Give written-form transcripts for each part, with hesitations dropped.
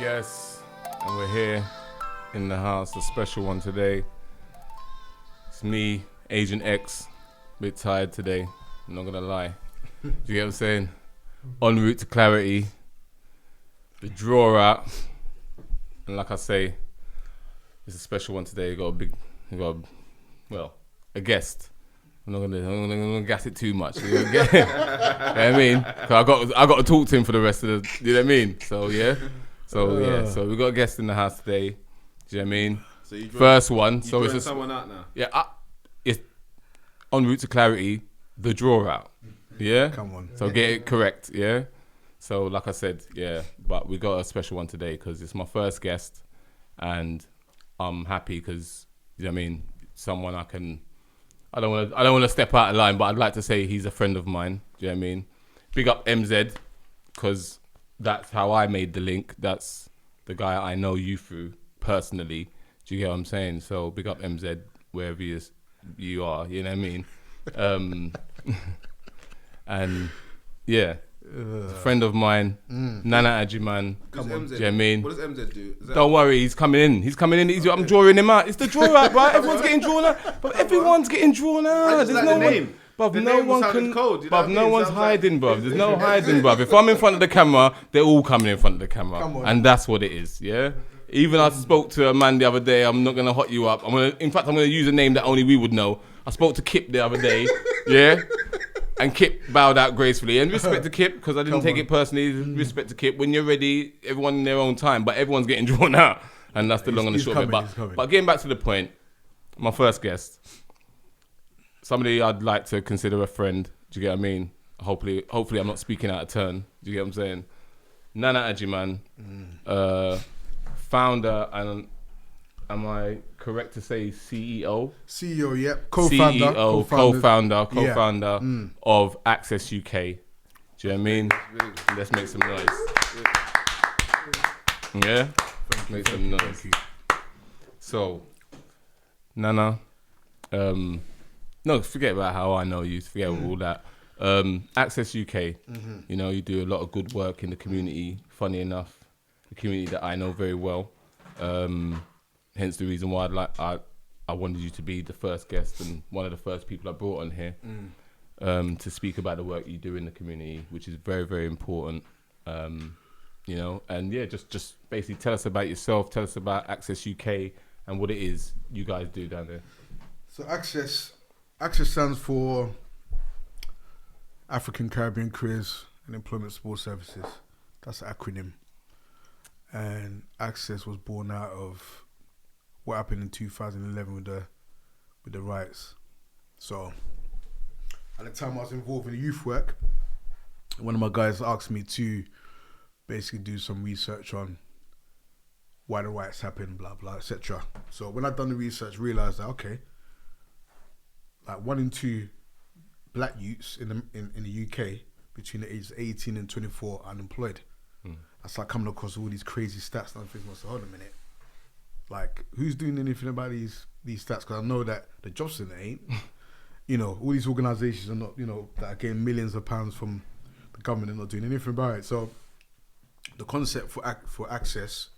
Yes, and we're here in the house, a special one today. It's me, Agent X, a bit tired today, I'm not gonna lie. Do you get what I'm saying? En route to clarity, the draw out, and like I say, it's a special one today. We got a guest. I'm not gonna gas it too much. You know what I mean? 'Cause I got to talk to him for the rest of the. You know what I mean? So yeah. So we got a guest in the house today. Do you know what I mean? So you First one. You So it's just someone out now. yeah. It's en route to clarity. The draw out. Yeah. Come on. So get it correct. Yeah. So like I said, yeah. But we got a special one today because it's my first guest, and I'm happy because you know what I mean. Someone I can. I don't want to step out of line, but I'd like to say he's a friend of mine. Do you know what I mean? Big up MZ, because that's how I made the link. That's the guy I know you through personally. Do you get what I'm saying? So big up MZ wherever you are. You know what I mean? And yeah, a friend of mine, Nana Agyeman. Come on. Do you know what I mean? What does MZ do? Don't worry, he's coming in. I'm drawing him out. It's the draw out, right? Everyone's getting drawn out. But everyone's getting drawn out. There's no one. But no one can. But no one's hiding, bruv. There's no hiding, bruv. If I'm in front of the camera, they're all coming in front of the camera, and that's what it is. Yeah. Even I spoke to a man the other day. I'm not gonna hot you up. In fact, I'm gonna use a name that only we would know. I spoke to Kip the other day. Yeah. And Kip bowed out gracefully. And respect to Kip, because I didn't take it personally. Respect to Kip. When you're ready, everyone in their own time. But everyone's getting drawn out. And that's the long and the short of it. But getting back to the point, my first guest, somebody I'd like to consider a friend. Do you get what I mean? Hopefully I'm not speaking out of turn. Do you get what I'm saying? Nana Agyeman, founder and... Am I correct to say CEO? CEO, yep. Co-founder. CEO, co-founder of Access UK. Do you know what I mean? Let's make some noise. Yeah? Make some noise. So, Nana, no, forget about how I know you. Forget all that. Access UK, you know, you do a lot of good work in the community. Funny enough, the community that I know very well. Hence the reason why I wanted you to be the first guest and one of the first people I brought on here to speak about the work you do in the community, which is very, very important. You know, and yeah, just basically tell us about yourself, tell us about Access UK and what it is you guys do down there. So Access stands for African Caribbean Careers and Employment Support Services. That's the acronym. And Access was born out of what happened in 2011 with the riots. So at the time I was involved in youth work, one of my guys asked me to basically do some research on why the riots happened, blah blah, etc. So when I'd done the research, realised that okay, like 1 in 2 black youths in the UK between the ages of 18 and 24 are unemployed. I started coming across all these crazy stats and I'm thinking, hold a minute. Like, who's doing anything about these stats? Because I know that the job centre ain't. You know, all these organisations are not, you know, that are getting millions of pounds from the government and not doing anything about it. So the concept for Access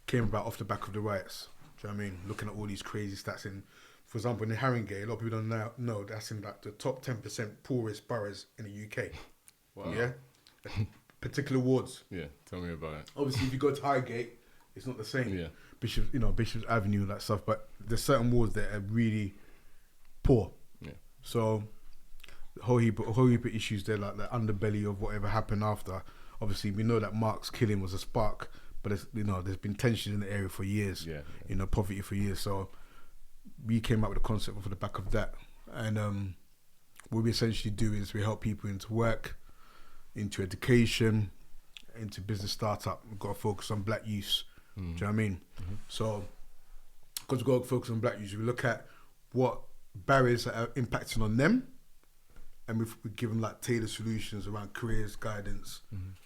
came about off the back of the riots. Do you know what I mean? Looking at all these crazy stats. In, for example, in the Haringey, a lot of people don't know that's in like the top 10% poorest boroughs in the UK. Wow. Yeah? Particular wards. Yeah, tell me about it. Obviously, if you go to Highgate, it's not the same. Yeah. Bishop's Avenue, that stuff, but there's certain wards that are really poor. Yeah. So a whole heap of issues there, like the underbelly of whatever happened after. Obviously, we know that Mark's killing was a spark, but there's been tension in the area for years. Yeah. Poverty for years. So we came up with a concept off the back of that, and what we essentially do is we help people into work, into education, into business startup. We've got to focus on black youths. Do you know what I mean? So, because we've got to focus on black youth, we look at what barriers are impacting on them, and we give them like tailored solutions around careers, guidance,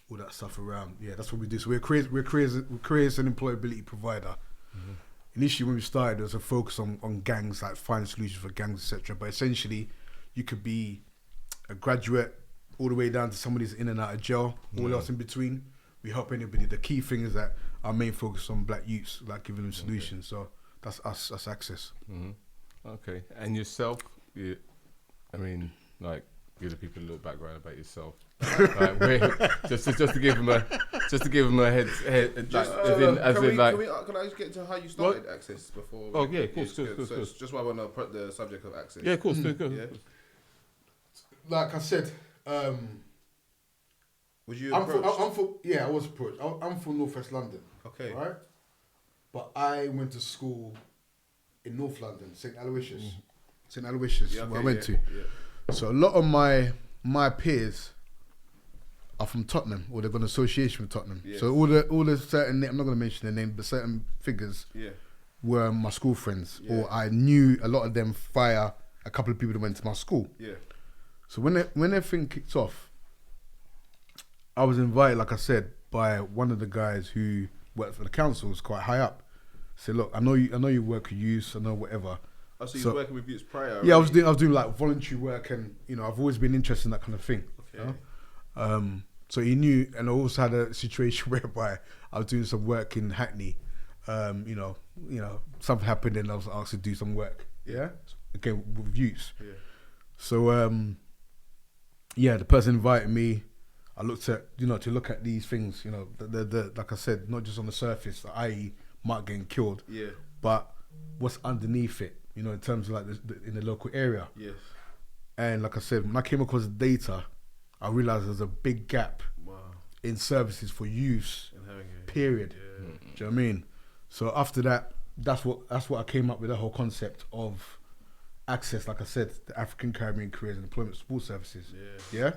all that stuff around. Yeah, that's what we do. So we're careers and employability provider. Initially, when we started, there was a focus on gangs, like finding solutions for gangs, etc. But essentially, you could be a graduate all the way down to somebody who's in and out of jail, all else in between. we help anybody. The key thing is that our main focus on black youths, like giving them solutions. So that's us, that's Access. Okay, and yourself? I mean, like, give the people a little background about yourself. Like, just to give them a head. Can I just get into how you started Access before? Oh yeah, of course. Just why I want to put the subject of Access. Yeah, of course. Yeah. Like I said, was you approached? I was approached. I'm from North West London. Okay. Right? But I went to school in North London, St. Aloysius. St. Aloysius, where I went to. Yeah. So a lot of my peers are from Tottenham, or they've got an association with Tottenham. Yes. So all the certain, I'm not going to mention their name, but certain figures were my school friends, or I knew a lot of them via a couple of people that went to my school. Yeah. So when everything kicked off, I was invited, like I said, by one of the guys who worked for the council, was quite high up. Said, look, I know you work with youths, I know whatever. Oh, so you were working with youths prior? Yeah, really? I was doing like voluntary work, and I've always been interested in that kind of thing. Okay. You know? So he knew, and I also had a situation whereby I was doing some work in Hackney. Something happened, and I was asked to do some work. Yeah, again with youths. Yeah. So the person invited me. I looked at to look at these things. The like I said, not just on the surface, i.e. Mark getting killed. Yeah. But what's underneath it? In terms of like in the local area. Yes. And like I said, when I came across the data, I realised there's a big gap in services for youths. Period. Yeah. Do you know what I mean? So after that, that's what I came up with, the whole concept of Access. Like I said, the African Caribbean Careers and Employment Support Services. Yeah.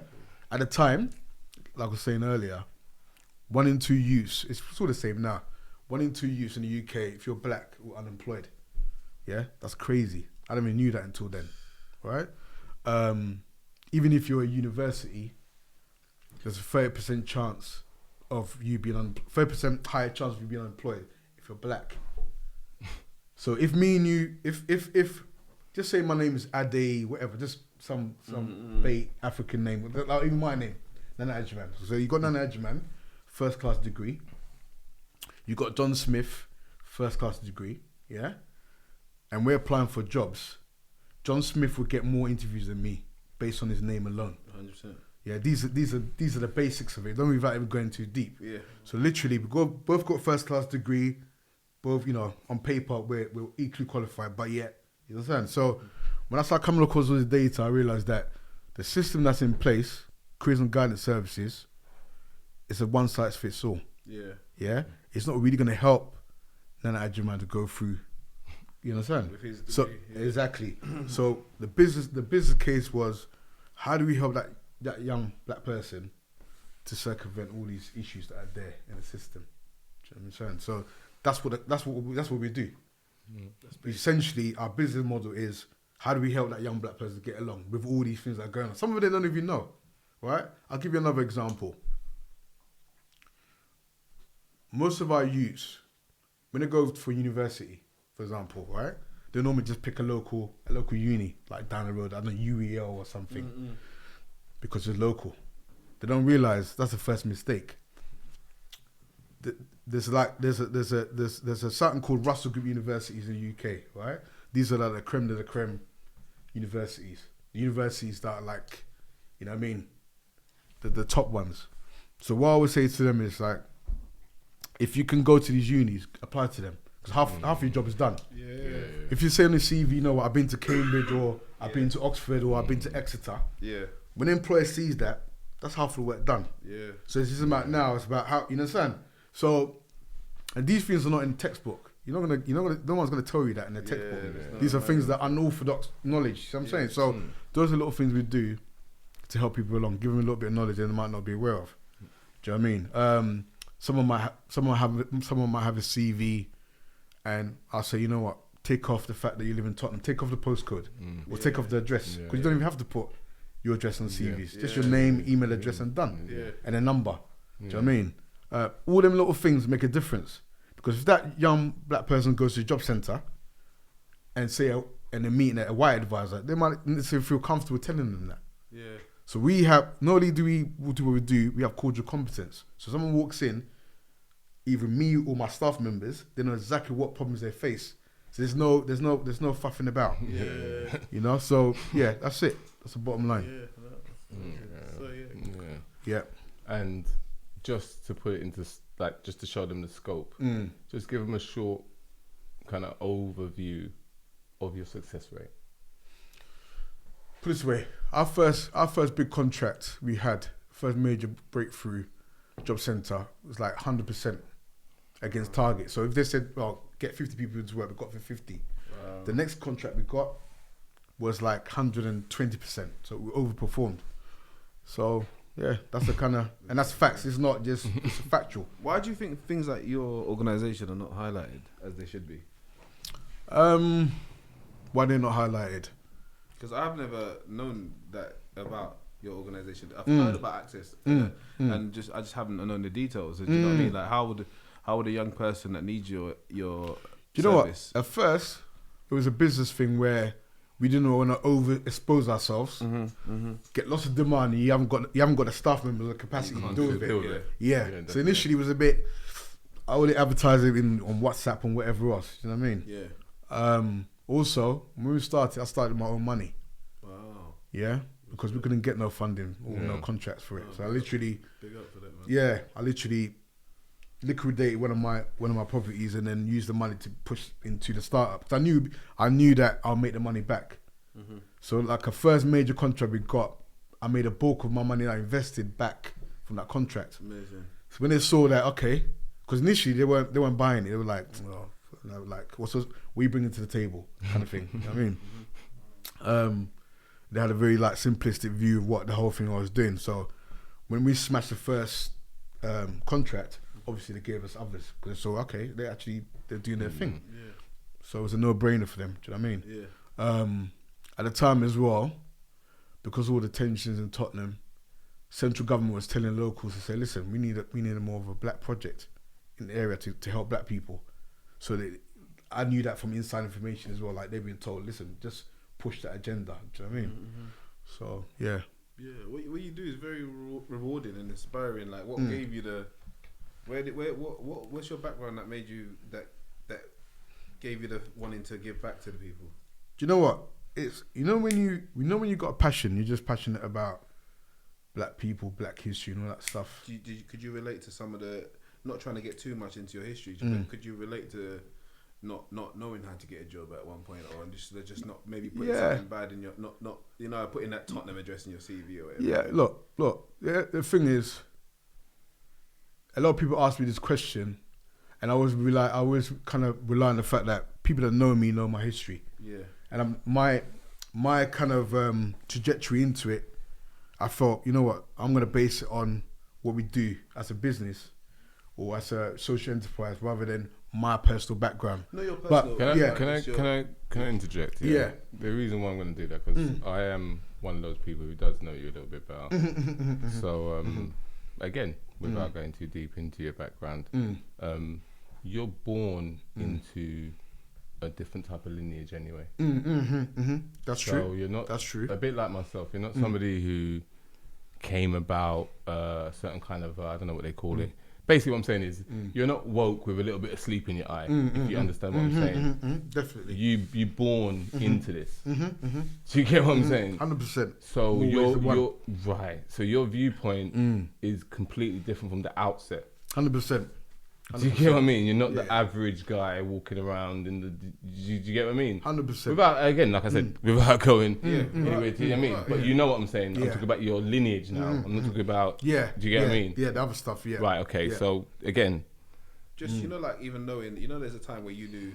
At the time, like I was saying earlier, 1 in 2 youths. It's sort of the same now. 1 in 2 youths in the UK, if you're black or unemployed. Yeah, that's crazy. I didn't even knew that until then, right? Even if you're a university, there's a 30% chance of you being 30% higher chance of you being unemployed if you're black. So if me and you, if just say my name is Ade, whatever, just some bait African name, like even my name, Nana Agyeman. So you got Nana Agyeman, first class degree. You got John Smith, first class degree, yeah? And we're applying for jobs. John Smith would get more interviews than me based on his name alone. 100%. Yeah, these are the basics of it. Don't without even going too deep. Yeah. So literally, both got first class degree, both on paper we're equally qualified, but yet you understand. So when I started coming across all this data, I realized that the system that's in place, careers and guidance services, is a one size fits all. Yeah. Yeah. It's not really going to help Nana Agyeman to go through. You understand? With his degree, so exactly. So the business case was, how do we help that young black person to circumvent all these issues that are there in the system? Do you understand? So that's what we do. Essentially, our business model is, how do we help that young black person get along with all these things that are going on? Some of it they don't even know, right? I'll give you another example. Most of our youths, when they go for university, for example, right? They normally just pick a local uni, like down the road, I don't know, UEL or something, because it's local. They don't realise that's the first mistake. There's a something called Russell Group universities in the UK, right? These are like the creme de la creme universities. The universities that are like, you know what I mean, the top ones. So what I would say to them is like, if you can go to these unis, apply to them. Because half your job is done. Yeah. If you say on the CV, I've been to Cambridge, or I've been to Oxford, or I've been to Exeter. Yeah. When the employer sees that, that's half the work done. Yeah. So it's just about now. It's about how, you understand. So, and these things are not in the textbook. No one's gonna tell you that in the textbook. These are things that are unorthodox knowledge. You know what I'm saying? So those are little things we do to help people along, give them a little bit of knowledge they might not be aware of. Do you know what I mean? Someone might have a CV. And I'll say, you know what? Take off the fact that you live in Tottenham. Take off the postcode, or take off the address, because you don't even have to put your address on CVs. Just your name, email address, and done, and a number. Do you know what I mean? All them little things make a difference, because if that young black person goes to the job centre and say in a meeting at a white advisor, they might necessarily feel comfortable telling them that. Yeah. So we have, not only do we do what we do, we have cordial competence. So someone walks in, either me or my staff members, they know exactly what problems they face. So there's no faffing about. Yeah. You know, so yeah, that's it. That's the bottom line. Yeah. And just to put it into, like, just to show them the scope, just give them a short kind of overview of your success rate. Put it this way, our first big contract we had, first major breakthrough job centre, was like 100% against target. So if they said, well, get 50 people into work, we got for 50. The next contract we got was like 120%. So we overperformed. So yeah, that's the kind of, and that's facts. It's not just, it's factual. Why do you think things like your organisation are not highlighted as they should be? Why they're not highlighted? Because I've never known that about your organisation. I've heard about Access, and I just haven't known the details. Do you know what I mean? Like, how would a young person that needs your Do you service? know what? At first, it was a business thing where we didn't want to overexpose ourselves, get lots of demand. And you haven't got the staff members the capacity to deal with it. Yeah. So initially, it was a bit. I only advertise it on WhatsApp and whatever else. You know what I mean? Yeah. Also, when we started, I started my own money. Wow. Yeah, because we couldn't get no funding or no contracts for it. So I literally, big up for that, man. yeah, I literally liquidated one of my properties and then used the money to push into the startup. I knew that I'll make the money back. So like a first major contract we got, I made a bulk of my money I invested back from that contract. Amazing. So when they saw that, okay, because initially they weren't buying it. They were like, well, like what are you bringing to the table, kind of thing. You know what I mean? They had a very like simplistic view of what the whole thing I was doing. So when we smashed the first contract, obviously they gave us others because so okay, they're doing their thing. Yeah. So it was a no-brainer for them. Do you know what I mean? Yeah. At the time as well, because of all the tensions in Tottenham, central government was telling locals to say, listen, we need a more of a black project in the area to help black people. So I knew that from inside information as well. Like they've been told, listen, just push that agenda. Do you know what I mean? So yeah. Yeah. What you do is very rewarding and inspiring. Like, what gave you the? What's your background that made you that gave you the wanting to give back to the people? Do you know what? It's when you got a passion, you're just passionate about black people, black history, and all that stuff. Could you relate to some of the? Not trying to get too much into your history, but could you relate to not knowing how to get a job at one point, or just not maybe putting something bad in your not putting that Tottenham address in your CV or whatever? Yeah, look. Yeah, the thing is, a lot of people ask me this question, and I always kind of rely on the fact that people that know me know my history. Yeah. And my kind of trajectory into it, I thought, you know what, I'm gonna base it on what we do as a business or as a social enterprise rather than my personal background. No, your personal. But Can I interject? Yeah. The reason why I'm going to do that because I am one of those people who does know you a little bit better. So again, without going too deep into your background, you're born into a different type of lineage anyway. That's so true. You're not. That's true. A bit like myself. You're not somebody who came about a certain kind of I don't know what they call it. Basically, what I'm saying is you're not woke with a little bit of sleep in your eye. If you understand what I'm saying, definitely. You born into this. Do you get what I'm saying? 100%. So your right. So your viewpoint is completely different from the outset. 100%. Do you get what I mean? You're not the average guy walking around in the. Do you get what I mean? 100%. Without again, like I said, without going anyway. Do you know what I mean? But you know what I'm saying. I'm talking about your lineage now. I'm not talking about. Yeah. Do you get what I mean? Yeah, the other stuff. Yeah. Right. Okay. Yeah. So again, just like even knowing, there's a time where you knew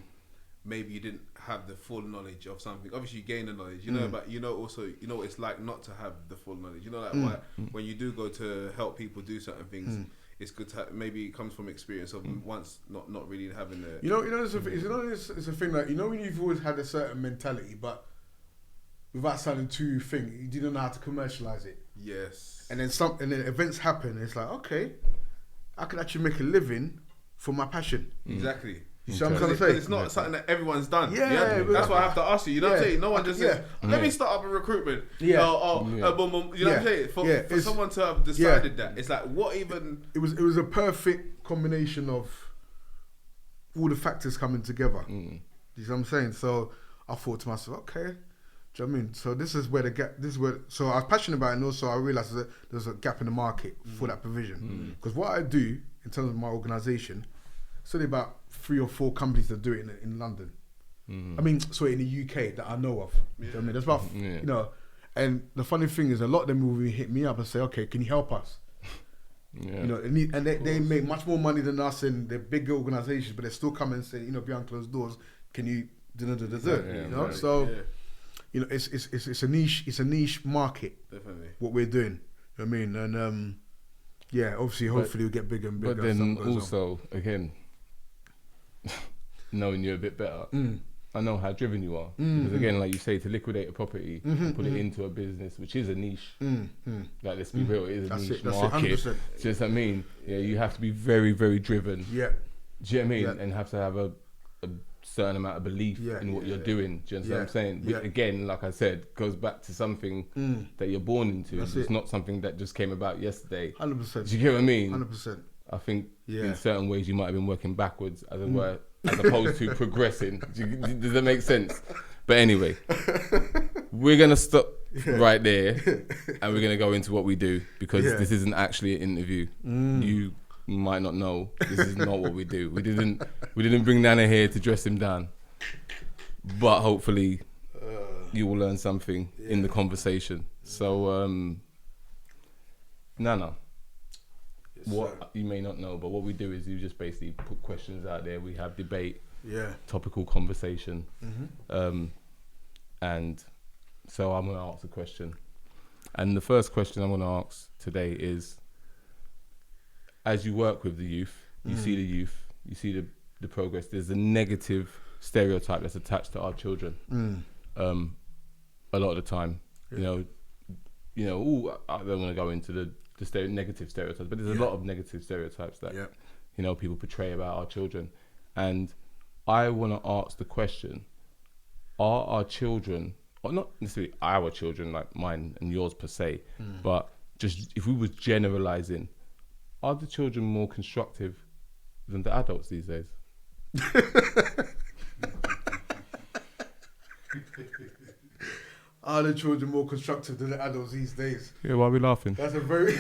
maybe you didn't have the full knowledge of something. Obviously, you gain the knowledge, but also what it's like not to have the full knowledge. Why, when you do go to help people do certain things. It's good to maybe it comes from experience of once not really having the. It's a thing that when you've always had a certain mentality, but without sounding too thing, you didn't know how to commercialize it. Yes. And then events happen. And it's like, okay, I can actually make a living for my passion. Exactly. You see what I'm trying to say? It's not something that everyone's done. Yeah, that's why I have to ask you. You know what I'm saying? No one just says, let me start up a recruitment. Boom, boom. You know what I'm saying? For someone to have decided that, it's like, what even... It was a perfect combination of all the factors coming together. You see what I'm saying? So I thought to myself, okay, do you know what I mean? So this is where the gap, so I was passionate about it, and also I realised there's a gap in the market for that provision. Because what I do, in terms of my organisation, it's only about 3 or 4 companies that do it in London. I mean, sorry, in the UK that I know of. You know what I mean? There's about, you know, and the funny thing is a lot of them will hit me up and say, okay, can you help us? You know, and they make much more money than us, and they're bigger organisations, but they still come and say, you know, behind closed doors, can you, you know? So, you know, it's a niche market. Definitely. What we're doing. You know what I mean? And obviously, hopefully we'll get bigger and bigger. But then also, again, knowing you a bit better, I know how driven you are. Because again, like you say, to liquidate a property, put it into a business, which is a niche. Like, let's be real, it is a niche market. Do you know what I mean? Yeah, you have to be very, very driven. Yeah. Do you know what I mean? And have to have a certain amount of belief in what you're doing. Do you understand what I'm saying? But again, like I said, goes back to something that you're born into. It's not something that just came about yesterday. 100%. Do you get what I mean? 100%. I think in certain ways you might have been working backwards, as it were, as opposed to progressing. Does that make sense? But anyway, we're going to stop right there, and we're going to go into what we do, because this isn't actually an interview. You might not know, this is not what we do. We didn't bring Nana here to dress him down, but hopefully you will learn something in the conversation. So Nana, what you may not know, but what we do is you just basically put questions out there. We have debate, topical conversation, and so I'm going to ask a question. And the first question I'm going to ask today is, as you work with the youth, you see the youth, you see the progress. There's a negative stereotype that's attached to our children. A lot of the time, you know. I don't want to go into the negative stereotypes, but there's a lot of negative stereotypes that you know, people portray about our children. And I want to ask the question: are our children, or not necessarily our children, like mine and yours per se, but just if we was generalizing, are the children more constructive than the adults these days? Are the children more constructive than the adults these days? Yeah, why are we laughing? That's a very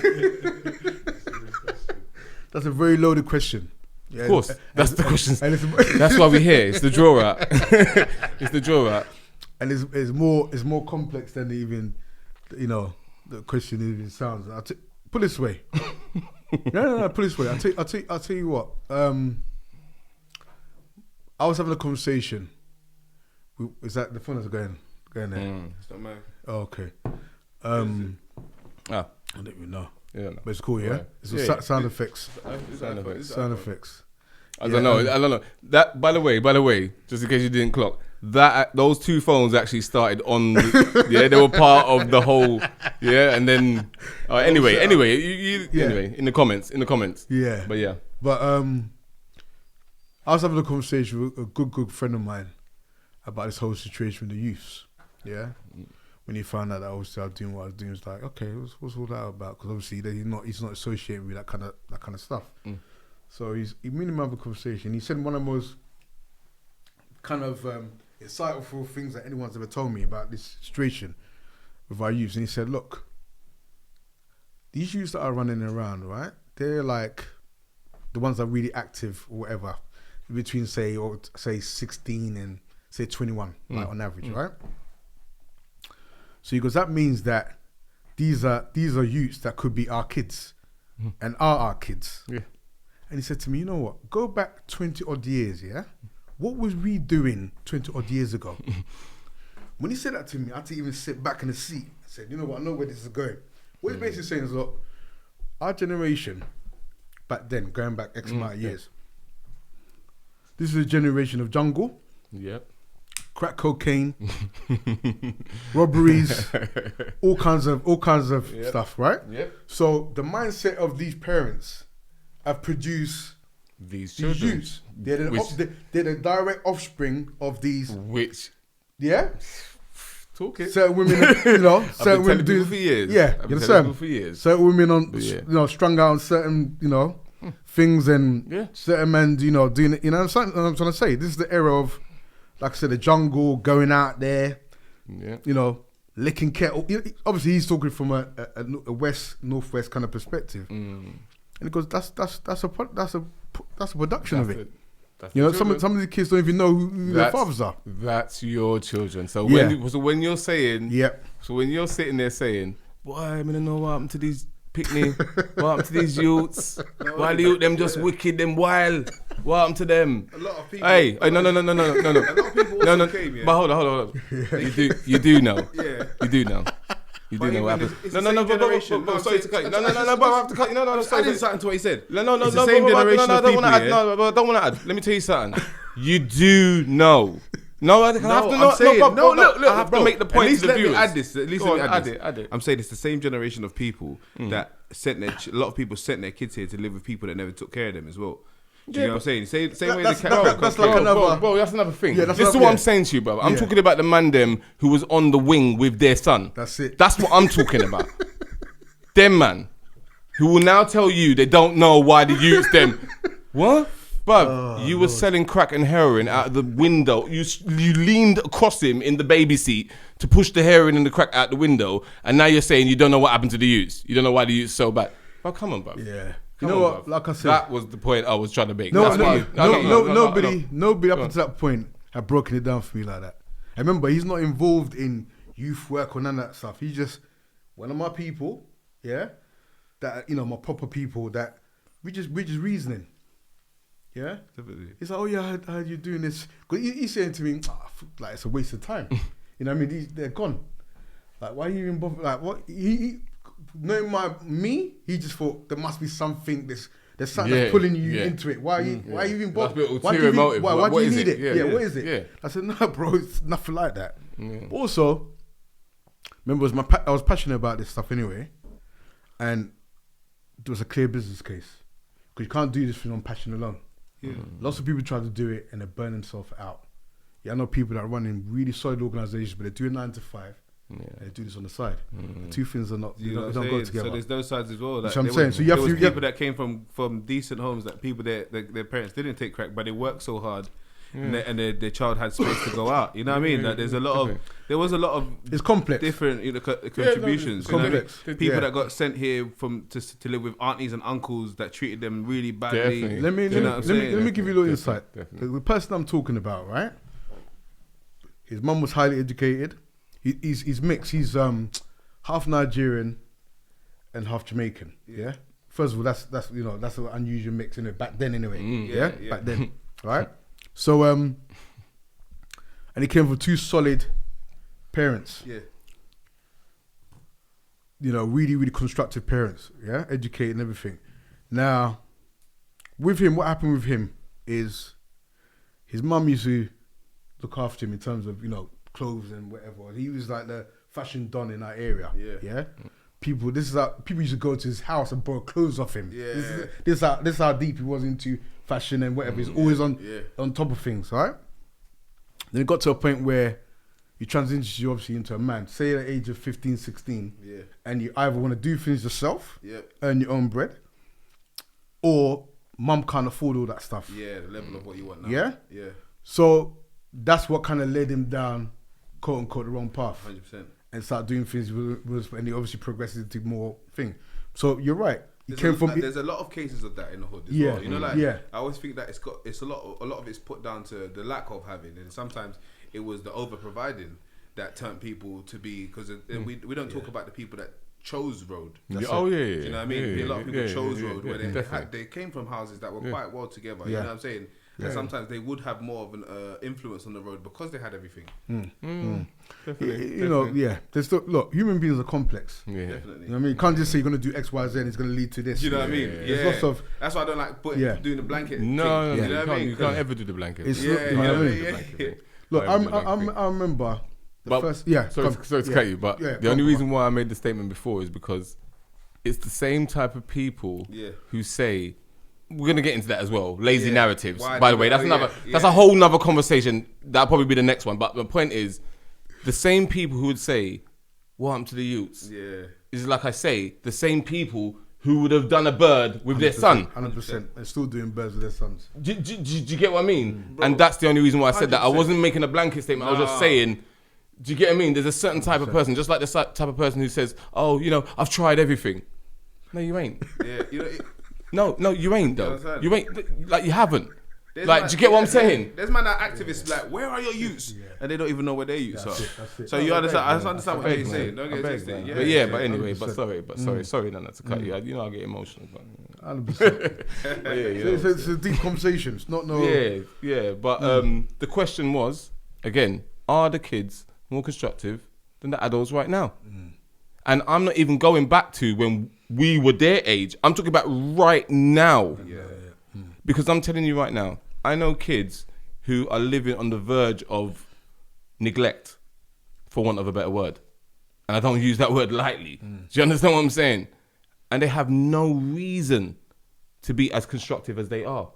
that's a very loaded question. Yeah, of course, that's the question. That's why we're here. It's the draw out. It's the draw out. And it's more complex than even, you know, the question even sounds. Put it this way. No. Put it this way. I'll tell you what. I was having a conversation. Is that the phone is going there? It's not mine. Oh, okay. I don't even know. Yeah, but it's cool. Yeah, it's sound effects. Sound effects. I don't know. That by the way, just in case you didn't clock, that those two phones actually started on. They were part of the whole. Yeah, and then anyway, in the comments. Yeah, but I was having a conversation with a good friend of mine about this whole situation with the youths. Yeah. When he found out that obviously I was doing what I was doing, it's like, okay, what's all that about? Because obviously he's not associated with that kind of stuff. So he made him have a conversation. He said one of the most kind of insightful things that anyone's ever told me about this situation with our youths. And he said, look, these youths that are running around, right? They're like the ones that are really active or whatever, between say 16 and say 21, like on average, right? So he goes, that means that these are youths that could be our kids and are our kids. Yeah. And he said to me, you know what? Go back 20 odd years, yeah? What was we doing 20 odd years ago? When he said that to me, I had to even sit back in the seat and said, you know what? I know where this is going. What he's basically saying is, look, our generation back then, going back X amount of years, this is a generation of jungle. Yep. Crack cocaine, robberies, all kinds of stuff, right? Yep. So the mindset of these parents have produced These These children. youths. They're the direct offspring of these. Which, Yeah. talk it. Certain women, certain women do for years. Yeah, I've you been telling understand? people for years. Certain women on, Yeah. strung out on certain, things, and Yeah. certain men, doing it. You know what I'm trying to say? This is the era of, like I said, the jungle, going out there, Yeah. licking kettle. Obviously, he's talking from a northwest kind of perspective, and he goes, that's a production of it. That's Some of the kids don't even know who their fathers are. That's your children. So Yeah. when you're saying, Yep. so when you're sitting there saying, boy, I'm gonna know what happened to these picnic, what happened to these youths? Why the youth them just wicked, them wild? What happened to them? A lot of people. Hey, no. A lot of people also came, yeah. But hold on. You do know. Yeah. You do know. You do But know what even happened. it's No, the same but generation. sorry to cut you. No, but I have to cut you. No, I'm just sorry. adding something to what he said. No, It's the same generation of people, yeah? No, but I don't want to add. Let me tell you something. You do know. No, I have to I'm saying, look, I I have to make the point At least to the let me viewers. add this. At least Go let me on, add this. add it. I'm saying it's the same generation of people that sent a lot of people sent their kids here to live with people that never took care of them as well. Do you know what I'm saying? Same way that's the like another. Bro, that's another thing. Yeah, that's this is another- what I'm saying to you, bro. I'm Yeah. talking about the man them who was on the wing with their son. That's it. That's what I'm talking about. Them man who will now tell you they don't know why the youths them. What? Bruv, you were selling crack and heroin out of the window. You leaned across him in the baby seat to push the heroin and the crack out the window, and now you're saying you don't know what happened to the youths. You don't know why the youths so bad. Bro, come on, bruv. Yeah. Come You know on, what? bruv. Like I said, that was the point I was trying to make. nobody Nobody up until that point had broken it down for me like that. I remember he's not involved in youth work or none of that stuff. He's just one of my people, yeah, that my proper people that we just reasoning. Yeah, Definitely. he's like, oh yeah, I heard you doing this. Cause he's saying to me, like it's a waste of time. You know what I mean? They're gone. Like, why are you even bother? Like, what? He knowing me, he just thought there must be something. There's something that's pulling you into it. Why are you even bothered? Why do you need it? Yeah, what is it? Yeah. I said, no, bro, it's nothing like that. Yeah. Also, remember, I was passionate about this stuff anyway, and there was a clear business case because you can't do this thing on passion alone. Yeah. Lots of people try to do it and they burn themselves out. Yeah, I know people that are running really solid organizations, but they do a 9 to 5. And they do this on the side. The two things are not. They don't go together. So there's those sides as well. That's what I'm saying. So you have to. People that came from decent homes, that people their parents didn't take crack, but they worked so hard, and their child had space to go out. You know what I mean? That there was a lot of It's complex. different contributions. it's you know what I mean? complex. People that got sent here to live with aunties and uncles that treated them really badly. Definitely. Let me give you a little insight. Definitely. The person I'm talking about, right? His mum was highly educated. He's mixed. He's half Nigerian and half Jamaican. Yeah. First of all, that's an unusual mix in it back then anyway. Yeah. Back then, right? So and he came from two solid parents. Yeah. Really, really constructive parents. Yeah, educated and everything. Now, with him, what happened with him is his mum used to look after him in terms of clothes and whatever. He was like the fashion don in that area. Yeah. People used to go to his house and borrow clothes off him. Yeah. This is how deep he was into fashion and whatever. He's always on top of things, right? Then it got to a point where you transition you obviously into a man. Say at the age of 15, 16, and you either want to do things yourself, earn your own bread, or mum can't afford all that stuff. Yeah, the level of what you want now. Yeah? Yeah. So that's what kind of led him down, quote unquote, the wrong path. 100%. And start doing things and he obviously progresses into more thing. So you're right. There's a lot of cases of that in the hood as well. I always think that it's a lot of it's put down to the lack of having, and sometimes it was the over providing that turned people to be, because we don't talk about the people that chose road. Yeah. Do you know what I mean? A lot of people chose road where they came from houses that were quite well together. You know what I'm saying? And sometimes they would have more of an influence on the road because they had everything. Definitely. Look, human beings are complex. Definitely. You know what I mean? You can't just say you're going to do X, Y, Z and it's going to lead to this. You know what I mean? There's lots of... That's why I don't like doing the blanket No, thing. you know what I mean? you can't ever do the blanket. It's thing. you know what I mean? Look, I remember the first... Yeah. Sorry to cut you, but the only reason why I made the statement before is because it's the same type of people who say we're gonna get into that as well. Lazy narratives. Why By do the way, that? that's a whole nother conversation. That'll probably be the next one. But the point is, the same people who would say, "What happened to the youths?" Yeah. Is like I say, the same people who would have done a bird with their son. 100%. They're still doing birds with their sons. Do you get what I mean? And that's the only reason why I said that. I wasn't making a blanket statement. I was just saying, do you get what I mean? There's a certain type of person, just like the type of person who says, "Oh, you know, I've tried everything." No, you ain't. Yeah, you No, know. you ain't though. You ain't. Like you haven't. There's Like, man, do you get what I'm saying? There's man that activists like, where are your youths? And they don't even know where their youths are. That's it. So you understand? I understand what beg, you're saying. man. Don't I get beg, twisted. man. Yeah, But anyway, 100%. sorry, Nana, to cut you. You know I get emotional. But 100%. you know. It's a deep conversation. It's not no. Yeah. But the question was, again, are the kids more constructive than the adults right now? And I'm not even going back to when we were their age. I'm talking about right now. Because I'm telling you right now, I know kids who are living on the verge of neglect, for want of a better word. And I don't use that word lightly. Do you understand what I'm saying? And they have no reason to be as constructive as they are.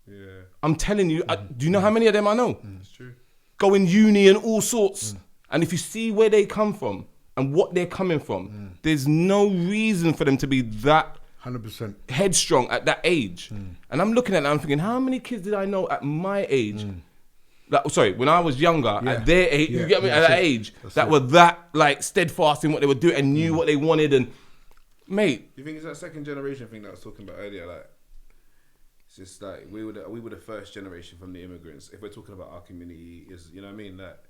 Yeah. I'm telling you, do you know how many of them I know? It's true. Go in uni and all sorts. And if you see where they come from and what they're coming from, there's no reason for them to be that 100%. headstrong at that age. And I'm looking at that, I'm thinking, how many kids did I know at my age? Like, sorry, when I was younger, at their age, you get me, at that age, that were that like steadfast in what they were doing and knew what they wanted. And mate, You think it's that second generation thing that I was talking about earlier? Like, it's just like we were the first generation from the immigrants. If we're talking about our community, is you know what I mean? That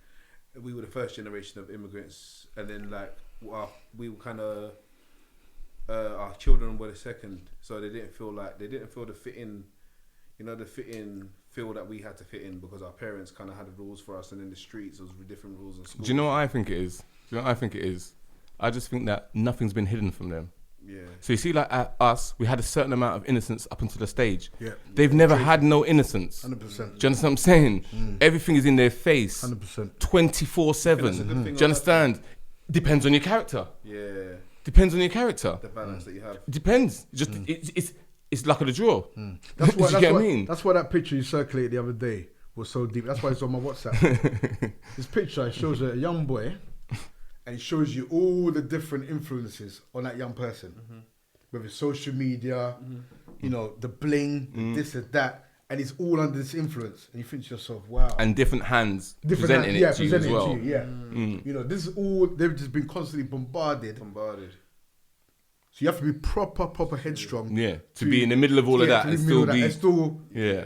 we were the first generation of immigrants, and then like we were kind of our children were the second, so they didn't feel the fit in, you know, the fit in feel that we had to fit in because our parents kind of had the rules for us, and in the streets there was different rules in school. do you know what I think it is? I just think that nothing's been hidden from them. Yeah. So you see, like at us, we had a certain amount of innocence up until the stage. Yeah. They've never had no innocence. 100%. Do you understand what I'm saying? Everything is in their face. 100%. 24/7. Do you understand? Depends on your character. Yeah. Depends on your character. The balance that you have. Depends. Just it's luck of the draw. That's why, Do you get what I mean? That's why that picture you circulated the other day was so deep. That's why it's on my WhatsApp. This picture shows a young boy, and it shows you all the different influences on that young person, whether it's social media, you know, the bling, this and that, and it's all under this influence. And you think to yourself, wow. And different hands presenting it to you as well. You know, this is all, they've just been constantly bombarded. So you have to be proper headstrong. Yeah, to be in the middle of all of that and still be. Yeah,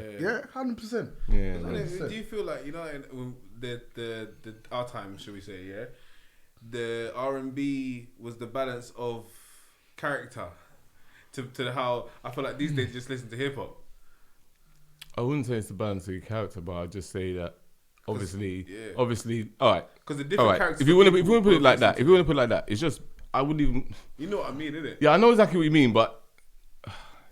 100%. Yeah. Do you feel like, you know, in the our time, should we say, yeah, the R&B was the balance of character to how I feel like these days just listen to hip hop. I wouldn't say it's the balance of your character, but I'd just say that obviously, all right. Because the different characters. If you want to put it like that, it's just I wouldn't even. You know what I mean, innit? Yeah, I know exactly what you mean, but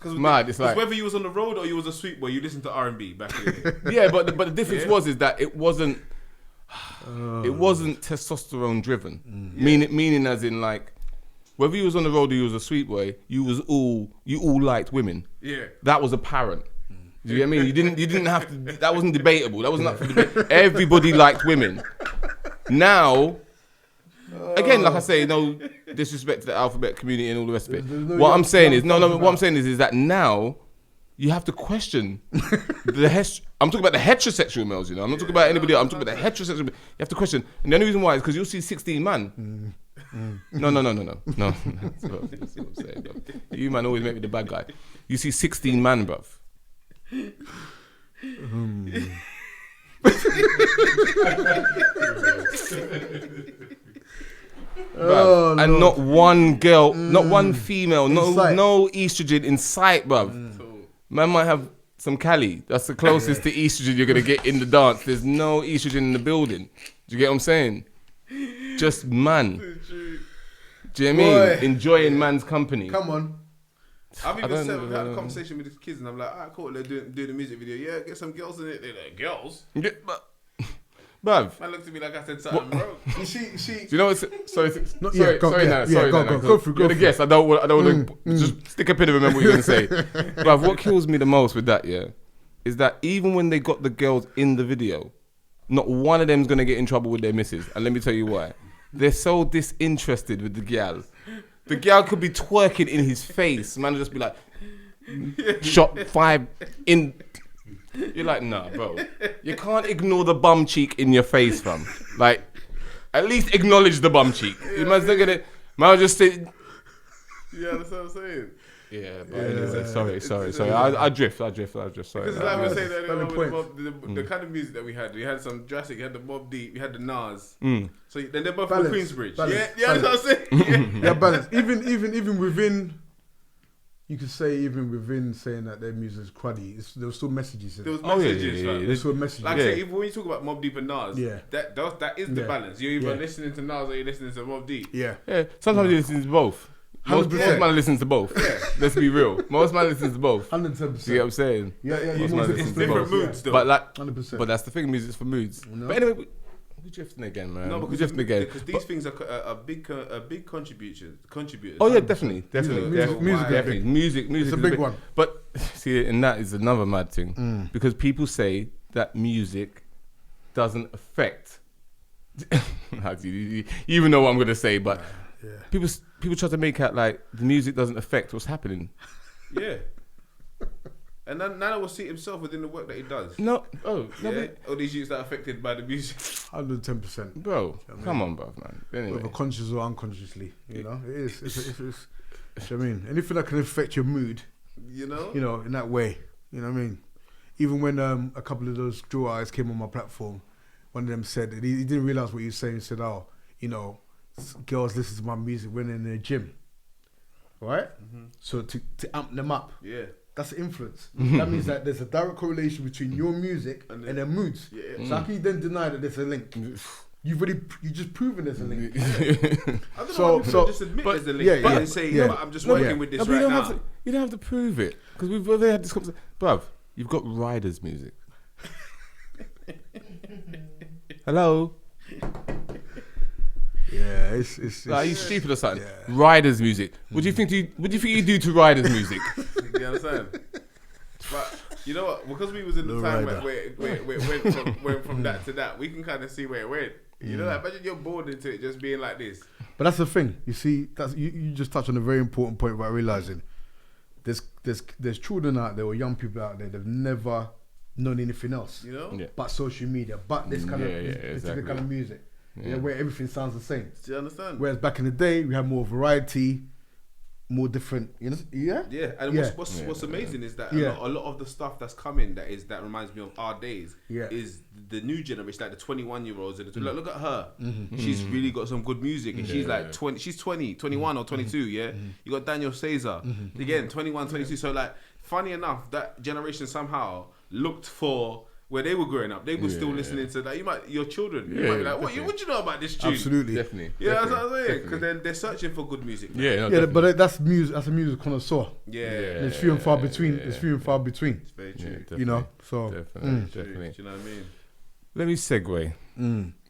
it's mad. It's like whether you was on the road or you was a sweet boy, you listened to R&B back in the day. Yeah, but the difference is that it wasn't testosterone driven. Meaning as in like whether you was on the road or you was a sweet boy, you all liked women. Yeah, that was apparent. Do you get what I mean? You didn't have to. That wasn't debatable. That wasn't up for debate. Everybody liked women. Now, again, like I say, no disrespect to the alphabet community and all the rest of it. What I'm saying is that now you have to question I'm talking about the heterosexual males, you know. I'm not talking about anybody else. I'm talking about the heterosexual. You have to question, and the only reason why is because you'll see 16 man. No. That's what I'm saying, bro. You man always make me the bad guy. You see 16 man, bruv. And not one girl, not one female, no estrogen in sight, bruv. Man might have some Cali. That's the closest to estrogen you're gonna get in the dance. There's no estrogen in the building. Do you get what I'm saying? Just man. Do you know what I mean? Enjoying man's company. Come on. I've even said, we've had a conversation with the kids and I'm like, alright, cool, they're doing the music video. Yeah, get some girls in it. They're like, girls? Yeah, Bruv. Man looked at me like I said something wrong. You see. Do you know what's... Sorry, Go through. You're the guest. I don't want to... Just stick a pin and remember what you're going to say. Bruv, what kills me the most with that, yeah, is that even when they got the girls in the video, not one of them's going to get in trouble with their missus. And let me tell you why. They're so disinterested with the gal. The gal could be twerking in his face. Man will just be like, shot 5 in... You're like, nah, bro. You can't ignore the bum cheek in your face, fam. Like, at least acknowledge the bum cheek. You man's not gonna... Man will just say... Yeah, that's what I'm saying. Yeah, but anyway, sorry. I drift, sorry. Because like we were saying earlier, the kind of music that we had some Jurassic, we had the Mobb Deep, we had the Nas. So then they're both from Queensbridge. Balance. Yeah, that's what I'm saying. Yeah, balance. Even within, you could say even within saying that their music is cruddy, there was still messages. There was messages. There's still messages. Like I say, even when you talk about Mobb Deep and Nas, that is the balance. You're either listening to Nas or you're listening to Mobb Deep. Yeah. Sometimes you listen to both. Most man listens to both. Let's be real. Most man listens to both. 110%. You get what I'm saying? Yeah. It's different moods though. But like, 100%. but that's the thing. Music's for moods. No. But anyway, we're drifting again, man. No, we're drifting again. Because these things are a big contributors. Oh yeah, definitely. Music. It's a big one. But see, and that is another mad thing because people say that music doesn't affect. You even know what I'm gonna say, but people try to make out like the music doesn't affect what's happening. Yeah. And then Nana will see himself within the work that he does. No. All these youths that are affected by the music. 110%. Bro, come on, bro, man. Anyway. Whether conscious or unconsciously, you know, it is. It's I mean, anything that can affect your mood, you know, in that way, you know what I mean. Even when a couple of those drill artists came on my platform, one of them said he didn't realize what he was saying. He said, "Oh, you know, girls listen to my music when they're in the gym, right? So to amp them up, that's influence. That means that there's a direct correlation between your music and their moods. So how can you then deny that there's a link? You just proven there's a link. I don't know why people just admit there's a link, but they say, but I'm just working with this right now. You don't have to prove it because we've already had this conversation, bruv. You've got Riders music. Hello. Yeah, it's like, are you stupid or something? Riders music. What do you think you do to Riders music? You understand? But you know what? Because we was in the time where it went from that to that, we can kind of see where it went. You know, like, imagine you're born into it just being like this. But that's the thing. You see, you just touched on a very important point about realizing there's children out there or young people out there that've never known anything else, you know, but social media, but this kind of particular kind of music. Where everything sounds the same. Do you understand? Whereas back in the day, we had more variety, more different. You know? And what's amazing is that a lot of the stuff that's coming that reminds me of our days is the new generation, like the 21-year-olds. And look at her. She's really got some good music, and she's like 20. She's 21 or 22. You got Daniel Caesar again, 21, 22. So like, funny enough, that generation somehow looked for. Where they were growing up, they were still listening to that. Your children, you might be like, what you know about this tune? Absolutely, definitely. That's what I'm saying. Because then they're searching for good music. But that's music. That's a music connoisseur. It's few and far between. It's few and far between. It's very true. You know, so definitely. Do you know what I mean? Let me segue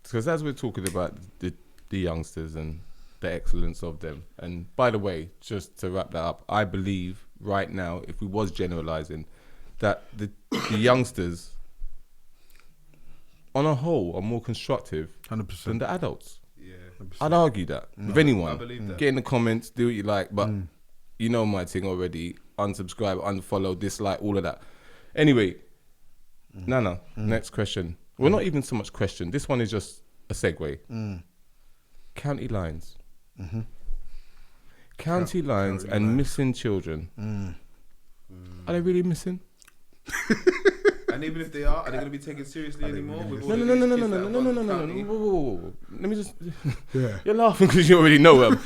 because as we're talking about the youngsters and the excellence of them, and by the way, just to wrap that up, I believe right now, if we was generalizing, that the youngsters. On a whole, are more constructive 100% than the adults. 100%. I'd argue that with anyone. I believe that. Get in the comments, do what you like, but you know my thing already. Unsubscribe, unfollow, dislike, all of that. Anyway, Nana, next question. Well, not even so much question. This one is just a segue. County lines. County lines and missing children. Are they really missing? And even if they are they going to be taken seriously anymore? No. Let me just. You're laughing because you already know them.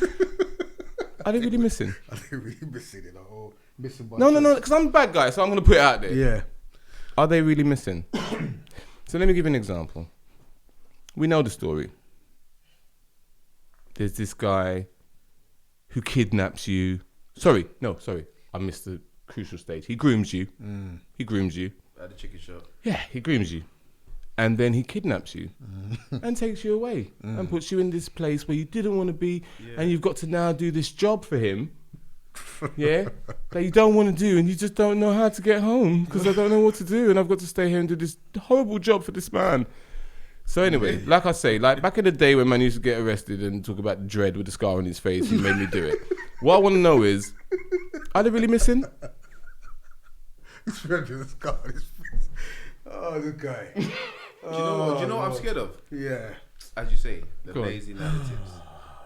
Are they really missing? Are they really missing it? Or missing by No, because I'm a bad guy, so I'm going to put it out there. Yeah. Are they really missing? So let me give you an example. We know the story. There's this guy who kidnaps you. Sorry, I missed the crucial stage. He grooms you. He grooms you. At the chicken shop. Yeah, he grooms you. and then he kidnaps you and takes you away and puts you in this place where you didn't want to be, and you've got to now do this job for him, that you don't want to do, and you just don't know how to get home because I don't know what to do, and I've got to stay here and do this horrible job for this man. So anyway, like I say, like back in the day when man used to get arrested and talk about the dread with the scar on his face, he made me do it. What I want to know is, are they really missing? He's dread with the scar on his face. Oh, the guy. Do you know what I'm scared of? Yeah. As you say, the lazy narratives.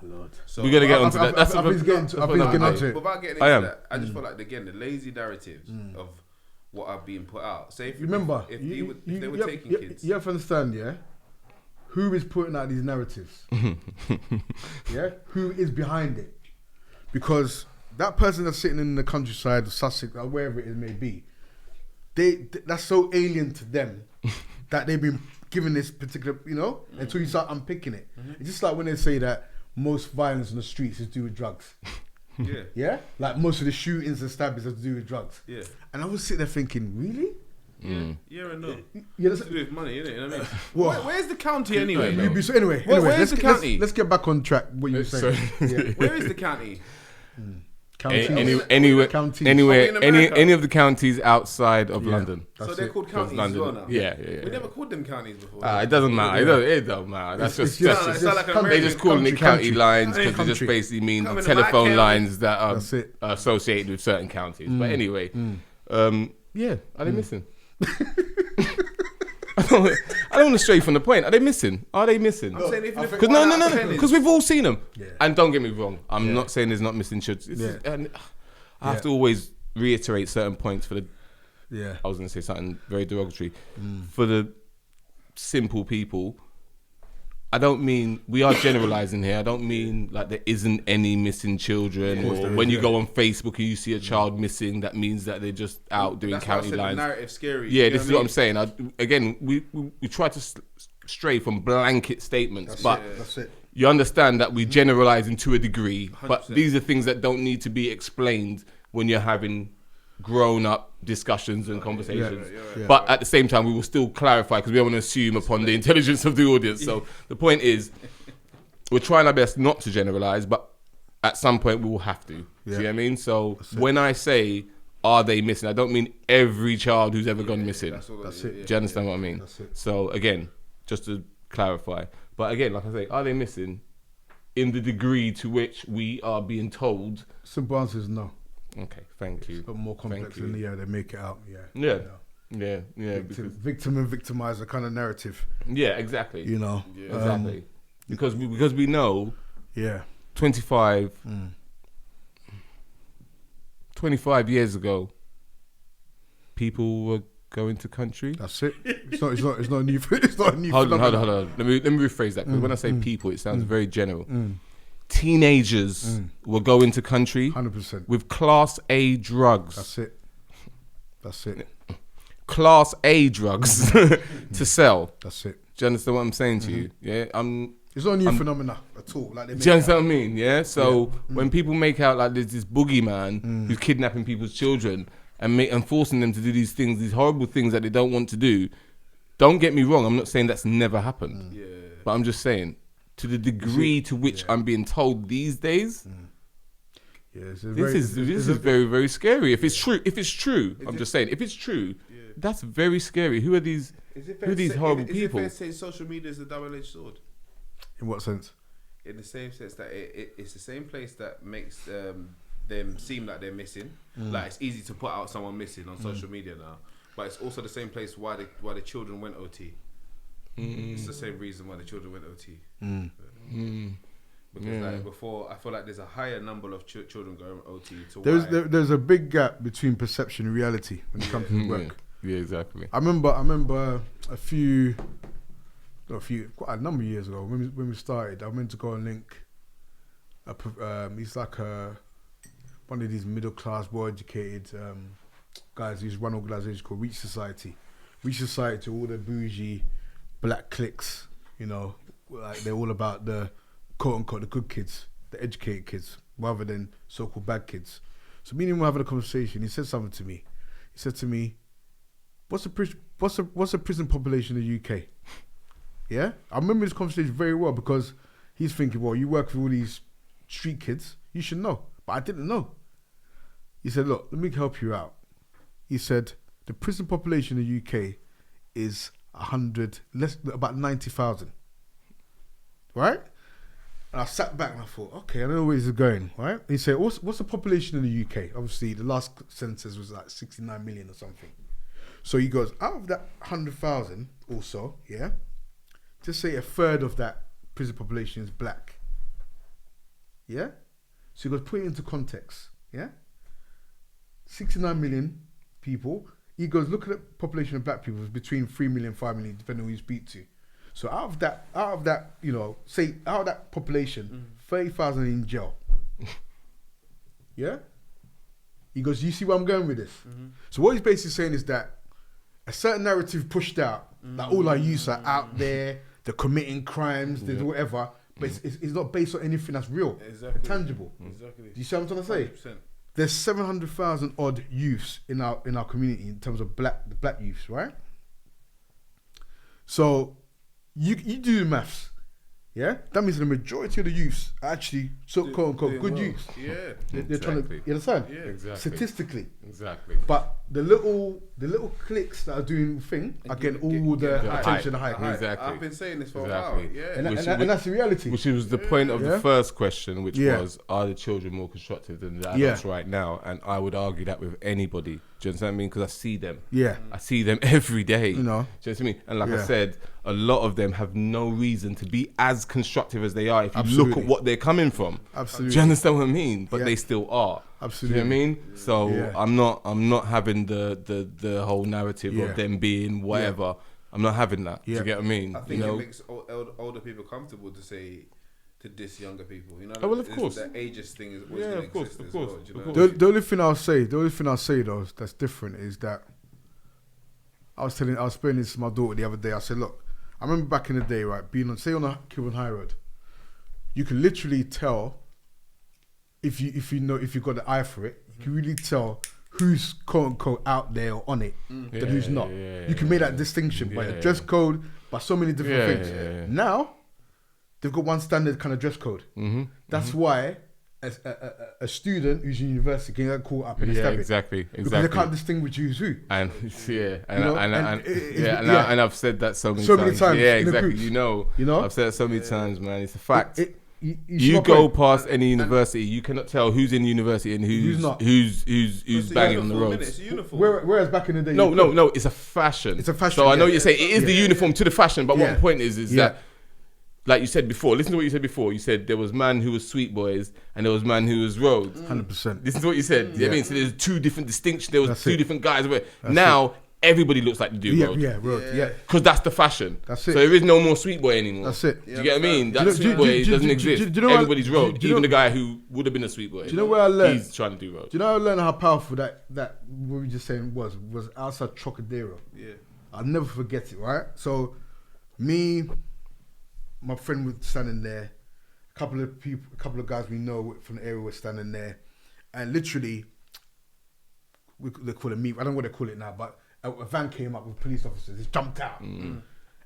Lord. So we're gonna get onto that. I've been getting to it. Without getting into that, I just feel like again the lazy narratives of what are being put out. Say if remember, if they were taking kids, you have to understand, yeah. Who is putting out these narratives? Yeah, who is behind it? Because that person that's sitting in the countryside, Sussex, or wherever it may be, that's so alien to them that they've been given this particular, until you start unpicking it. It's just like when they say that most violence on the streets is to do with drugs. Yeah? Like most of the shootings and stabbings have to do with drugs. Yeah. And I was sitting there thinking, really? Yeah and no. Yeah, it's to do with money, innit? You know what I mean? Well, where's the county anyway? Anyway, where's the county? Let's get back on track. What you were saying? Where is the county? Anywhere, in America. any of the counties outside of London. So they're called counties as well now? Yeah. We never called them counties before. It doesn't matter. It don't matter. That's just they just calling it county lines because they just basically mean telephone lines that are associated with certain counties. But anyway, are they missing? I don't want to stray from the point. Are they missing? I'm saying because no, because we've all seen them. Yeah. And don't get me wrong, I'm not saying there's not missing children. And I have to always reiterate certain points for the. Yeah. I was going to say something very derogatory for the simple people. I don't mean we are generalizing here. I don't mean like there isn't any missing children, or when you go on Facebook and you see a child missing, that means that they're just out doing county lines. The narrative scary. Yeah, this is what I'm saying. Again, we try to stray from blanket statements, that's it. You understand that we generalizing to a degree, 100%. But these are things that don't need to be explained when you're having grown-up discussions and conversations. But at the same time, we will still clarify because we don't want to assume upon the intelligence of the audience. So the point is, we're trying our best not to generalize, but at some point we will have to. Do you know what I mean? So when I say, are they missing? I don't mean every child who's ever gone missing. That's it. Do you understand what I mean? So again, just to clarify. But again, like I say, are they missing in the degree to which we are being told? Simple answer is no. Okay, thank you. It's a bit more complex than they make it out. Yeah. Victim and victimizer kind of narrative. Yeah, exactly. Exactly. Because we know. 25 years ago, people were going to country. That's it. It's not a new. It's not a new. Hold on. Let me rephrase that because when I say people, it sounds very general. Teenagers were going to country 100% with Class A drugs. That's it. Class A drugs to sell. That's it. Do you understand what I'm saying to you? Yeah, it's not a new phenomena at all. Like do you understand what I mean? Yeah. So when people make out like there's this boogeyman who's kidnapping people's children and forcing them to do these things, these horrible things that they don't want to do, don't get me wrong. I'm not saying that's never happened. But I'm just saying, to the degree to which I'm being told these days, this is very, very scary. If it's true, I'm just saying, if it's true, that's very scary. Who are these horrible people? Is it fair to say social media is a double-edged sword? In what sense? In the same sense that it's the same place that makes them seem like they're missing. Like it's easy to put out someone missing on social media now, but it's also the same place why the children went OT. It's the same reason why the children went OT. Because like before, I feel like there's a higher number of children going OT. There's a big gap between perception and reality when it comes to work. Yeah, exactly. I remember quite a number of years ago when we started. I went to go and link. He's like one of these middle class, well educated guys who's run an organisation called Reach Society. Reach Society to all the bougie black cliques, like they're all about the quote unquote the good kids, the educated kids, rather than so-called bad kids. So me and him were having a conversation. He said something to me. He said to me, "What's the prison population in the UK?" Yeah, I remember this conversation very well because he's thinking, well, you work with all these street kids, you should know. But I didn't know. He said, look, let me help you out. He said, the prison population in the UK is about 90,000. Right? And I sat back and I thought, okay, I know where this is going, right? He said, what's the population in the UK? Obviously, the last census was like 69 million or something. So he goes, out of that 100,000 also, yeah, just say a third of that prison population is black. Yeah? So he goes, put it into context, yeah? 69 million people. He goes, look at the population of black people, it's between 3 million, 5 million, depending on who you speak to. So out of that, you know, say out of that population, 30,000 in jail. Yeah? He goes, you see where I'm going with this? So what he's basically saying is that a certain narrative pushed out, that all our youths are out there, they're committing crimes, they're whatever, but it's not based on anything that's real, tangible. Exactly. Do you see what I'm trying to say? 100%. There's 700,000 odd youths in our community in terms of the black youths, right? So you do the maths, yeah? That means the majority of the youths are actually quote unquote good youths. Yeah. They're trying to, you understand? Yeah. Exactly. Statistically. Exactly. But the little cliques that are doing thing are getting all the attention, the hype. Exactly. I've been saying this for Exactly. a while. Yeah. And that's the reality. Which was the point of the first question, which Yeah. was, are the children more constructive than the adults right now? And I would argue that with anybody. Do you understand what I mean? Because I see them. Yeah. I see them every day. You know. Do you know what I mean? And like I Yeah. said, a lot of them have no reason to be as constructive as they are if you look Absolutely. at what they're coming from. Absolutely. Do you understand what I mean? But Yeah. they still are. Absolutely. Do you know what I mean? So Yeah. I'm not having the whole narrative Yeah. of them being whatever. I'm not having that. Do Yeah. you get what I mean? I think it makes older people comfortable to diss younger people. You know, Oh, well, of course. The ageist thing is always Yeah, going to of course, exist of as course, well. Do you of know? course. The only thing I'll say though that's different is that I was explaining this to my daughter the other day. I said, look, I remember back in the day, right, being on a Kilburn High Road, you can literally tell if you've got the eye for it, you can really tell who's quote unquote out there or on it and who's not. You can make that distinction by the dress code, by so many different things. Now they've got one standard kind of dress code. That's why a student who's in university can get caught up in a stabbing. Exactly. Because they can't distinguish who's who. And and and I've said that so many times. Yeah, exactly. You know, I've said it so many times, man. It's a fact. You go past any university, you cannot tell who's in university and who's not. Who's banging on the roads. It's a uniform. Whereas back in the day, No, it's a fashion. It's a fashion. So I know you say it is the uniform to the fashion, but what Yeah. the point is that, like you said before, listen to what you said before. You said there was man who was Sweet Boys and there was man who was Roads. 100%. Listen to what you said. You know what I mean? So there's two different distinctions. There was That's two it. different guys. Now everybody looks like they do Road. Yeah. Because that's the fashion. That's it. So there is no more Sweet Boy anymore. That's it. Do you get what I mean? Do you That know- Sweet Boy do- doesn't do- exist. do you know what- Everybody's Road. do you know- Even the guy who would have been a Sweet Boy. Do you know where I learned? He's trying to do Road. Do you know how I learned how powerful that what we were just saying was outside Trocadero? Yeah. I'll never forget it, right? So me, my friend was standing there, a couple of guys we know from the area were standing there, and literally they call it meet. I don't know what they call it now, but a van came up with police officers, just jumped out and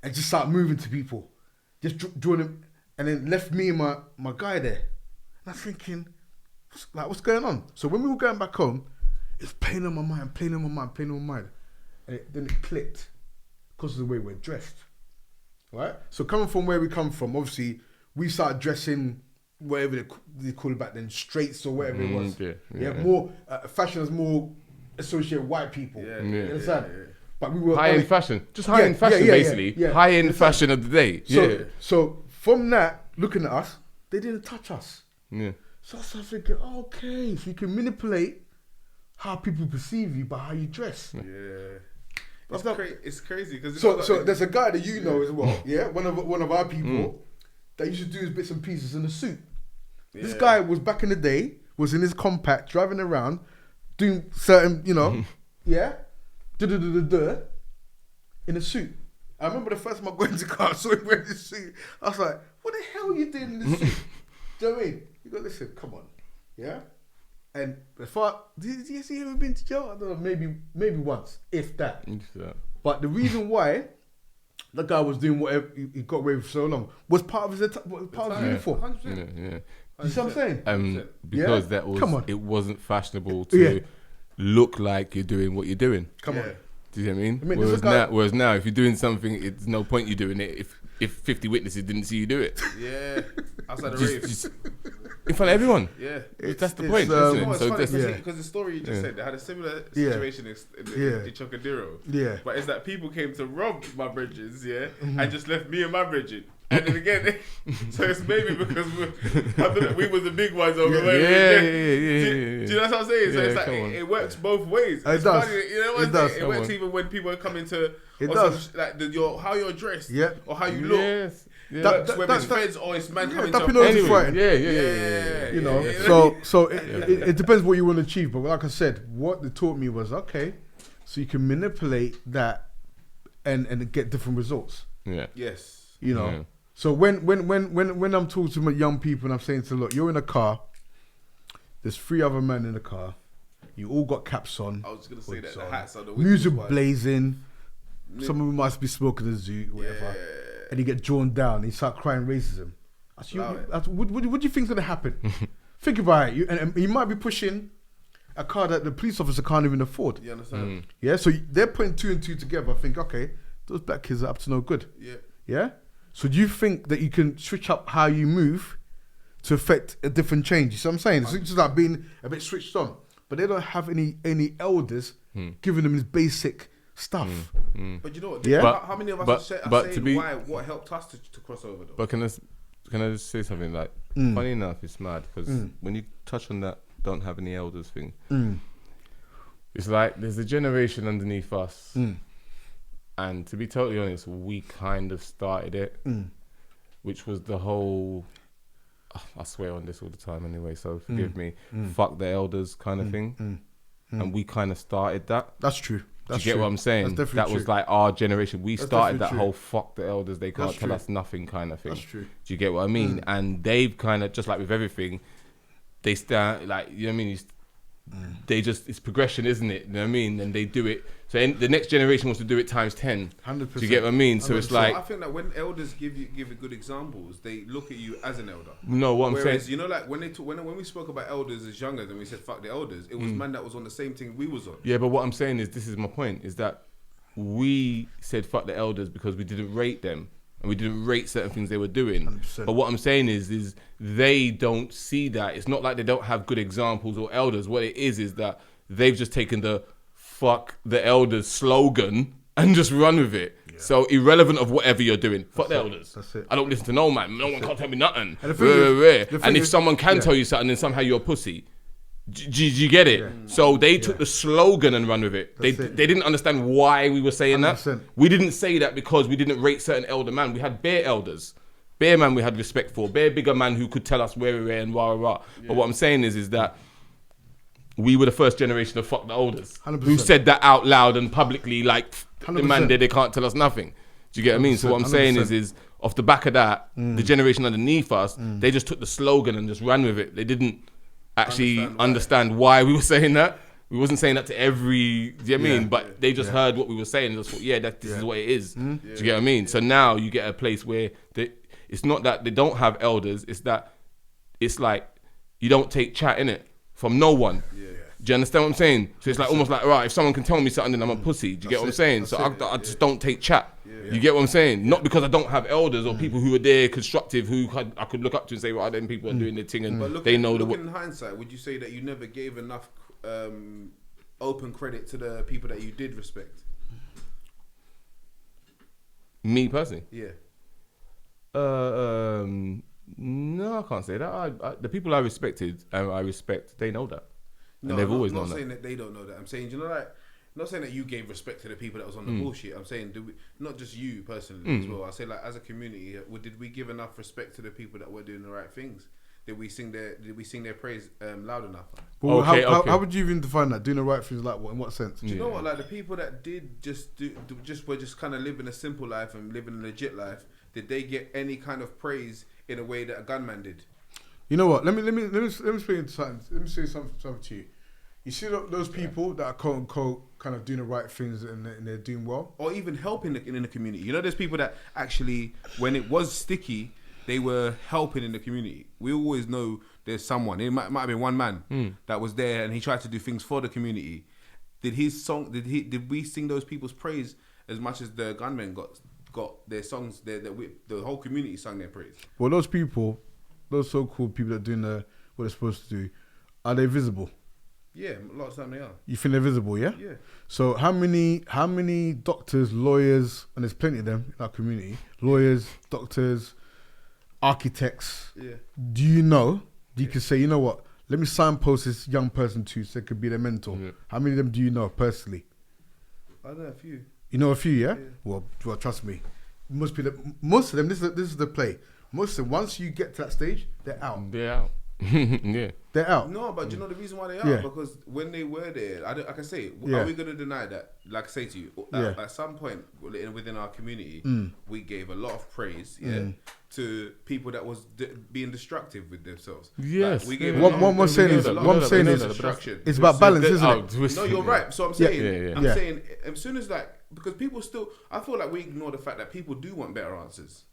just started moving to people, just drawing them, and then left me and my guy there. And I'm thinking, what's going on? So when we were going back home, it's playing on my mind, and then it clicked because of the way we're dressed, right? So coming from where we come from, obviously we started dressing whatever they call it back then, straights or whatever it was. More fashion is more associated with white people. You understand? But we were High-end fashion. Just high-end fashion, basically. High-end fashion of the day. So from that, looking at us, they didn't touch us. Yeah. So I started thinking, okay, so you can manipulate how people perceive you by how you dress. Yeah. It's crazy because so there's a guy that you know as well, one of our people that used to do his bits and pieces in a suit. This guy was back in the day, was in his compact, driving around, doing certain, in a suit. I remember the first time I got into the car, I saw him wearing this suit. I was like, what the hell are you doing in this suit? Do you know what I mean? You go, listen, come on. Yeah? And did you ever been to jail? I don't know, maybe once, if that. But the reason why the guy was doing whatever he got away with so long was part of his uniform. 100%. You see what I'm saying? Because it wasn't fashionable to look like you're doing what you're doing. Come on. Do you know what I mean? Whereas now, if you're doing something, it's no point you doing it if 50 witnesses didn't see you do it. Yeah. Outside the rave. In front of everyone. Yeah. That's the point, isn't it? So because the story you just said, they had a similar situation in Chocadero. Yeah. But it's that people came to rob my bridges, and just left me and my bridges. And then again, so it's maybe because we were the big ones over there. Do you know what I'm saying? So it's like it works both ways. It does. Funny, you know what I'm saying? It works even when people are coming to. It does. Like how you're dressed, or how you look. Yes. Whether it's feds or it's man coming to. Yeah. You know, so it depends what you want to achieve. But like I said, what they taught me was so you can manipulate that and get different results. Yeah. Yes. You know. Yeah. So when I'm talking to my young people and I'm saying to them, look, you're in a car. There's 3 other men in the car. You all got caps on. I was gonna say that the hats are the music blazing. Some of them must be smoking a zoo, whatever. Yeah. And you get drawn down. And you start crying racism. What do you think's gonna happen? Think about it. And you might be pushing a car that the police officer can't even afford. You understand? Yeah. So they're putting 2 and 2 together. I think, okay, those black kids are up to no good. Yeah. Yeah. So do you think that you can switch up how you move to affect a different change? You see what I'm saying? It's just like being a bit switched on. But they don't have any elders giving them this basic stuff. But you know what? Yeah? How many of us are saying what helped us to cross over though? But can I just say something like, funny enough, it's mad because when you touch on that don't have any elders thing, it's like there's a generation underneath us. And to be totally honest, we kind of started it, which was the whole, I swear on this all the time anyway, so forgive me, fuck the elders kind of thing. And we kind of started that. That's true. Do you get what I'm saying? That was like our generation. We started that whole fuck the elders, they can't tell us nothing kind of thing. That's true. Do you get what I mean? And they've kind of, just like with everything, they stand, like, you know what I mean? They just, it's progression, isn't it? You know what I mean? And they do it. So the next generation wants to do it times 10. 100%. Do you get what I mean? So it's like, I think that when elders give good examples, they look at you as an elder. No, what I'm saying, you know, like when we spoke about elders as younger, than we said fuck the elders. It was man that was on the same thing we was on. Yeah, but what I'm saying is, this is my point, is that we said fuck the elders because we didn't rate them and we didn't rate certain things they were doing. 100%. But what I'm saying is they don't see that. It's not like they don't have good examples or elders. What it is that they've just taken the fuck the elders slogan and just run with it. Yeah. So irrelevant of whatever you're doing, fuck the elders. That's it. I don't listen to no man. No one can't tell me nothing. And if someone can tell you something, then somehow you're a pussy. Do you get it? Yeah. So they took the slogan and run with it. They didn't understand why we were saying 100%. That. We didn't say that because we didn't rate certain elder man. We had bare elders. Bare man we had respect for. Bare bigger man who could tell us where we were and rah, rah, rah. Yeah. But what I'm saying is that we were the first generation of fuck the elders. 100%. Who said that out loud and publicly, like, 100%. The man there, they can't tell us nothing. Do you get what I mean? So what I'm saying is off the back of that, the generation underneath us, they just took the slogan and just ran with it. They didn't actually understand why we were saying that. We wasn't saying that to every, do you know what I mean? But they just heard what we were saying and just thought, this is what it is. Do you get what I mean? So now you get a place where it's not that they don't have elders, it's that it's like you don't take chat in it from no one. Do you understand what I'm saying? So it's like almost like, right, if someone can tell me something, then I'm a pussy. Do you get what I'm saying? So I just don't take chat. You get what I'm saying? Not because I don't have elders or people who are there, constructive, who I could look up to and say, well, then people are doing their thing and they know the. But in hindsight, would you say that you never gave enough open credit to the people that you did respect? Me personally? Yeah. No, I can't say that. The people I respected and I respect, they know that. And they've always known that. I'm not saying that they don't know that. I'm saying, you know, like, I'm not saying that you gave respect to the people that was on the bullshit. I'm saying, not just you personally as well. I say, like, as a community, did we give enough respect to the people that were doing the right things? Did we sing their praise loud enough? Well, how would you even define that? Doing the right things, like what? In what sense? Do you know what? Like the people that did were just kind of living a simple life and living a legit life. Did they get any kind of praise in a way that a gunman did? You know what? Let me explain something. Let me say something to you. You see those people that are quote unquote kind of doing the right things and they're doing well, or even helping in the community. You know, there's people that actually, when it was sticky, they were helping in the community. We always know there's someone. It might have been one man that was there, and he tried to do things for the community. Did we sing those people's praise as much as the gunmen got their songs? The whole community sang their praise. Well, those people, those so-called people that are doing what they're supposed to do, are they visible? Yeah, a lot of time they are. You think they're visible, yeah? Yeah. So how many doctors, lawyers, and there's plenty of them in our community, lawyers, doctors, architects, do you know, you can say, you know what, let me signpost this young person to so it could be their mentor. Yeah. How many of them do you know personally? I know a few. You know a few, yeah? Well, trust me. Most of them, this is the play. Most of them, once you get to that stage, they're out. They're out. Yeah. They're out. No, but you know the reason why they are? Because when they were there, I can say, are we going to deny that? Like I say to you, at some point within our community, we gave a lot of praise to people that was being destructive with themselves. Yes. Like, we gave what I'm saying is, it's about balance, isn't it? No, you're right. So I'm saying, I'm saying, as soon as because people still, I feel like we ignore the fact that people do want better answers.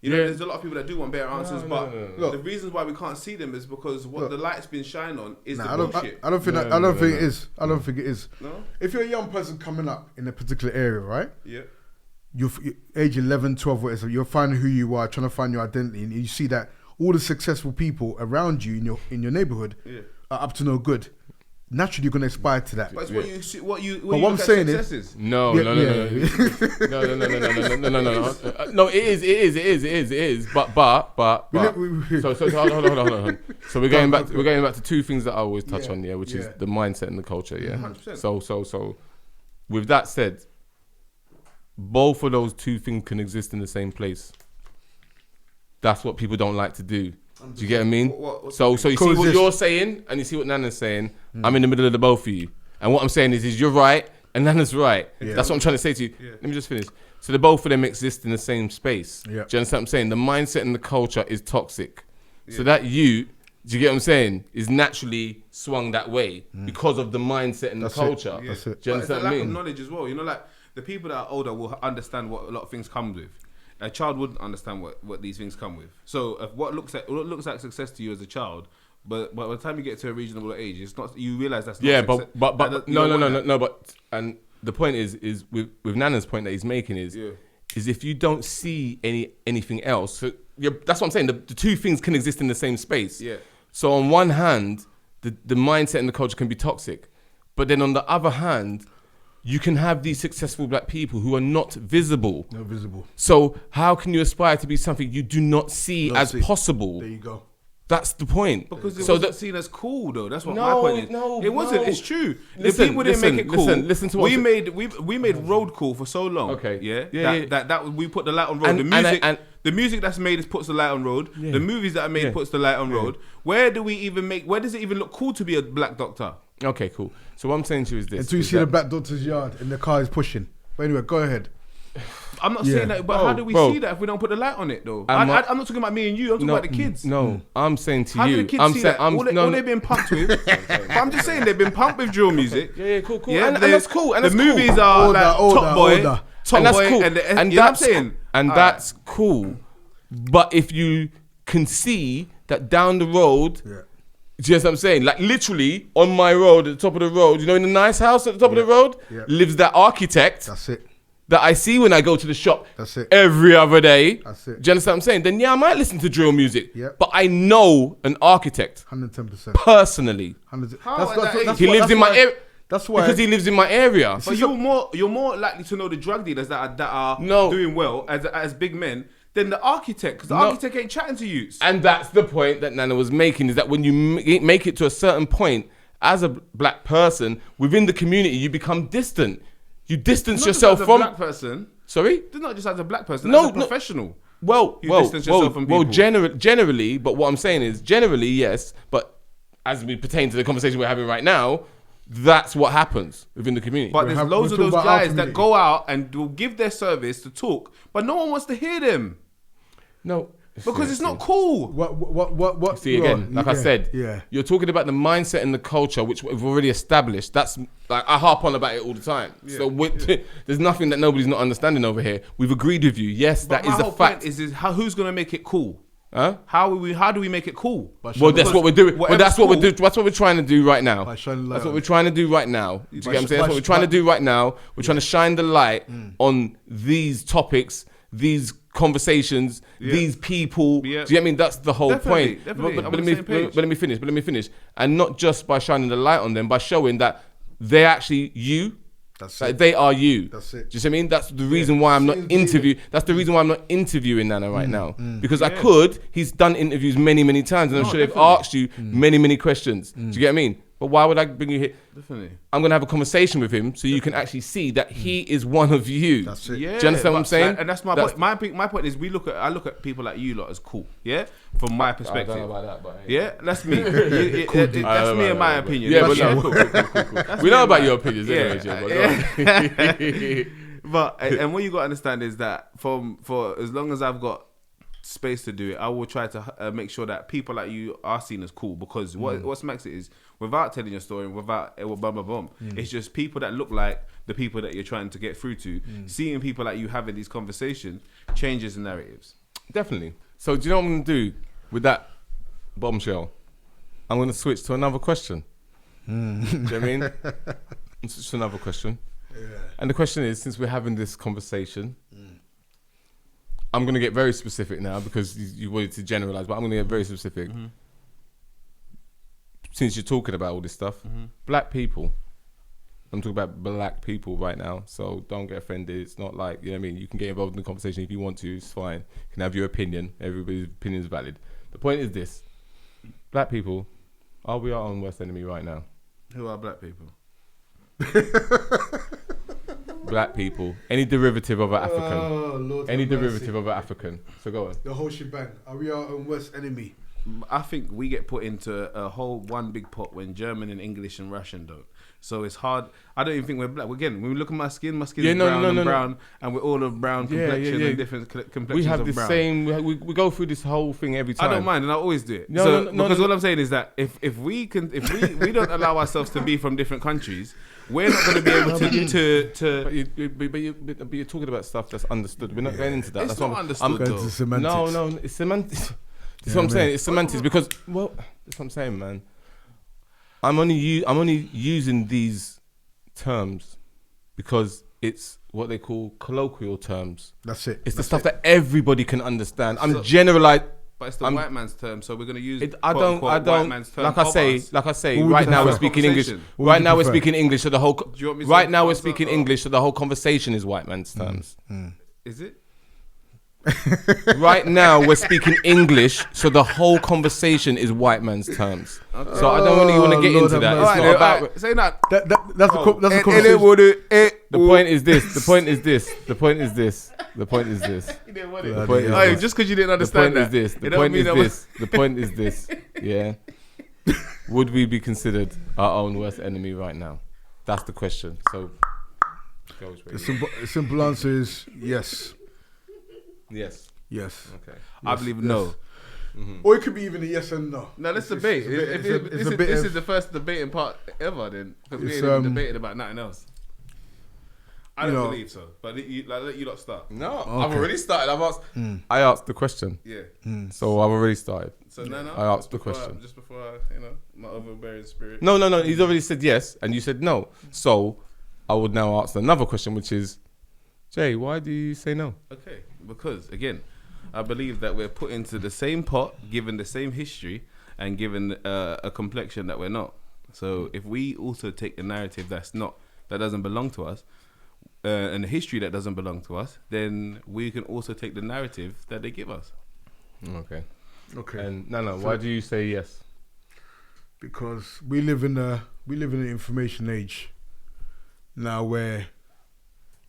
You know, there's a lot of people that do want better answers, but the reasons why we can't see them is because the light's been shined on is the bullshit. I don't think it is. I don't think it is. No? If you're a young person coming up in a particular area, right? Yeah. You're age 11, 12, whatever, you're finding who you are, trying to find your identity, and you see that all the successful people around you in your neighborhood are up to no good. Naturally, you're going to aspire to that. But it's what you what I'm saying is no. No, it is. But so hold on. So we're going back to two things that I always touch on, which is the mindset and the culture, 100%. So with that said, both of those two things can exist in the same place. That's what people don't like to do. Do you get what I mean? So you see what you're saying and you see what Nana's saying. I'm in the middle of the both of you. And what I'm saying is you're right and Nana's right. Yeah. That's what I'm trying to say to you. Yeah. Let me just finish. So the both of them exist in the same space. Yeah. Do you understand what I'm saying? The mindset and the culture is toxic. Yeah. So that do you get what I'm saying, is naturally swung that way because of the mindset and the culture. Yeah. That's it. Do you understand what I mean? Lack of knowledge as well. You know, like the people that are older will understand what a lot of things come with. A child wouldn't understand what these things come with. So if what looks like success to you as a child, but by the time you get to a reasonable age, it's not. You realize that's not success. But no. But and the point is with Nana's point that he's making is if you don't see anything else. So that's what I'm saying. The two things can exist in the same space. Yeah. So on one hand, the mindset and the culture can be toxic, but then on the other hand, you can have these successful black people who are not visible. Not visible. So how can you aspire to be something you do not see as possible? There you go. That's the point. Because it wasn't seen as cool, though. That's what my point is. No, it wasn't. It's true. Listen, the people didn't make it cool. Listen to what we made road cool for so long. Okay. Yeah. That we put the light on road. The music that's made puts the light on road. Yeah. The movies that are made puts the light on road. Where does it even look cool to be a black doctor? Okay, cool. So what I'm saying to you is this. Until you see the black doctor's yard and the car is pushing. But anyway, go ahead. I'm not saying that, but how do we see that if we don't put the light on it, though? I'm not talking about me and you. I'm talking about the kids. No, I'm saying to you. How do the kids see that? All they've been pumped with. But I'm just saying they've been pumped with drill music. Yeah, cool. Yeah, and that's cool. And the movies are Top Boy. And that's cool. And that's cool. And that's cool. But if you can see that down the road. Yeah. Do you know what I'm saying? Like literally on my road, at the top of the road, you know, in the nice house at the top of the road, lives that architect. That's it. That I see when I go to the shop. That's it. Every other day. That's it. Do you understand what I'm saying? Then I might listen to drill music. Yeah. But I know an architect. 110%. Personally. He lives in my area. That's why. Because he lives in my area. But you're more likely to know the drug dealers that are doing well as big men than the architect, because the architect ain't chatting to you. And that's the point that Nana was making, is that when you make it to a certain point, as a black person, within the community, you become distant. You distance yourself from... Not just as a black person. Sorry? Not just as a black person, as a professional. Distance yourself from people. Generally, but what I'm saying is, generally, yes, but as we pertain to the conversation we're having right now, that's what happens within the community. But there's loads of those guys that go out and will give their service to talk, but no one wants to hear them. No. Because it's not cool. What? See, again, like I said, yeah. You're talking about the mindset and the culture, which we've already established. That's like, I harp on about it all the time. Yeah, So there's nothing that nobody's not understanding over here. We've agreed with you. Yes, But that is a fact. Is who's going to make it cool? Huh? How do we make it cool? Well, that's what we're doing. Well, that's what cool, we're doing. That's what we're trying to do right now. That's what we're trying to do right now. Do you get what I'm saying? That's what we're trying to do right now. We're trying to shine the light on these topics, these conversations, these people. Yeah. Do you get what I mean? That's the whole point. Definitely. But let me finish. And not just by shining the light on them, by showing that they're actually you. That's like it. they are you. That's it. Do you see what I mean? That's the reason why I'm not That's the reason why I'm not interviewing Nana right now. Because I could. He's done interviews many, many times, and I'm sure they've asked you many, many questions. Do you get what I mean? But why would I bring you here? Definitely. I'm gonna have a conversation with him so you can actually see that he is one of you. That's it. Yeah, do you understand what I'm saying? And that's my point. My point is I look at people like you lot as cool. Yeah, from my perspective. I don't know about that, but yeah, that's me. That's me in my opinion. Yeah, but cool. We know about your opinions, anyways. But and what you got to understand is that for as long as I've got space to do it, I will try to make sure that people like you are seen as cool, because what smacks it is, without telling your story, without it's just people that look like the people that you're trying to get through to. Seeing people like you having these conversations changes the narratives. Definitely. So do you know what I'm going to do with that bombshell? I'm going to switch to another question. Do you know what I mean? I'm switch to another question. Yeah. And the question is, since we're having this conversation, I'm going to get very specific now because you wanted to generalize, but I'm going to get very specific. Since you're talking about all this stuff, black people, I'm talking about black people right now, so don't get offended. It's not like, you know what I mean? You can get involved in the conversation if you want to, it's fine. You can have your opinion. Everybody's opinion is valid. The point is this. Black people, are we our own worst enemy right now? Who are black people? Black people. Any derivative of an African. Oh, Lord any have derivative mercy. of an African. So go on. The whole shebang. Are we our own worst enemy? I think we get put into a whole one big pot when German and English and Russian don't. So it's hard. I don't even think we're black. Again, when we look at my skin is brown, and we're all of brown complexion and different complexions we have of the brown. same. We go through this whole thing every time. I don't mind, and I always do it. No, because what I'm saying is that if we don't allow ourselves to be from different countries, we're not going to be able to. But you're talking about stuff that's understood. We're not going into that. It's that's not what understood. Going to semantics. No, it's semantics. That's what I'm saying. It's semantics because that's what I'm saying, man. I'm only using these terms because it's what they call colloquial terms. That's it. It's the stuff that everybody can understand. I'm generalized. But it's the white man's term, so we're going to use I don't. white man's term. Like I say. Well, Right now we're speaking English. Right now we're speaking English, so the whole. Right now we're speaking English, so the whole conversation is white man's terms. Is it? Right now we're speaking English, so the whole conversation is white man's terms. Okay. So I don't really want to get into that. It's not about. Say that. That's a conversation. The point is this. The point is this. Just because you didn't understand that. The point is this. Yeah. Would we be considered our own worst enemy right now? That's the question. So. The simple answer is yes. Yes. Okay. I believe no. Or it could be even a yes and no. No, let's debate. This is the first debating part ever, then, because we ain't even debated about nothing else. I don't believe so, but let you lot start. No, okay. I've already started. I asked the question. Yeah. So I've already started. So no. I asked the question just before my overbearing spirit. No. He's already said yes, and you said no. So I would now ask another question, which is, Jay, why do you say no? Okay, because again, I believe that we're put into the same pot, given the same history, and given a complexion that we're not. So if we also take the narrative that doesn't belong to us, and the history that doesn't belong to us, then we can also take the narrative that they give us. Okay. And no. Why do you say yes? Because we live in an information age now where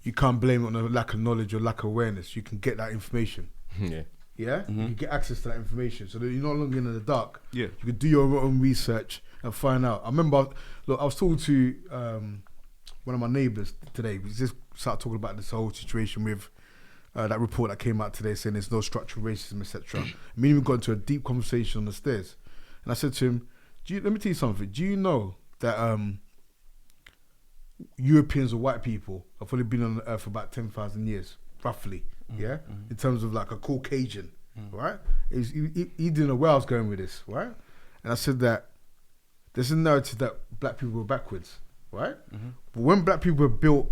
you can't blame it on a lack of knowledge or lack of awareness. You can get that information. Yeah. You can get access to that information, so that you're no longer in the dark. Yeah. You can do your own research and find out. I remember, I was talking to one of my neighbours today. We just started talking about this whole situation with that report that came out today saying there's no structural racism, etc. Me and him got into a deep conversation on the stairs, and I said to him, let me tell you something. Do you know that Europeans or white people have only been on the earth for about 10,000 years, roughly, in terms of like a Caucasian, right? He didn't know where I was going with this, right? And I said that there's a narrative that black people were backwards, right? But when black people built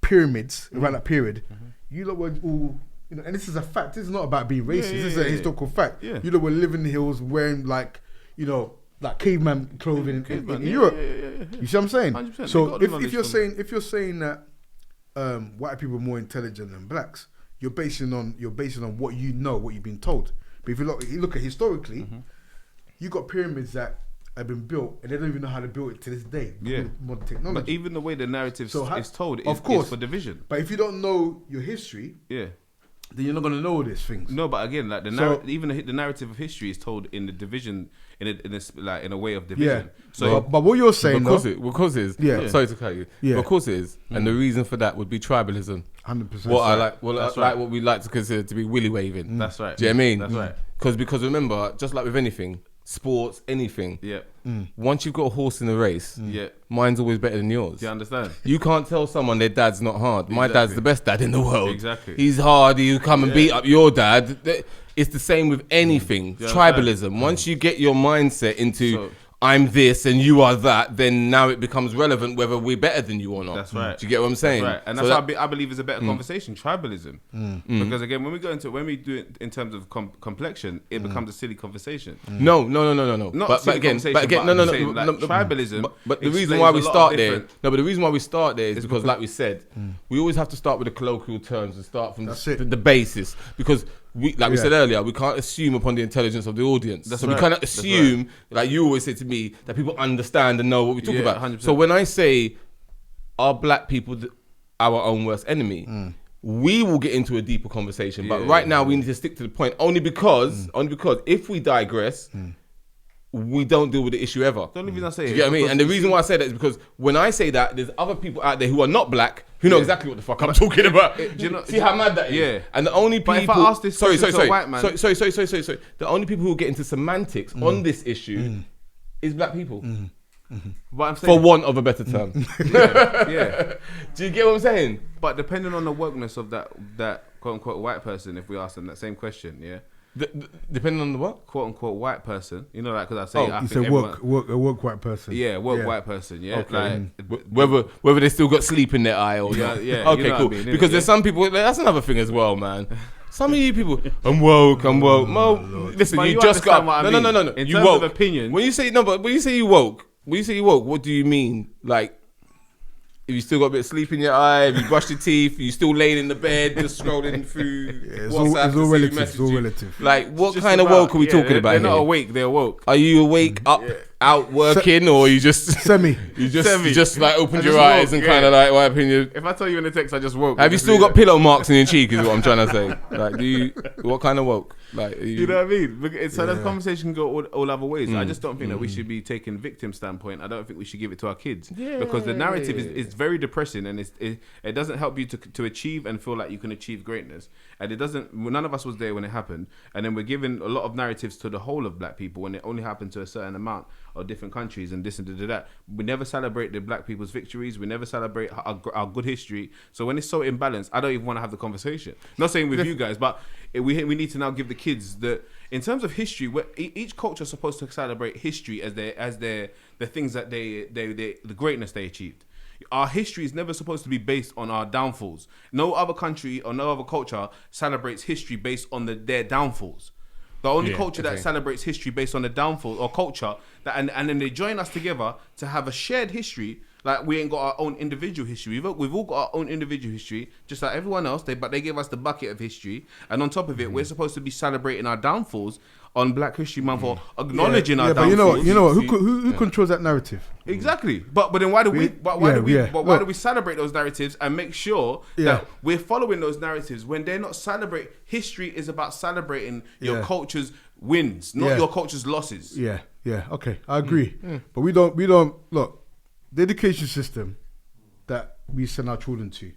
pyramids around that period, you lot were all, and this is a fact. This is not about being racist. This is a historical fact. Yeah. You lot were living in the hills wearing like caveman clothing in Europe. You see what I'm saying? 100%. So if you're saying that white people are more intelligent than blacks, you're basing on what you know, what you've been told. But if you look at historically, you got pyramids that have been built and they don't even know how to build it to this day. Modern technology. But even the way the narrative is told is for division. But if you don't know your history, then you're not going to know all these things. No, but again, like the narrative of history is told in the division, in a way of division. Yeah. So, but what you're saying, sorry to cut you. Yeah. Because it is, and the reason for that would be tribalism. 100%. What we like to consider to be willy waving. That's right. Do you know what I mean? That's right. Because remember, just like with anything, sports, anything. Yeah. Once you've got a horse in a race, mine's always better than yours. Do you understand? You can't tell someone their dad's not hard. My dad's the best dad in the world. Exactly. He's hard. He'll come and beat up your dad. It's the same with anything. Tribalism. Once you get your mindset into I'm this and you are that, then now it becomes relevant whether we're better than you or not. That's right. Do you get what I'm saying? That's right. And that's what I believe is a better conversation, tribalism. Because again, when we do it in terms of complexion, it becomes a silly conversation. No. Not silly conversation, tribalism. But the reason why we start there, is because, like we said, we always have to start with the colloquial terms and start from the basis, because we said earlier, we can't assume upon the intelligence of the audience. We cannot assume, like you always say to me, that people understand and know what we talk about. 100%. So when I say, are black people our own worst enemy, we will get into a deeper conversation. But right now we need to stick to the point, only because if we digress, we don't deal with the issue ever. The only reason I say it. Do you get what I mean? And the reason why I say that is because when I say that, there's other people out there who are not black who know exactly what the fuck I'm talking about. See how mad that is? Yeah. And the only people... But if I ask this question to a white man... Sorry. The only people who get into semantics on this issue is black people. But I'm saying, for want of a better term. Yeah. Do you get what I'm saying? But depending on the wokeness of that quote-unquote white person, if we ask them that same question, depending on the what? Quote unquote white person, because I say I you think say woke white person. Yeah, white person. Yeah, okay. Whether they still got sleep in their eye or not. Yeah. Okay, cool. Because there's some people. That's another thing as well, man. Some of you people, I'm woke. Listen, but you just got. No. In you terms woke. of opinion, when you say you woke, what do you mean? Like, if you still got a bit of sleep in your eye, if you brushed your teeth, you still laying in the bed, just scrolling through WhatsApp. It's all relative. Like, what kind of woke are we talking about? They're not awake. They're woke. Are you awake, out working, or you just semi? You just like opened your eyes and kind of like wiping your. If I tell you in the text, I just woke. Have you still got pillow marks in your cheek? Is what I'm trying to say. Like, what kind of woke? Like, you know what I mean? So that conversation can go all other ways. I just don't think that we should be taking victim standpoint. I don't think we should give it to our kids because the narrative is very depressing and it doesn't help you to achieve and feel like you can achieve greatness. And it doesn't. None of us was there when it happened. And then we're giving a lot of narratives to the whole of black people when it only happened to a certain amount of different countries and this and that. We never celebrate the black people's victories. We never celebrate our good history. So when it's so imbalanced, I don't even want to have the conversation. Not saying with you guys, but we need to now give the kids in terms of history, where each culture is supposed to celebrate history as the things that the greatness they achieved. Our history is never supposed to be based on our downfalls. No other country or no other culture celebrates history based on their downfalls. The only culture that celebrates history based on the downfall or culture and then they join us together to have a shared history. Like, we ain't got our own individual history. We've all got our own individual history, just like everyone else. But they give us the bucket of history, and on top of it, we're supposed to be celebrating our downfalls on Black History Month or acknowledging our downfalls. But you know what? Who controls that narrative? Exactly. But then why do we celebrate those narratives and make sure that we're following those narratives when they're not celebrate? History is about celebrating your culture's wins, not your culture's losses. Yeah. Okay, I agree. But we don't look. The education system that we send our children to,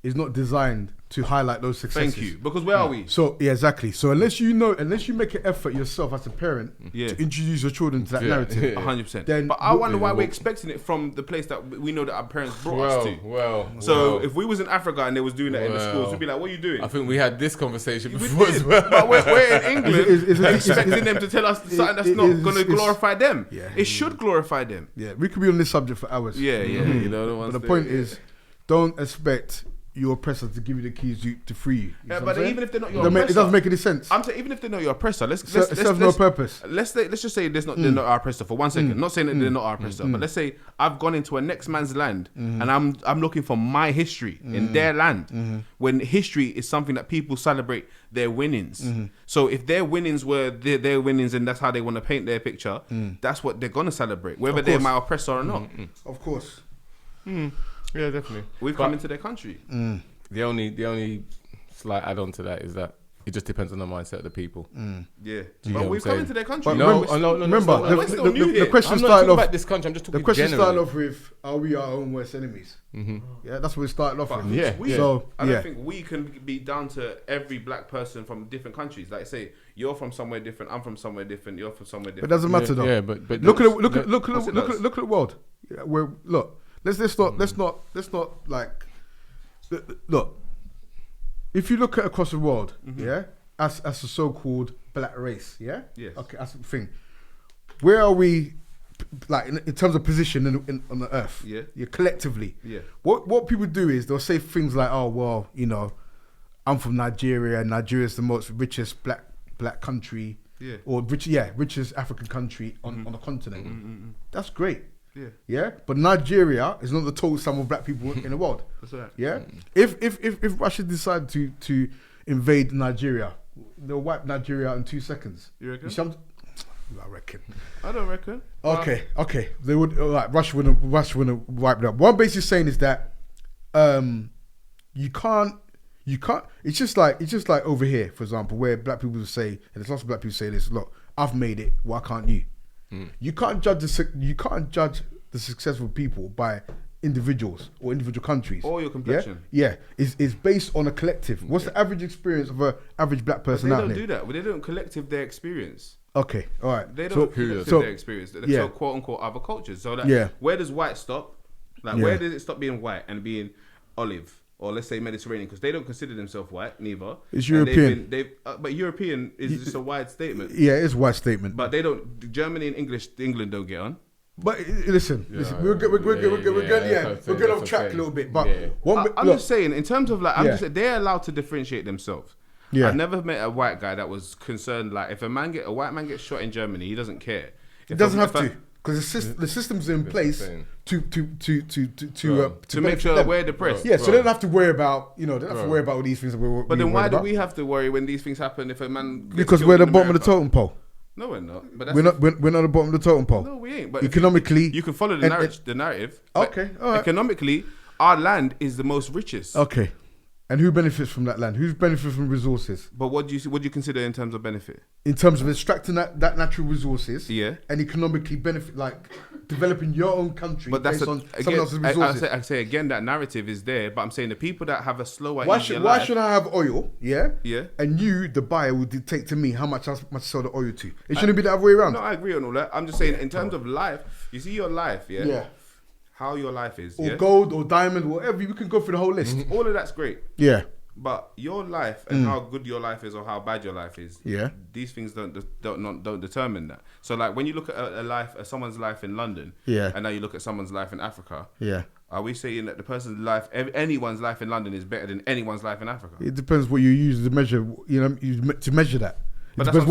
is is not designed to highlight those successes. Thank you. Because where are we? So yeah, exactly. So unless you make an effort yourself as a parent to introduce your children to that narrative, 100%. Then but I wonder why we're expecting it from the place that we know that our parents brought us to. So if we was in Africa and they was doing that in the schools, we'd be like, "What are you doing?" I think we had this conversation before as well. But we're in England, expecting them to tell us something that's not going to glorify them. Yeah. It should glorify them. Yeah, we could be on this subject for hours. Yeah. You know, but the point is, don't expect your oppressor to give you the keys to free you. Yeah, but even if they're not your oppressor, it doesn't make any sense. I'm saying even if they're not your oppressor, it serves no purpose. Let's just say they're not our oppressor for 1 second. Not saying that they're not our oppressor, but let's say I've gone into a next man's land and I'm looking for my history in their land. When history is something that people celebrate their winnings. So if their winnings were their winnings and that's how they want to paint their picture, that's what they're gonna celebrate, whether they're my oppressor or not. Of course. Yeah, definitely. We've come into their country. The only slight add-on to that is that it just depends on the mindset of the people. Yeah, but we've come into their country. No, remember, the question started off. About this country. I'm just talking. The question generally. started off with, "Are we our own worst enemies?" Yeah, that's what we started off with. Yeah. So I don't think we can be down to every black person from different countries. Like say, you're from somewhere different. I'm from somewhere different. You're from somewhere different. It doesn't matter though. Yeah, but look at the world. Yeah, look. Let's not like look. If you look at across the world, as a so-called black race, yes. Okay, that's the thing. Where are we, like in terms of position on the earth? Yeah, collectively. Yeah. What people do is they'll say things like, "Oh well, you know, I'm from Nigeria. And Nigeria's the most richest black country, or richest African country on the continent." That's great. Yeah, but Nigeria is not the total sum of black people in the world. That's right. Yeah, if Russia decided to invade Nigeria, they'll wipe Nigeria out in 2 seconds. You reckon? I reckon. I don't reckon. Okay. They would like Russia wouldn't wipe it up. What I'm basically saying is that you can't. It's just like over here, for example, where black people say, and there's lots of black people say this. Look, I've made it. Why can't you? You can't judge the successful people by individuals or individual countries or your complexion. Yeah. It's based on a collective. What's the average experience of an average black person out there? They don't do that. They don't collective their experience. Okay, all right. They don't collective their experience. So quote unquote other cultures. So like, where does white stop? Like where does it stop being white and being olive? Or let's say Mediterranean, because they don't consider themselves white, neither. It's European. But European is just a wide statement. Yeah, it's a wide statement. But they don't. Germany and England don't get on. But listen, we're good off track a little bit. But I'm just saying, in terms of like, they're allowed to differentiate themselves. Yeah. I've never met a white guy that was concerned. Like, if a white man gets shot in Germany, he doesn't care. He doesn't have to. Because the system's in place to make sure we're depressed. Yeah, so they don't have to worry about all these things. But then why do we have to worry when these things happen if a man? Because we're at the bottom of the totem pole. No, we're not. But we're not at the bottom of the totem pole. No, we ain't. But economically, you can follow the narrative. Okay, all right. Economically, our land is the most richest. Okay. And who benefits from that land? Who benefits from resources? But what do you consider in terms of benefit? In terms of extracting that natural resources, yeah, and economically benefit, like developing your own country. But that's someone else's resources. I say again, that narrative is there. But I'm saying the people that have a slower. Why should I have oil? Yeah, yeah. And you, the buyer, will dictate to me how much I must sell the oil to. It shouldn't be the other way around. No, I agree on all that. I'm just saying in terms of life. You see your life, yeah. Yeah. How your life is, or gold or diamond, whatever. You can go through the whole list. All of that's great. Yeah. But your life and how good your life is or how bad your life is, these things don't determine that. So like when you look at someone's life in London, and now you look at someone's life in Africa, are we saying that the person's life, anyone's life in London is better than anyone's life in Africa? It depends what you use to measure. To measure that. It depends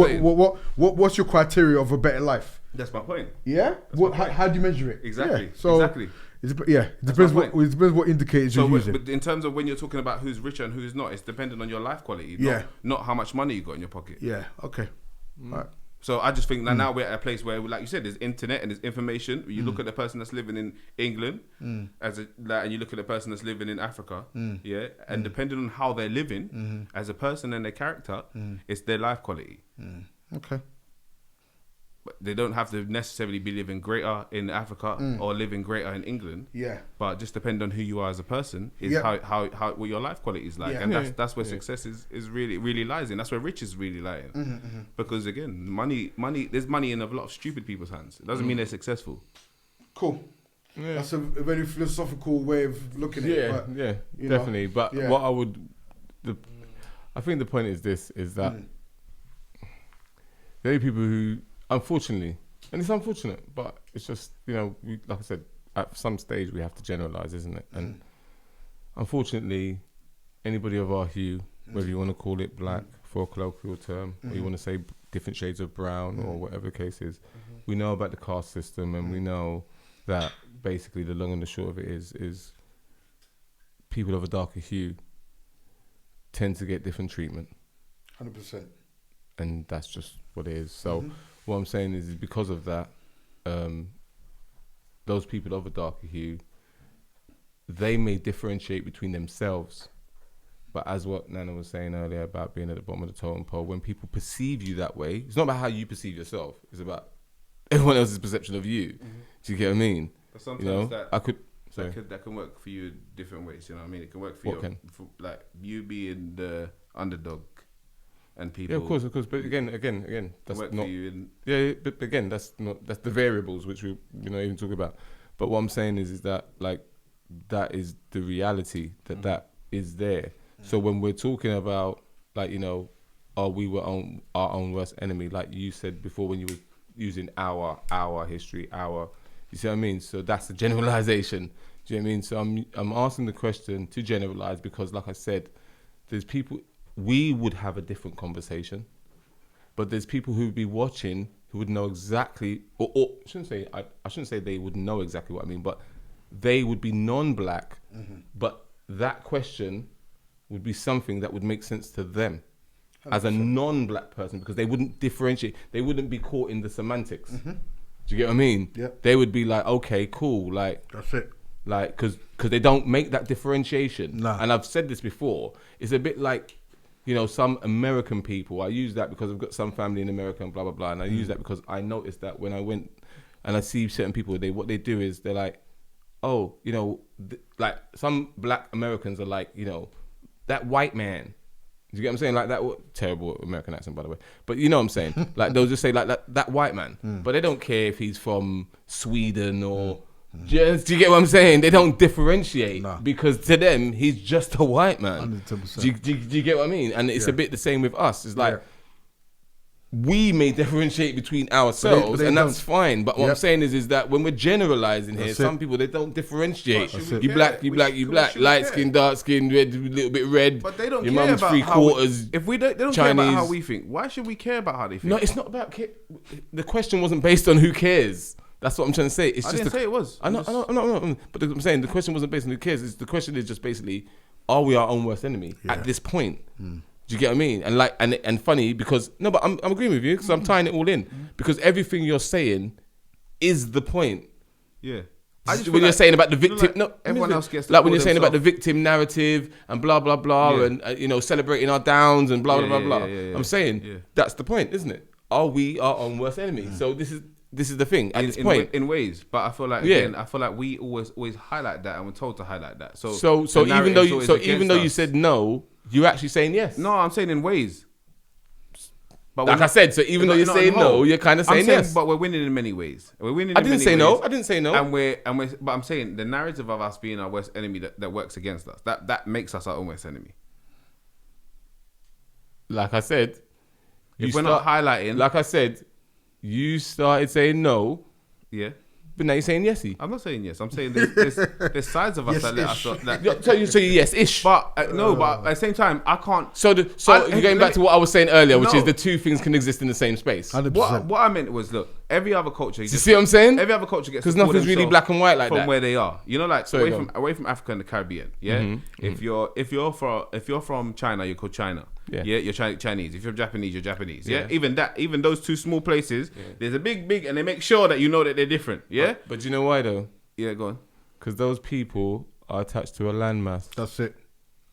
what's your criteria of a better life. That's my point. Yeah. How do you measure it? Exactly. Yeah. So, exactly. It depends what indicators you're using. But in terms of when you're talking about who's richer and who's not, it's dependent on your life quality. Not how much money you got in your pocket. Yeah. Okay. All right. So I just think that now we're at a place where, like you said, there's internet and there's information. You look at the person that's living in England and you look at the person that's living in Africa, and depending on how they're living as a person and their character, it's their life quality. Okay. but they don't have to necessarily be living greater in Africa or living greater in England. Yeah. But just depend on who you are as a person is how what your life quality is like, and that's where success is really lies in. That's where riches really lie in. Because again, money. There's money in a lot of stupid people's hands. It doesn't mean they're successful. Cool. Yeah. That's a very philosophical way of looking at it. But, definitely. But what I think the point is that there are people who, unfortunately, and it's unfortunate, but it's just, like I said, at some stage we have to generalize, isn't it? And unfortunately, anybody of our hue, whether you want to call it black for a colloquial term, or you want to say different shades of brown or whatever the case is, we know about the caste system, and we know that basically the long and the short of it is people of a darker hue tend to get different treatment. 100%. And that's just what it is. So what I'm saying is because of that, those people of a darker hue, they may differentiate between themselves. But as what Nana was saying earlier about being at the bottom of the totem pole, when people perceive you that way, it's not about how you perceive yourself. It's about everyone else's perception of you. Do you get what I mean? But sometimes that can work for you in different ways. You know what I mean? It can work for for like you being the underdog. And people, yeah, of course. But again, that's work not. For you but again, that's the variables which we even talk about. But what I'm saying is that like that is the reality that is there. So when we're talking about like we were our own worst enemy, like you said before when you were using our history, you see what I mean? So that's the generalization. Do you know what I mean? So I'm asking the question to generalize because, like I said, there's people. We would have a different conversation, but there's people who'd be watching who would know exactly, or I shouldn't say they would know exactly what I mean, but they would be non-black, but that question would be something that would make sense to them 100%. As a non-black person, because they wouldn't differentiate, they wouldn't be caught in the semantics. Do you get what I mean? Yep. They would be like, okay, cool, like that's it. Like, because they don't make that differentiation. Nah. And I've said this before, it's a bit like, some American people, I use that because I've got some family in America and blah, blah, blah. And I use that because I noticed that when I went and I see certain people, what they do is they're like, oh, like some black Americans are like, that white man. Do you get what I'm saying? Like that, terrible American accent, by the way. But you know what I'm saying? Like they'll just say like that white man. But they don't care if he's from Sweden or... do you get what I'm saying? They don't differentiate because to them he's just a white man. 100%. Do you get what I mean? And it's a bit the same with us. It's like we may differentiate between ourselves, and that's fine. But what I'm saying is that when we're generalizing here, some people they don't differentiate. You black, light skin, dark skin, red, a little bit red. But they don't your care mum's about 3/4. If we don't, they don't Chinese. care about how we think. Why should we care about how they think? No, it's not about. The question wasn't based on who cares. That's what I'm trying to say. It's I just didn't say it was. I know. But I'm saying the question wasn't based on who cares. The question is just basically, are we our own worst enemy at this point? Do you get what I mean? And like, and funny because but I'm agreeing with you because I'm tying it all in because everything you're saying is the point. Yeah. When you're saying about the victim, everyone else gets like when you're saying about the victim narrative and blah blah blah, and celebrating our downs and blah blah blah. I'm saying that's the point, isn't it? Are we our own worst enemy? So this is the thing at this point. In ways, but I feel like again, I feel like we always highlight that, and we're told to highlight that. So even though you said no, you're actually saying yes. No, I'm saying in ways. But like I said, so even though you're saying no, you're kind of saying yes. But we're winning in many ways. We're winning. I didn't say no. And we're. But I'm saying the narrative of us being our worst enemy that works against us. That makes us our own worst enemy. Like I said, if we're not highlighting, like I said, you started saying no. Yeah. But now you're saying yesy. I'm not saying yes. I'm saying there's sides of us that let us. So you yes-ish. But but at the same time, I can't. So you're going back to what I was saying earlier, which is the two things can exist in the same space. 100%. What I meant was, look, every other culture. You see what I'm saying? Every other culture gets because nothing's really black and white like from that where they are. Like away from Africa and the Caribbean. Yeah. If you're from China, you're called China. Yeah, you're Chinese. If you're Japanese, you're Japanese. Yeah, even those two small places, there's a big, and they make sure that you know that they're different. Yeah, but you know why though? Yeah, go on. Because those people are attached to a landmass. That's it.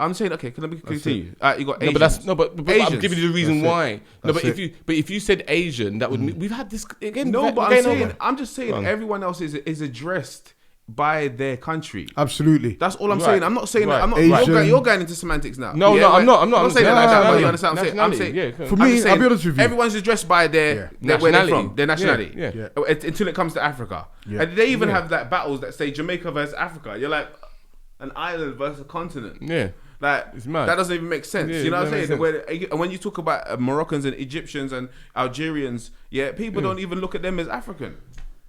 I'm saying, okay, can I continue? You got No, Asians. but I'm Asians. giving you the reason That's it. why. No, That's but if you said Asian, that would mean we've had this again. No, but over. I'm just saying everyone else is addressed by their country. Absolutely. That's all I'm Right. saying. I'm not saying Right. that. I'm not. Asian. You're going into semantics now. No, I'm not. I'm not saying that like that. But you Nationality. understand what I'm saying? Nationality, For I'm me, just I'll be saying, honest with you. everyone's addressed by their where they're Nationality. from, their nationality. Yeah. Until it comes to Africa, and they even have that battles that say Jamaica versus Africa. You're like an island versus a continent. Yeah. Like It's mad. that doesn't even make sense. Yeah, you know it what I'm doesn't saying? make And when you talk about Moroccans and Egyptians and Algerians, people don't even look at them as African.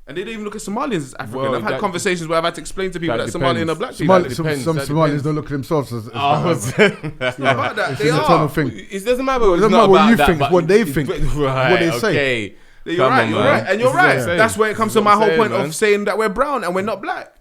And they don't even look at Somalians as African. Well, I've had conversations where I've had to explain to people that depends. Somalian are black people. Some Somalians don't look at themselves as It's not about that. They an are. eternal thing. It doesn't matter. It doesn't matter what you think, it's what they think, Right, what they say. Okay. You're Come right. on, You're man. right. And you're This is what I'm right. saying. That's where it comes This to is my what I'm whole point saying, of saying that we're brown and we're not black.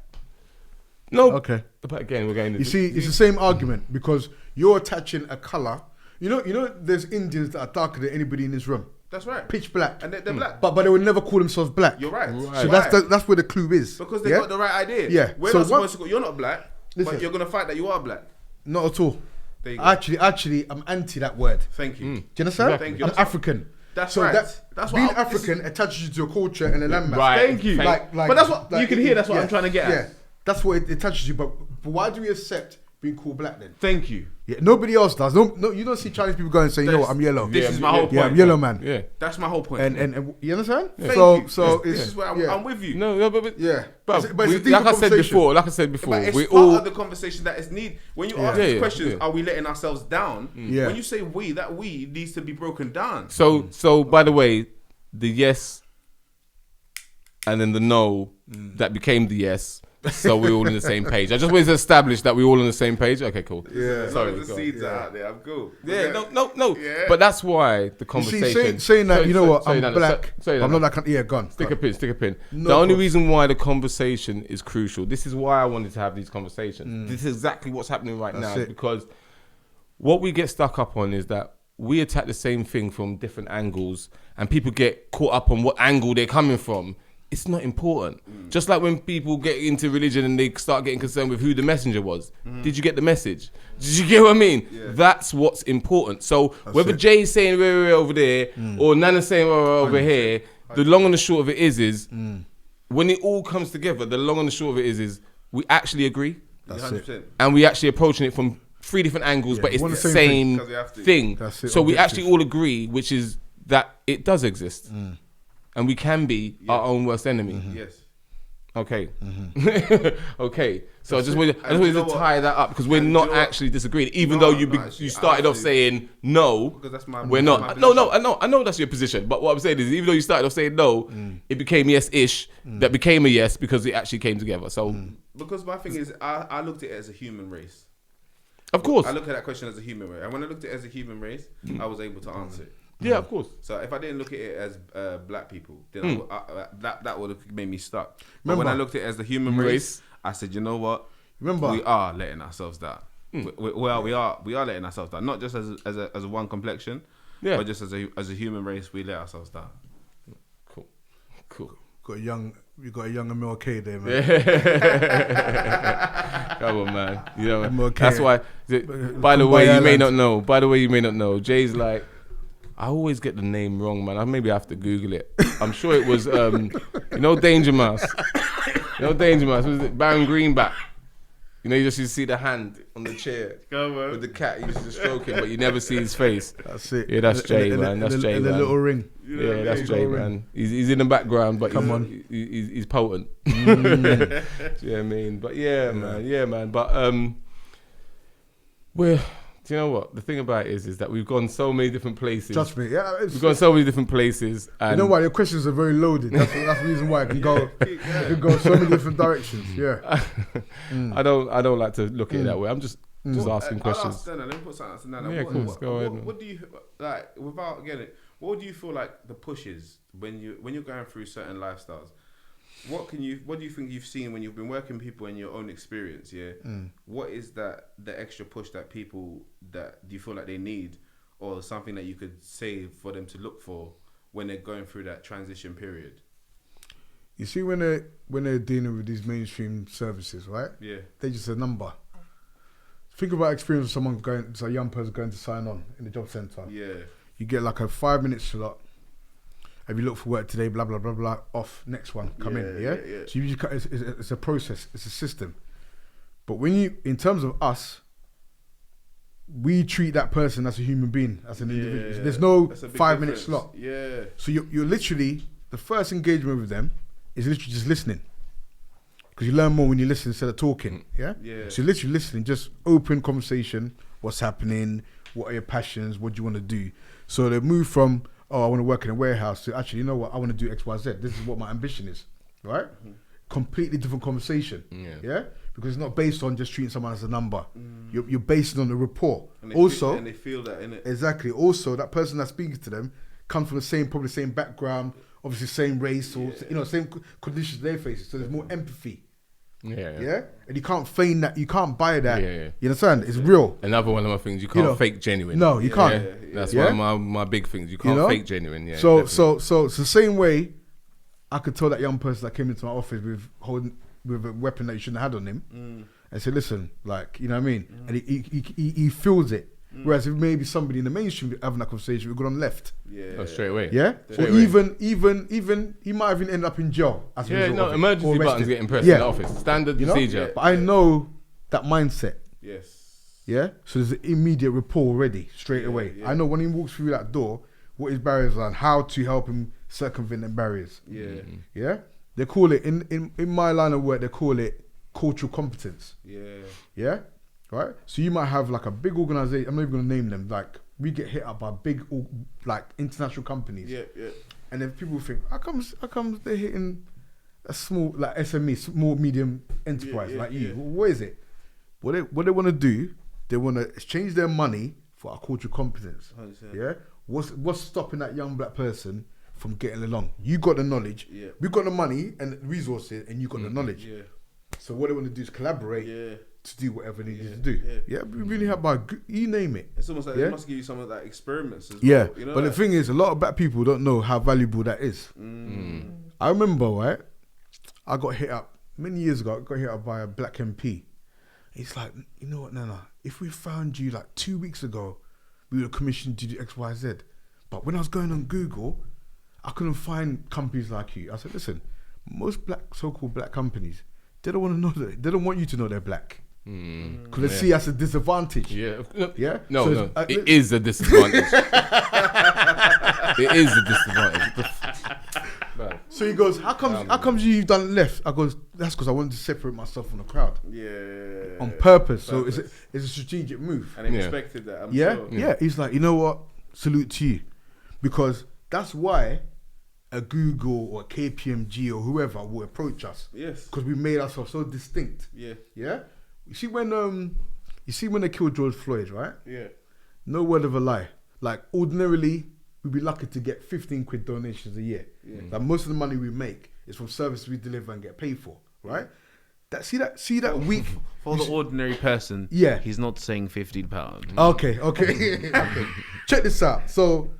No. Okay. But again, we're going. You see, it's the same argument because you're attaching a color. You know, there's Indians that are darker than anybody in this room. That's right. Pitch black. And they're black. But they would never call themselves black. You're right. So that's where the clue is. Because they got the right idea. Yeah. We're So not supposed to go, you're not black, Listen. but you're going to fight that you are black. Not at all. There you go. Actually, I'm anti that word. Thank you. Do you understand? Exactly. Thank you. I'm That's African. That's so right. That's what being I- this African attaches you to a culture and a landmass. Right. Thank you. But that's what you can hear. That's what I'm trying to get at. Yeah, that's what it attaches you. But why do we accept being called black then? Thank you. Yeah, nobody else does. No, you don't see Chinese people going and saying, "You know what? I'm yellow." This is my whole point. Yeah, I'm yellow man. Yeah. That's my whole point. And you understand? Thank So you. it's this is where I'm with you. No, but yeah. But It's a we, deeper like I said conversation. before, But it's we part all of the conversation that is need. When you Yeah. ask Yeah, these yeah, questions, yeah. are we letting ourselves down? Yeah. When you say we, that we needs to be broken down. So by the way, the yes and then the no that became the yes. So we're all on the same page. I just wanted to establish that we're all on the same page. Okay, cool. Yeah. Sorry, the go on. seeds are out there. I'm cool. Yeah, no. Yeah. But that's why the You conversation. see, saying that, Sorry, you know what? sorry, I'm Nana, black. sorry, I'm Nana. not that kind. Yeah, gone. Stick a pin. No The only problem. reason why the conversation is crucial, this is why I wanted to have these conversations. This is exactly what's happening right That's now. it. Because what we get stuck up on is that we attack the same thing from different angles and people get caught up on what angle they're coming from. It's not important. Just like when people get into religion and they start getting concerned with who the messenger was. Did you get the message? Did you get what I mean? Yeah. That's what's important. So whether it. Jay's saying we're over there or Nana's saying we're over here, the long and the short of it is when it all comes together, the long and the short of it is we actually agree. That's it. 100%. And we actually approaching it from 3 different angles, but it's want the the same same Because we have to. thing. That's it, So we objective. actually all agree, which is that it does exist. And we can be our own worst enemy. Yes. Okay. Okay. So I just wanted And you know to what? tie that up because we're And you not know what? actually disagreeing, even No, though you no, actually, you started off actually- saying no. Because that's my- we're that's not. my No, position. I know that's your position. But what I'm saying is, even though you started off saying no, it became yes-ish. That became a yes because it actually came together. So Because my thing is, I looked at it as a human race. of course, I look at that question as a human race. And when I looked at it as a human race, I was able to answer it. yeah, of course. So if I didn't look at it as black people, then that would have made me stuck. But when Remember- I looked at it as the human race, I said, you know what? Remember- we are letting ourselves down. We are letting ourselves down. Not just as a one complexion, Yeah. but just as a human race, we let ourselves down. Cool. You got a young MLK there, man. Come on, man. You know, MLK. that's why. By the way, Kumbaya you may land. not know. By the way, you may not know. Jay's like, I always get the name wrong, man. Maybe I have to Google it. I'm sure it was, Danger Mouse. Danger Mouse. Was it Baron Greenback? You just you see the hand on the chair with the cat. You used to stroke him, but you never see his face. That's it. Yeah, that's Jay, man. That's Jay, and the man. little ring. Yeah, that's Jay, man. He's in the background, but he's potent. Do you know what I mean? But yeah, man. But do you know what? The thing about it is that we've gone so many different places. Trust me. Yeah, We've gone so many different places. And you know why? Your questions are very loaded. That's the reason why it can go. It can go so many different directions. Yeah. I don't like to look at it that way. I'm just asking I'll questions. ask Nana, let me put something to Nana. Yeah, cool. Go ahead, man. What do you like? Without getting it, what do you feel like the push is when you're going through certain lifestyles? What do you think you've seen when you've been working with people in your own experience? Yeah. What is the extra push that people that do you feel like they need, or something that you could say for them to look for when they're going through that transition period? You see, when they're dealing with these mainstream services, right? Yeah. They're just a number. Think about experience of someone going, so a young person going to sign on in the job centre. Yeah. You get like a 5-minute slot. Have you looked for work today? Blah blah blah blah. Off. Next one. Come in. Yeah. So you just, it's a process. It's a system. But when you, in terms of us, we treat that person as a human being, as an individual. There's no 5-minute slot. Yeah. So you're literally, the first engagement with them is literally just listening. Because you learn more when you listen instead of talking. Yeah. So you're literally listening, just open conversation. What's happening? What are your passions? What do you want to do? So they move from, oh, I want to work in a warehouse, to actually, you know what? I want to do X, Y, Z. This is what my ambition is. Right? Completely different conversation. Yeah. Because it's not based on just treating someone as a number. You're based on the rapport. And they feel that, innit? Exactly. Also, that person that's speaking to them comes from probably the same background, obviously same race, or same conditions they're facing. So there's more empathy. Yeah. And you can't feign that. You can't buy that. You understand? It's real. Another one of my things, you can't fake genuine. No, you can't. That's one of my big things. You can't fake genuine. Yeah. So it's the same way. I could tell that young person that came into my office with a weapon that you shouldn't have had on him, and say, listen, like, you know what I mean? And he feels it. Whereas if maybe somebody in the mainstream having that conversation, we've gone left. Oh, straight away. Yeah? Or even he might even end up in jail. As a result of it, emergency buttons getting pressed in the office. Standard procedure. But I know that mindset. Yes. Yeah? So there's an immediate rapport already, straight away. I know when he walks through that door, what his barriers are and how to help him circumvent them barriers. Yeah? They call it, in my line of work, they call it cultural competence. Yeah? Right? So you might have like a big organization, I'm not even going to name them, like we get hit up by big, like international companies. And then people think, how comes they're hitting a small, like SME, small, medium enterprise like you? What is it? What they want to do, they want to exchange their money for our cultural competence. 100%. Yeah? What's stopping that young black person from getting along? You got the knowledge, we got the money and the resources, and you got the knowledge. So what they want to do is collaborate to do whatever they need to do. We really have you name it. It's almost like they must give you some of that experiments as well. You know, but the thing is, a lot of black people don't know how valuable that is. I remember, right? I got hit up many years ago. I got hit up by a black MP. He's like, you know what, Nana? If we found you like 2 weeks ago, we were commissioned to do X, Y, Z. But when I was going on Google, I couldn't find companies like you. I said, listen, most so-called black companies, they don't want to know that. They don't want you to know they're black. Because they see us as a disadvantage. No, it is a disadvantage. It is a disadvantage. So he goes, how comes you've done left? I goes, that's because I wanted to separate myself from the crowd. On purpose. So it's a strategic move. And he respected that, I'm sure. Yeah. He's like, you know what? Salute to you. Because that's why a Google or a KPMG or whoever will approach us. Because we made ourselves so distinct. Yeah? You see when they killed George Floyd, right? No word of a lie. Like ordinarily, we'd be lucky to get 15 quid donations a year. Like most of the money we make is from services we deliver and get paid for, right? See that week for the ordinary person. He's not saying £15. Okay. Check this out. So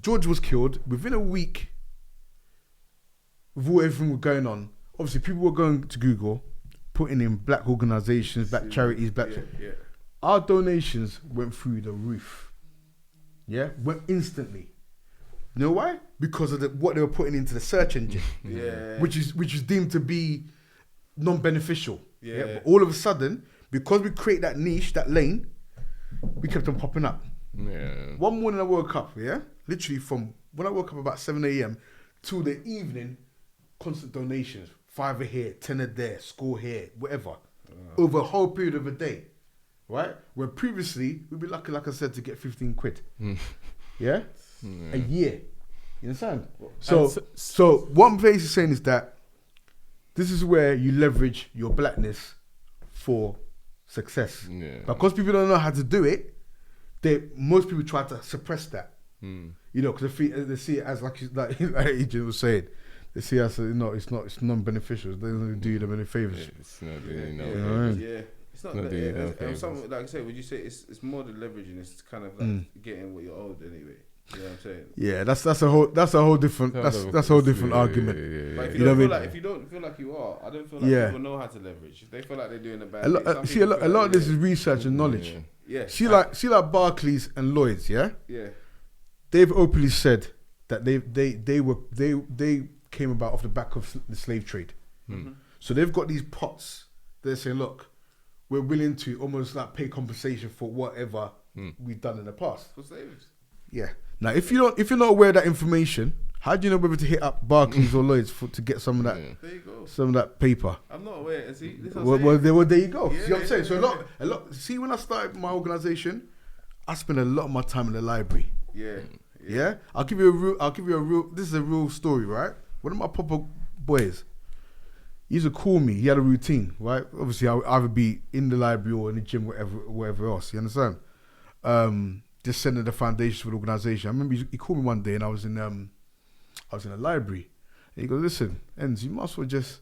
George was killed within a week. With all everything was going on, obviously people were going to Google, putting in black organizations, black charities, Our donations went through the roof. Went instantly. You know why? Because of what they were putting into the search engine. Which is deemed to be non-beneficial. But all of a sudden, because we create that niche, that lane, we kept on popping up. One morning I woke up, literally from when I woke up about 7 a.m. till the evening, constant donations. 5 here, 10 there, score here, whatever. Over a whole period of a day. Right? Where previously, we'd be lucky, like I said, to get 15 quid. A year. You understand? So what I'm basically saying is that this is where you leverage your blackness for success. Because people don't know how to do it, most people try to suppress that. You know, because they see it as like Agyeman was saying, they see us as, it's non-beneficial. They don't do them any favors. It's not doing It's not that, like I said, would you say it's more the leveraging? It's kind of like getting what you're owed anyway. You know what I'm saying? Yeah, that's a whole different argument. But if you don't feel like, if you don't feel like you are, I don't feel like people know how to leverage. If they feel like they're doing a bad thing, a lot of this is research and knowledge. Yeah. See like Barclays and Lloyds, yeah? Yeah. They've openly said that they came about off the back of the slave trade. Mm-hmm. So they've got these pots. They're saying, look, we're willing to almost like pay compensation for whatever we've done in the past. For slaves. Yeah. Now, if you're not aware of that information, how do you know whether to hit up Barclays or Lloyds to get some of that? There you go. Some of that paper. I'm not aware. And see, this well, there you go. See what I'm saying? So a lot. See, when I started my organisation, I spent a lot of my time in the library. Yeah. I'll give you a real. This is a real story, right? One of my proper boys, he used to call me. He had a routine, right? Obviously, I would either be in the library or in the gym, whatever else. You understand? Just sending the foundation for the organisation. I remember he called me one day and I was in the library. And he goes, listen, Enz, you might as well just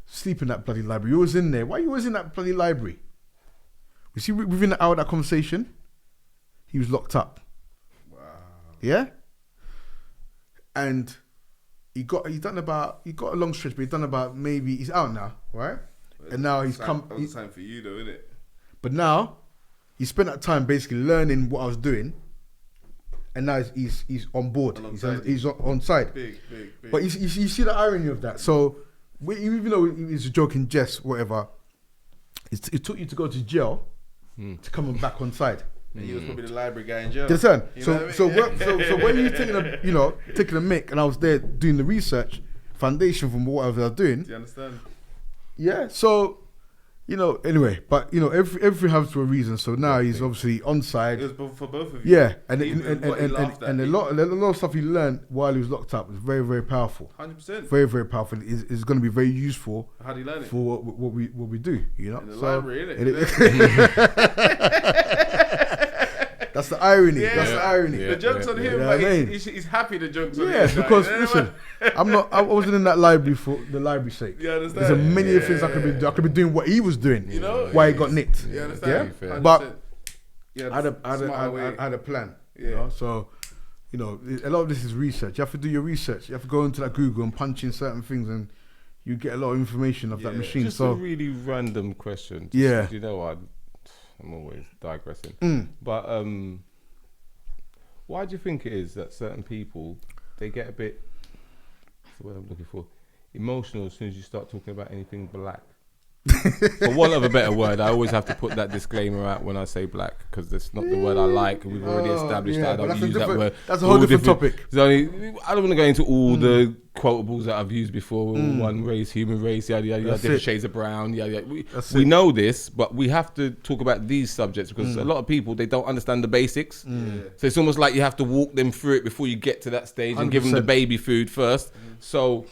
sleep in that bloody library. You always in there. Why are you always in that bloody library? You see, within the hour of that conversation, he was locked up. Wow. Yeah? And he got a long stretch, but he's out now, right? And now he's come. That was time for you though, isn't it? But now, he spent that time basically learning what I was doing, and now he's on board. He's on side. Big. But you see the irony of that. So even though it's a joke and jest, whatever, it took you to go to jail to come back on side. And he was probably the library guy in jail. Listen, so when you taking a mick, and I was there doing the research foundation from what I was doing. Do you understand? Yeah. So. Anyway, but everything happens for a reason. So now he's obviously on side. It was for both of you. Yeah, and a lot of stuff he learned while he was locked up was very, very powerful. 100%. Very, very powerful. Is going to be very useful. How do you learn it? For what we do, In the library, innit? That's the irony. Yeah. That's the irony. The joke's on him, but he's happy the joke's on him. Yeah, because listen, I wasn't in that library for the library's sake. You understand? There's a many things I could be doing. I could be doing what he was doing. Why he got nicked. You understand? Yeah, but I had a plan. Yeah. So, a lot of this is research. You have to do your research. You have to go into that Google and punch in certain things, and you get a lot of information off that machine. Just a really random question. Yeah. You know what? I'm always digressing. But why do you think it is that certain people, they get a bit, what's the word I'm looking for, emotional as soon as you start talking about anything black? For want of a better word, I always have to put that disclaimer out when I say black, because that's not the word I like, and we've already established that I don't use that word. That's a whole different topic. I don't want to go into all the quotables that I've used before. One race, human race, yada yada, different shades of brown, yada yada. We know this, but we have to talk about these subjects because a lot of people, they don't understand the basics. So it's almost like you have to walk them through it before you get to that stage 100%. And give them the baby food first. So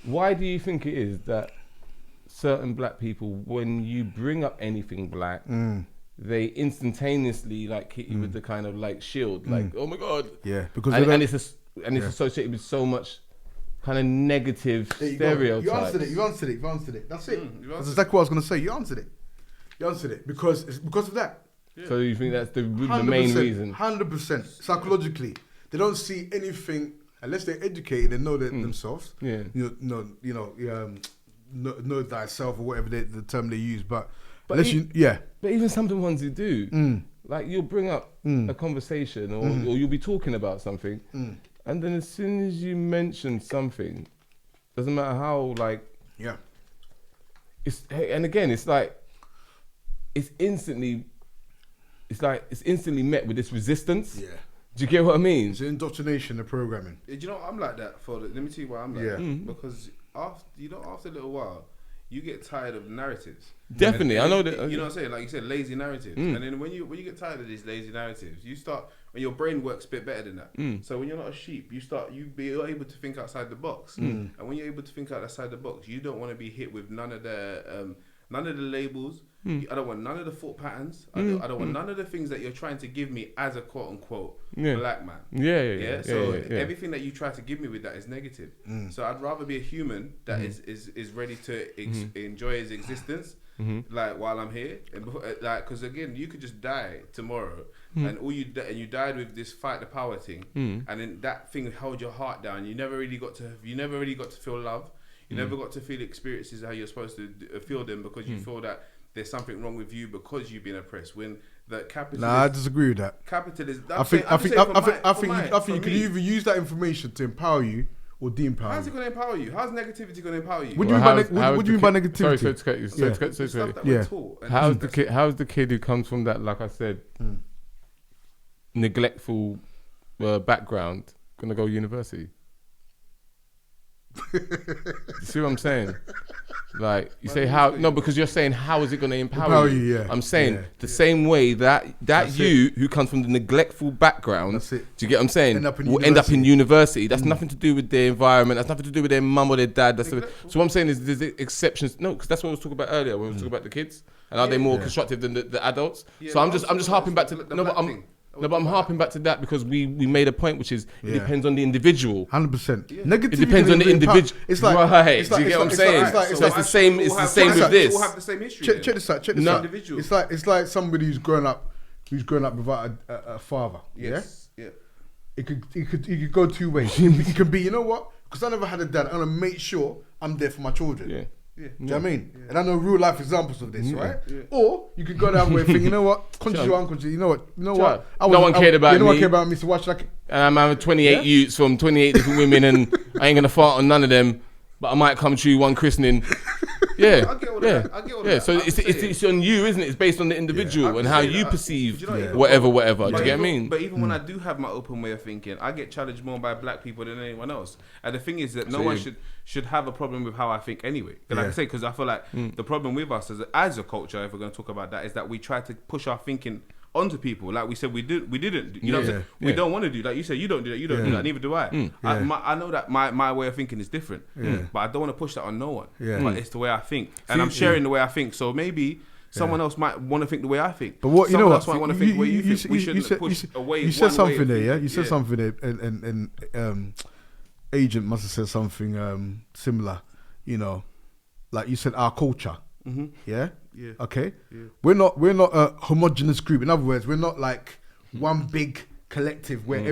why do you think it is that certain black people, when you bring up anything black, they instantaneously like hit you with the kind of like shield, like, oh my god, because it's associated with so much kind of negative stereotypes. You answered it. That's it. That's exactly what I was going to say. You answered it because it's because of that. So you think that's the main reason? 100%. Psychologically, they don't see anything unless they're educated and know themselves. Yeah. Know thyself or whatever the term they use, but But even some of the ones who do, like you'll bring up a conversation or you'll be talking about something, and then as soon as you mention something, doesn't matter how it's instantly met with this resistance. Yeah. Do you get what I mean? It's indoctrination, the programming. Do you know I'm like that let me tell you why I'm like that. Because after a little while, you get tired of narratives. Definitely, I know that. You know what I'm saying? Like you said, lazy narratives. And then when you get tired of these lazy narratives, you start, when your brain works a bit better than that. So when you're not a sheep, you're able to think outside the box. And when you're able to think outside the box, you don't want to be hit with none of the none of the labels. I don't want none of the thought patterns. I don't want none of the things that you're trying to give me as a quote unquote black man. Yeah. So everything that you try to give me with that is negative. So I'd rather be a human that is ready to enjoy his existence, like while I'm here, and like because again, you could just die tomorrow, and you died with this fight the power thing, and then that thing held your heart down. You never really got to feel love. You never got to feel experiences how you're supposed to feel them because you feel that there's something wrong with you because you've been oppressed. When the capitalist, I disagree with that. Capitalist. I think you can either use that information to empower you or de-empower. How's it going to empower you? How's negativity going to empower you? What do you mean by negativity? How's the kid who comes from that, like I said, neglectful background gonna go university? You see what I'm saying? Like you say how? No, because you're saying how is it going to empower you? Yeah. I'm saying the same way that you who comes from the neglectful background, do you get what I'm saying? Will end up in university. That's nothing to do with their environment. That's nothing to do with their mum or their dad. So what I'm saying is there's exceptions. No, because that's what we was talking about earlier when we was talking about the kids and are they more constructive than the adults? So I'm just harping back to I'm harping back to that because we made a point, which is it depends on the individual. 100%. Negativity. It depends on the individual. It's like, right? Do you get what I'm saying? So it's the same. It's the same with this. All have the same history. Check this out. It's like somebody who's grown up without a father. Yes. Yeah. It could go two ways. It can be, you know what? Because I never had a dad. I'm gonna make sure I'm there for my children. Yeah. Do you know what I mean? And I know real life examples of this, right? Yeah. Or you could go the other way and think, you know what? Conscious or unconscious, you know what? No one cared about me. No one cared about me, so why should I? And I'm having 28 youths from 28 different women and I ain't gonna fart on none of them, but I might come to one christening. Yeah. I get all that. So it's on you, isn't it? It's based on the individual and how you perceive whatever. Do you get what I mean? But even when I do have my open way of thinking, I get challenged more by black people than anyone else. And the thing is that no one should have a problem with how I think anyway. Like I say, because I feel like the problem with us as a culture, if we're going to talk about that, is that we try to push our thinking onto people. Like we said, we didn't. You know what I'm saying? We don't want to do. Like you said, you don't do that. You don't do that. Neither do I. I know that my way of thinking is different, but I don't want to push that on no one. But it's the way I think, and I'm sharing the way I think. So maybe someone else might want to think the way I think. But what someone else might want to think the way you think. We shouldn't push away. You said something there, yeah. You said something there, and Agent must have said something similar. You know, like you said, our culture. Yeah. Okay. Yeah. We're not a homogenous group. In other words, we're not like one big collective where I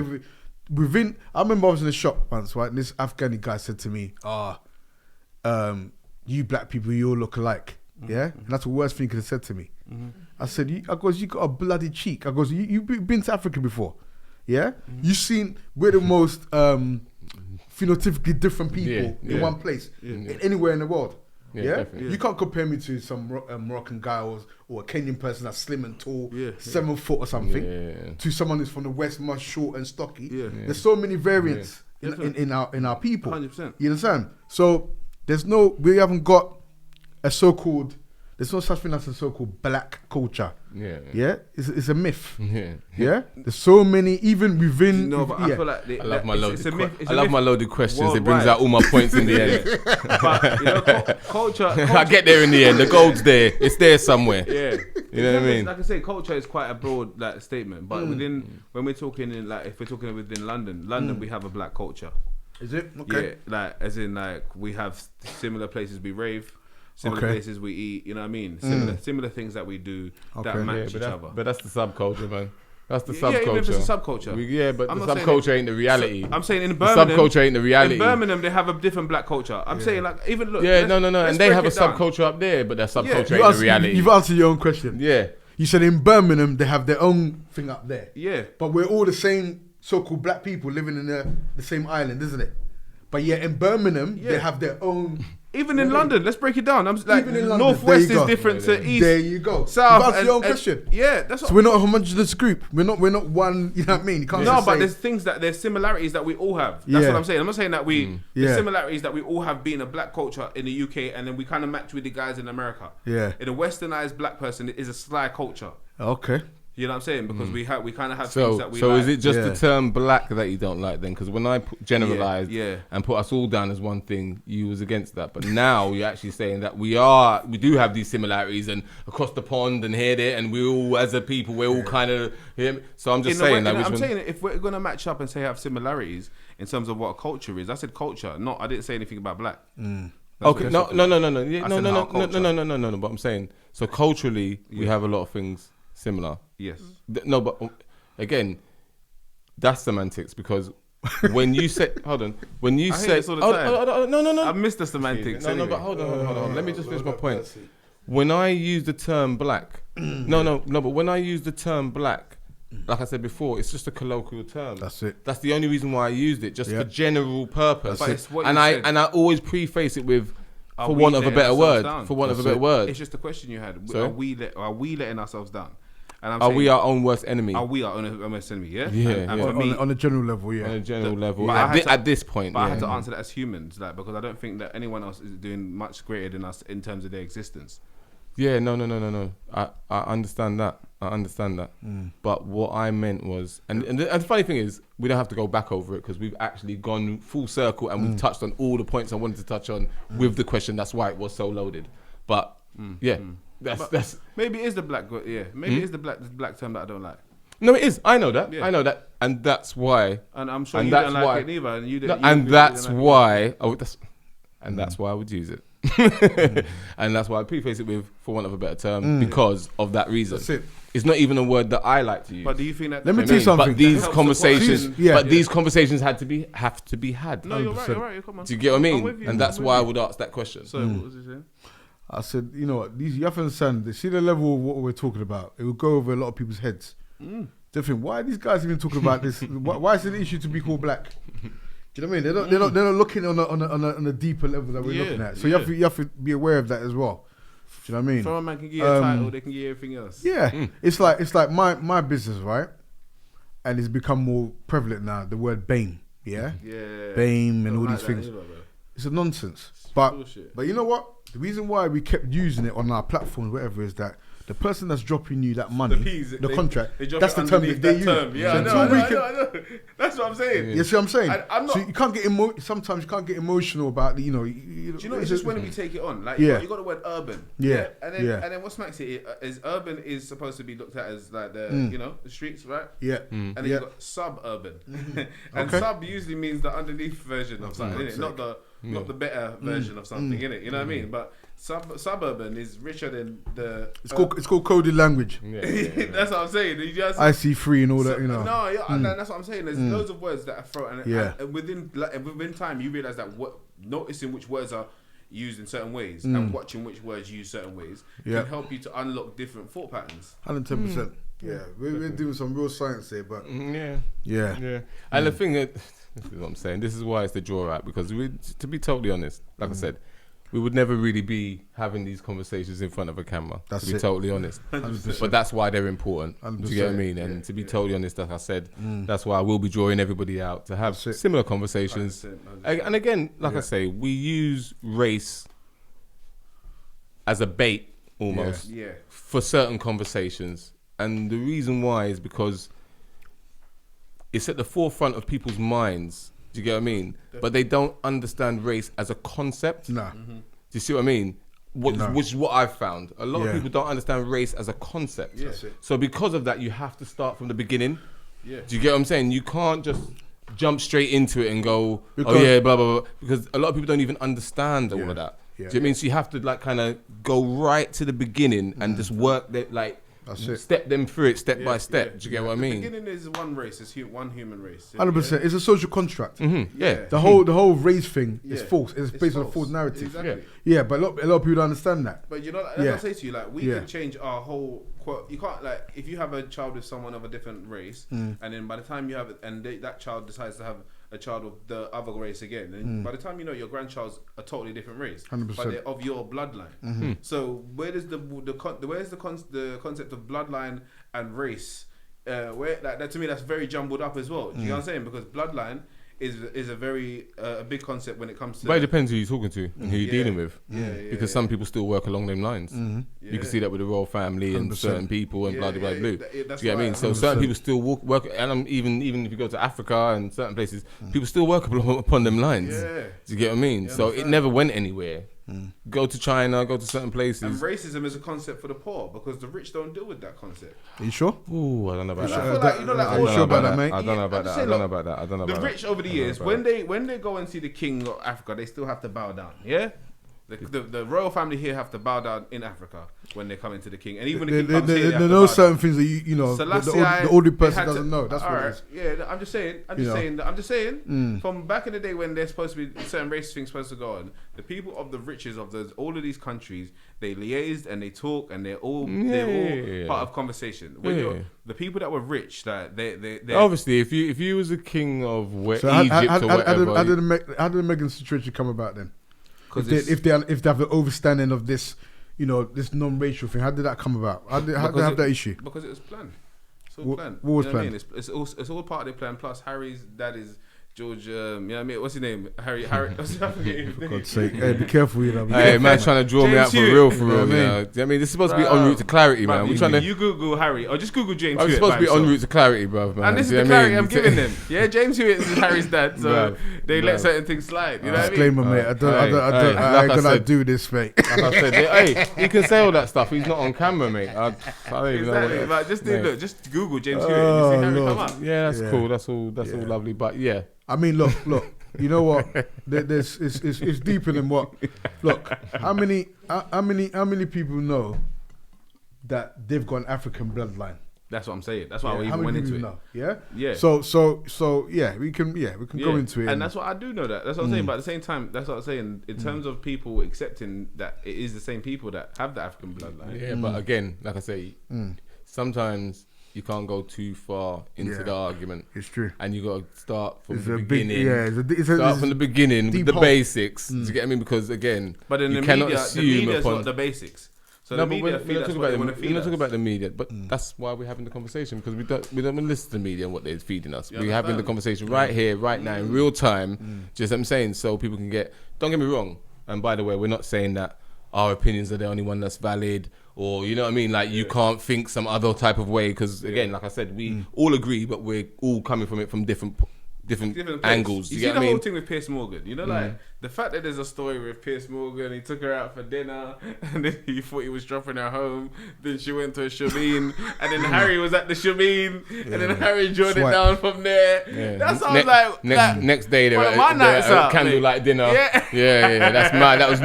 remember I was in a shop once, right? And this Afghani guy said to me, you black people, you all look alike. Yeah. And that's the worst thing he could have said to me. I said, you got a bloody cheek. I goes, you've been to Africa before. Yeah. You seen, we're the most phenotypically different people in one place, anywhere in the world. Yeah? You can't compare me to some Moroccan guy or a Kenyan person that's slim and tall, 7 foot or something, to someone who's from the West, much short and stocky. There's so many variants in our people. 100%. You understand? So we haven't got there's no such thing as a so-called black culture. Yeah. It's a myth. Yeah. There's so many, even within. No, but I feel like I love my loaded questions. Worldwide. It brings out all my points in the end. But, you know, culture. I get there in the end. The gold's there. It's there somewhere. Yeah. You know what I mean? Like I say, culture is quite a broad statement. But when we're talking if we're talking within London, we have a black culture. Is it? Okay. Yeah. As in we have similar places we rave. Similar places we eat, you know what I mean? Similar things that we do that match each other. But that's the subculture, man. That's the subculture. Yeah, even if it's a subculture. But the subculture ain't the reality. I'm saying in Birmingham, the subculture ain't the reality. In Birmingham, they have a different black culture. I'm saying even look. Yeah, no, and they have a subculture up there, but their subculture ain't the reality. You've answered your own question. Yeah. You said in Birmingham they have their own thing up there. Yeah. But we're all the same so-called black people living in the same island, isn't it? But in Birmingham they have their own. Even in London, let's break it down. I'm like, Northwest is different to East. There you go. South. That's your own question. Yeah, that's what. So we're not a homogenous group. We're not one. You know what I mean? You can't but there's similarities that we all have. That's what I'm saying. I'm not saying that the similarities that we all have being a black culture in the UK, and then we kind of match with the guys in America. Yeah. In a westernized black person, it is a sly culture. Okay. You know what I'm saying? Because we kind of have So, things that we so like. is it just the term black that you don't like then? Because when I generalized Yeah. and put us all down as one thing, you was against that. But now you're actually saying that we do have these similarities and across the pond and here, there, and we all, as a people, we're all kind of here. So I'm just saying that. I'm saying if we're going to match up and say have similarities in terms of what culture is, I said culture. I didn't say anything about black. Okay, no. Yeah, no. But I'm saying, so culturally, we have a lot of things similar. Yes. No, but again, that's semantics because when you said, when you said, no, I missed the semantics. No, but hold on. Let me just finish my point. When I use the term black, but when I use the term black, like I said before, it's just a colloquial term. That's it. That's the only reason why I used it, just for general purpose. And I always preface it with, for want of a better word. It's just the question you had. Are we letting ourselves down? And are we our own worst enemy? Are we our own worst enemy? Yeah. Yeah. For me, on a general level, yeah. On a general level. At this point, but I had to answer that as humans, because I don't think that anyone else is doing much greater than us in terms of their existence. Yeah, no. I understand that. But what I meant was, and the funny thing is, we don't have to go back over it because we've actually gone full circle and we've touched on all the points I wanted to touch on with the question. That's why it was so loaded. But that's maybe it is the black. Yeah, maybe it is the black term that I don't like. No, it is. I know that. Yeah. I know that, and that's why. And I'm sure you don't like it neither. And you didn't. And that's why. That's why I would use it. And that's why I preface it with, for want of a better term, because of that reason. That's it. It's not even a word that I like to use. But do you think that? Let me tell you something. But these conversations, these conversations have to be had. No, you're right. Come on. Do you get what I mean? And that's why I would ask that question. So what was he saying? I said, you know what? You have to understand. They see the level of what we're talking about. It will go over a lot of people's heads. They think, why are these guys even talking about this? Why is it an issue to be called black? Do you know what I mean? They're not looking on a deeper level that we're looking at. So you have to be aware of that as well. Do you know what I mean? Someone man can give you a title, they can give you everything else. Yeah, it's like my business, right? And it's become more prevalent now. The word BAME, BAME and all these things. It's a nonsense. But you know what? The reason why we kept using it on our platforms, whatever, is that the person that's dropping you that money, the contract, that's the term that they use. Yeah, I know. That's what I'm saying. You see what I'm saying? So you can't get sometimes you can't get emotional about the, do you know, it's just when we take it on. Like, you got the word urban. Yeah. And then what smacks it is urban is supposed to be looked at as like the, the streets, right? Yeah. And then you've got suburban. And sub usually means the underneath version of something, innit? Not the better version of something, innit? You know what I mean? But suburban is richer than the. It's called coded language. That's what I'm saying. IC3 and all that, you know. No, that's what I'm saying. There's loads of words that are thrown, and within time you realise that noticing which words are used in certain ways and watching which words used certain ways can help you to unlock different thought patterns. 110%. Yeah, we're doing some real science here, but yeah. And the thing that. This is what I'm saying. This is why it's the draw out, because to be totally honest, like I said, we would never really be having these conversations in front of a camera. To be totally honest. 100%. But that's why they're important. 100%. Do you get what I mean? And to be totally honest, like I said, that's why I will be drawing everybody out to have similar conversations. 100%. And again, like I say, we use race as a bait almost for certain conversations. And the reason why is because it's at the forefront of people's minds. Do you get what I mean? Definitely. But they don't understand race as a concept. Nah. Do you see what I mean? Which is what I've found. A lot of people don't understand race as a concept. Yeah. So because of that, you have to start from the beginning. Yeah. Do you get what I'm saying? You can't just jump straight into it and go, blah, blah, blah. Because a lot of people don't even understand all of that. Do you know what I mean? So you have to kind of go right to the beginning and just work that, step them through it step by step. Do you get what I mean? The beginning is one race. It's one human race. 100%. It's a social construct. Yeah. The whole race thing is false. It's based on a false narrative. Exactly. Yeah, but a lot of people don't understand that. But that's what I say to you. Like, we can change our whole. You can't, like, if you have a child with someone of a different race, and then by the time you have it, and that child decides to have a child of the other race again, and by the time you know, your grandchild's a totally different race, 100%. but they're of your bloodline. So where does where's the concept of bloodline and race? Where that to me, that's very jumbled up as well. Do you know what I'm saying? Because bloodline is a very big concept when it comes to. But it depends who you're talking to and who you're dealing with. Because some people still work along them lines. You can see that with the royal family and 100%. certain people and blah blah blah. Do you get what I mean? So 100%. certain people still work, and even if you go to Africa and certain places, people still work upon them lines. Do you get what I mean? So it never went anywhere. Go to China, go to certain places. And racism is a concept for the poor because the rich don't deal with that concept. Are you sure? Ooh, I don't know about that. I feel like, you know, like Are you sure about that, mate? I don't know about that. I don't know about that. I don't know about the rich over the years, when they go and see the king of Africa, they still have to bow down. Yeah. The royal family here have to bow down in Africa when they come into the king, and even when the king comes here, there are no certain things that you know the older person doesn't know. That's what it is. Yeah, I'm just saying. From back in the day when there's supposed to be certain racist things supposed to go on, the people of the riches of all of these countries, they liaised and they talk and they're all part of conversation. When the people that were rich, that they obviously if you was a king of Egypt or whatever, how did the Meghan situation come about then? If they have the overstanding of this, you know, this non-racial thing, how did that come about? How did they have that issue? Because it was planned. It's all planned. What was you know planned? What I mean? It's all part of the plan. Plus, Harry's dad is George. You know what I mean? What's his name? Harry. What's his name? For God's sake, hey, be careful, you know. Hey, man, trying to draw me out for real, you know. I mean, this is supposed to be en route to clarity, man. We're trying to. You Google Harry or just Google James. I'm Hewitt supposed to be en route to clarity, bro. Man. And this is the clarity I'm giving them. Yeah, James Hewitt is Harry's dad, so they let certain things slide. You know what I mean? Disclaimer, mate. I ain't gonna do this, mate. Like I said, hey, he can say all that stuff. He's not on camera, mate. I don't even know. Exactly, but just Google James Hewitt and you see Harry come up. Yeah, that's cool. That's all lovely. But yeah, I mean, look. You know what? It's deeper than what. Look, how many people know that they've got an African bloodline? That's what I'm saying. That's why we even went into it. Know? Yeah. Yeah. So yeah, we can go into it. And that's what I do know that. That's what I'm saying. But at the same time, that's what I'm saying. In terms of people accepting that it is the same people that have the African bloodline. Yeah, but again, like I say, sometimes you can't go too far into the argument. It's true. And you got to start from the beginning. Start from the beginning with the basics. Do you get what I mean? Because again, but in you the cannot media, assume the media is upon not the basics. So no, the media we're not talking about the media, but Mm. that's why we're having the conversation, because we don't listen to the media and what they're feeding us. We're having the conversation right here, right now, in real time. Just what I'm saying, so people can get. Don't get me wrong. And by the way, we're not saying that our opinions are the only one that's valid, or you know what I mean. Like you can't think some other type of way, because again, like I said, we all agree, but we're all coming from it from different angles. You see the whole thing with Piers Morgan, you know, like the fact that there's a story with Piers Morgan, he took her out for dinner and then he thought he was dropping her home, then she went to a shameen and then Harry was at the shameen and then Harry joined it down from there. That sounds like next day they were at candlelight dinner. Yeah, that's mad. That was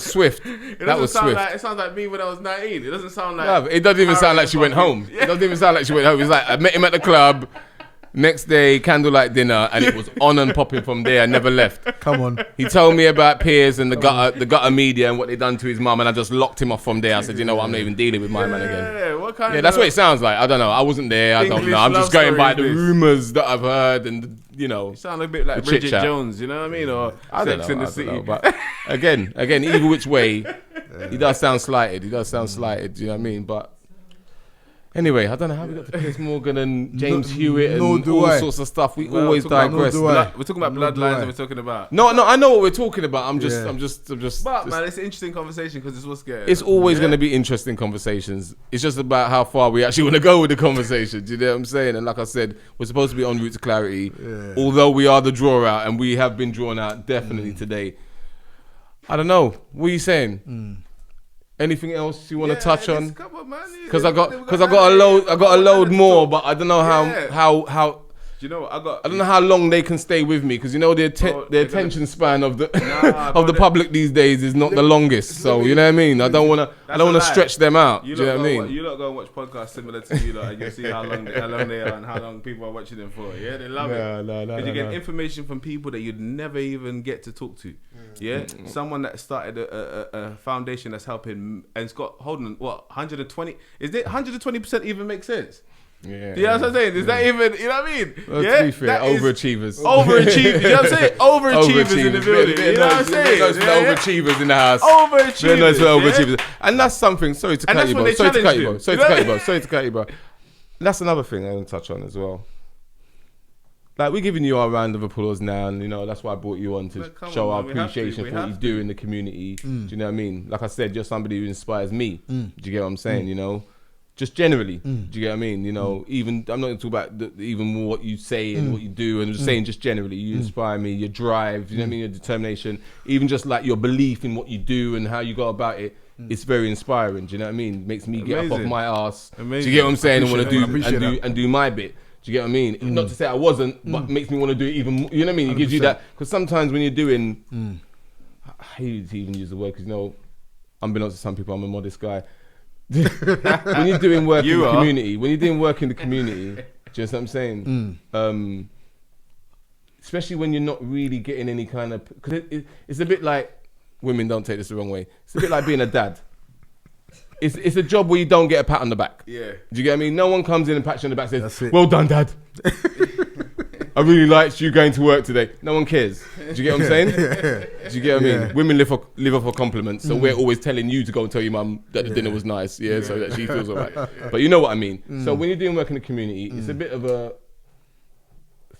swift. That was swift. It sounds like me when I was 19. It doesn't sound like it doesn't even sound like she went home. It doesn't even sound like she went home. It's like I met him at the club. Next day, candlelight dinner, and it was on and popping from there. I never left. Come on. He told me about Piers and the gutter media and what they done to his mum, and I just locked him off from there. I said, you know what, I'm not even dealing with my man again. Yeah, that's what it sounds like. I don't know. I wasn't there. I don't know. I'm just going by the rumours that I've heard, and you know. You sound a bit like Bridget Jones, you know what I mean, or Sex in the City. But again, either which way, he does sound slighted. You know what I mean? But. Anyway, I don't know how we got to Piers Morgan and James Hewitt and all sorts of stuff. We always digress. We're talking about bloodlines and we're talking about... No, I know what we're talking about. I'm just... But, man, it's an interesting conversation because it's what's going on. It's always going to be interesting conversations. It's just about how far we actually want to go with the conversation. Do you know what I'm saying? And like I said, we're supposed to be en route to clarity. Yeah. Although we are the draw out and we have been drawn out definitely today. I don't know. What are you saying? Anything else you want to touch on? Because I got a load more, but I don't know how. Do you know what I don't know how long they can stay with me, because you know the attention span of the of the public these days is not the longest. So you know what I mean. I don't want to stretch them out. Do you know what I mean? You lot go and watch podcasts similar to me, and you'll see how long they are and how long people are watching them for. Yeah, they love it. Because you get information from people that you'd never even get to talk to. Yeah, someone that started a foundation that's helping, and it's got 120. Is it 120% even make sense? Yeah, you know what I'm saying? Is that even, you know what I mean? Well, to be fair, overachievers. You know what I'm saying? Overachievers in the building. You know what I'm saying? There's overachievers in the house. Overachievers. And that's something, sorry to cut you, bro. That's another thing I want to touch on as well. like we're giving you our round of applause now, and that's why I brought you on to show our appreciation for what you do in the community. Do you know what I mean? Like I said, you're somebody who inspires me. Do you get what I'm saying? Just generally, do you get what I mean? Even I'm not going to talk about even what you say and what you do, and I'm just saying just generally, you inspire me. Your drive, you know what I mean? Your determination, even just like your belief in what you do and how you go about it. It's very inspiring. Do you know what I mean? Makes me get up off my ass. Do you get what I'm saying? And want to do my bit. Do you get what I mean? Not to say I wasn't, but makes me want to do it even more. You know what I mean? It gives you that, because sometimes when you're doing, I hate to even use the word, because unbeknownst to some people, I'm a modest guy. When you're doing work in the community, do you know what I'm saying? Especially when you're not really getting any kind of, because it's a bit like, women, don't take this the wrong way, it's a bit like being a dad. It's a job where you don't get a pat on the back. Yeah. Do you get what I mean? No one comes in and pats you on the back and says, well done, Dad. I really liked you going to work today. No one cares. Do you get what I'm saying? Do you get what I mean? Women live off of compliments, so we're always telling you to go and tell your mum that the dinner was nice, so that she feels all right. But you know what I mean. So when you're doing work in the community, it's a bit of a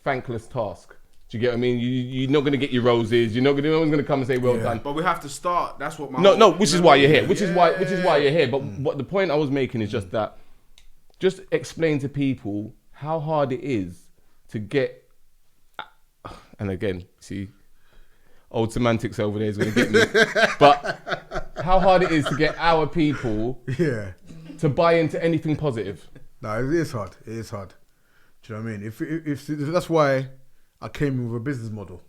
thankless task. Do you get what I mean? You're not going to get your roses. No one's going to come and say, well done. But we have to start. That's what which is why you're here. Which is why you're here. But what the point I was making is just that, just explain to people how hard it is to get, and again, see, old semantics over there is going to get me. But how hard it is to get our people to buy into anything positive. No, it is hard. It is hard. Do you know what I mean? If that's why I came in with a business model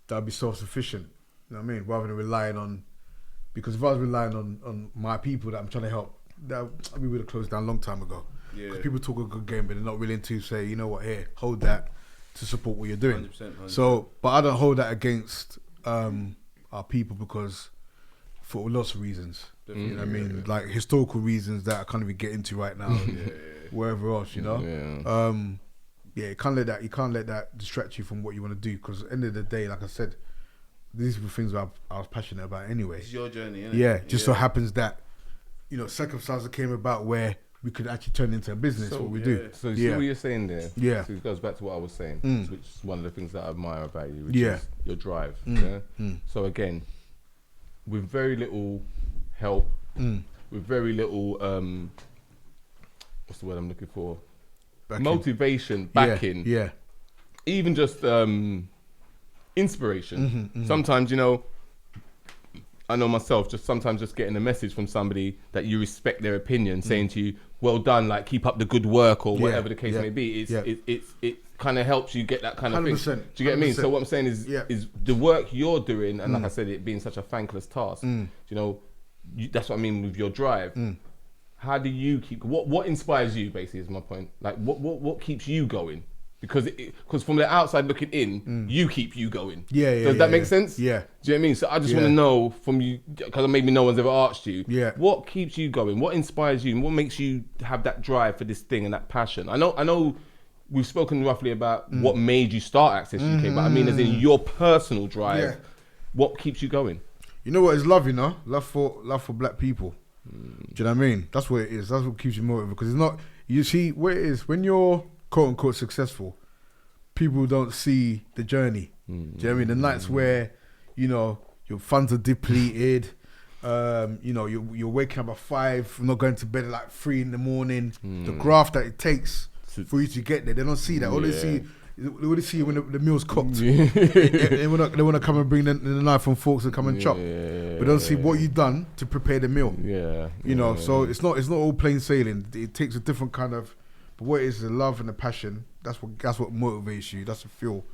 that'd be self-sufficient. You know what I mean? Rather than relying on, because if I was relying on my people that I'm trying to help, we would have closed down a long time ago. Because people talk a good game, but they're not willing to say, you know what, here, hold that to support what you're doing. 100%. So, but I don't hold that against our people, because for lots of reasons. You know what I mean? Like historical reasons that I can't even get into right now. Wherever else, you know? You can't let that distract you from what you want to do, because at the end of the day, like I said, these were things that I was passionate about anyway. It's your journey, isn't it? So happens that, circumstances came about where we could actually turn into a business, what we do. So you see what you're saying there? Yeah. So it goes back to what I was saying, which is one of the things that I admire about you, which is your drive. So again, with very little help, with very little, what's the word I'm looking for? Motivation, backing, even just inspiration. Sometimes, I know myself, sometimes getting a message from somebody that you respect their opinion, saying to you, well done, like keep up the good work, or whatever the case may be. It kind of helps you get that kind of 100%, thing. Do you get what I mean? So what I'm saying is the work you're doing, and like I said, it being such a thankless task, that's what I mean with your drive. How do you keep, what inspires you, basically, is my point. Like, what keeps you going? Because from the outside looking in, you keep you going. Does that make sense? Yeah. Do you know what I mean? So I just want to know from you, because maybe no one's ever asked you, what keeps you going? What inspires you? And what makes you have that drive for this thing and that passion? I know we've spoken roughly about what made you start Access UK, but I mean as in your personal drive, what keeps you going? You know what is love, love for black people. Do you know what I mean? That's what it is. That's what keeps you motivated, because it's not, you see what it is, when you're quote unquote successful, people don't see the journey. Do you know what I mean? The nights where, your funds are depleted, you're waking up at 5, not going to bed at like 3 in the morning, the graft that it takes for you to get there, they don't see that. All they see when the meal's cooked. They want to come and bring the knife and forks and come and chop. But they don't see what you've done to prepare the meal. So it's not all plain sailing. It takes a different kind of, but what is the love and the passion? That's what motivates you. That's the fuel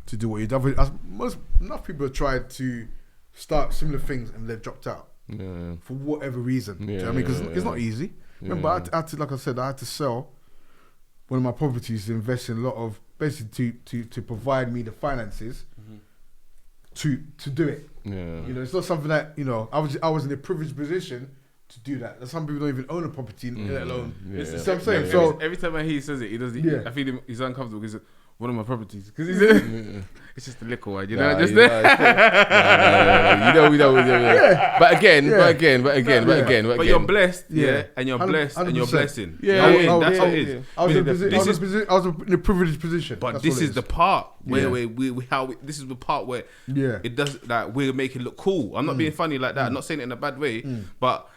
to do what you do. Enough people have tried to start similar things and they've dropped out for whatever reason. Do you know what I mean? Because it's not easy. Remember, I had to, like I said, I had to sell one of my properties to invest in a lot of, basically to provide me the finances to do it. It's not something that, I was in a privileged position to do that. Some people don't even own a property, let alone. That's what I'm saying. So every time he says it, he does. I feel he's uncomfortable because one of my properties because it's just a liquor one, you know. Nah, Just you know. But again. But you're blessed, and you're blessed, 100%. And you're blessing. Yeah, that's what it is. I was in a privileged position. But this is the part where this is the part where it does like we make it look cool. I'm not being funny like that. I'm not saying it in a bad way, but.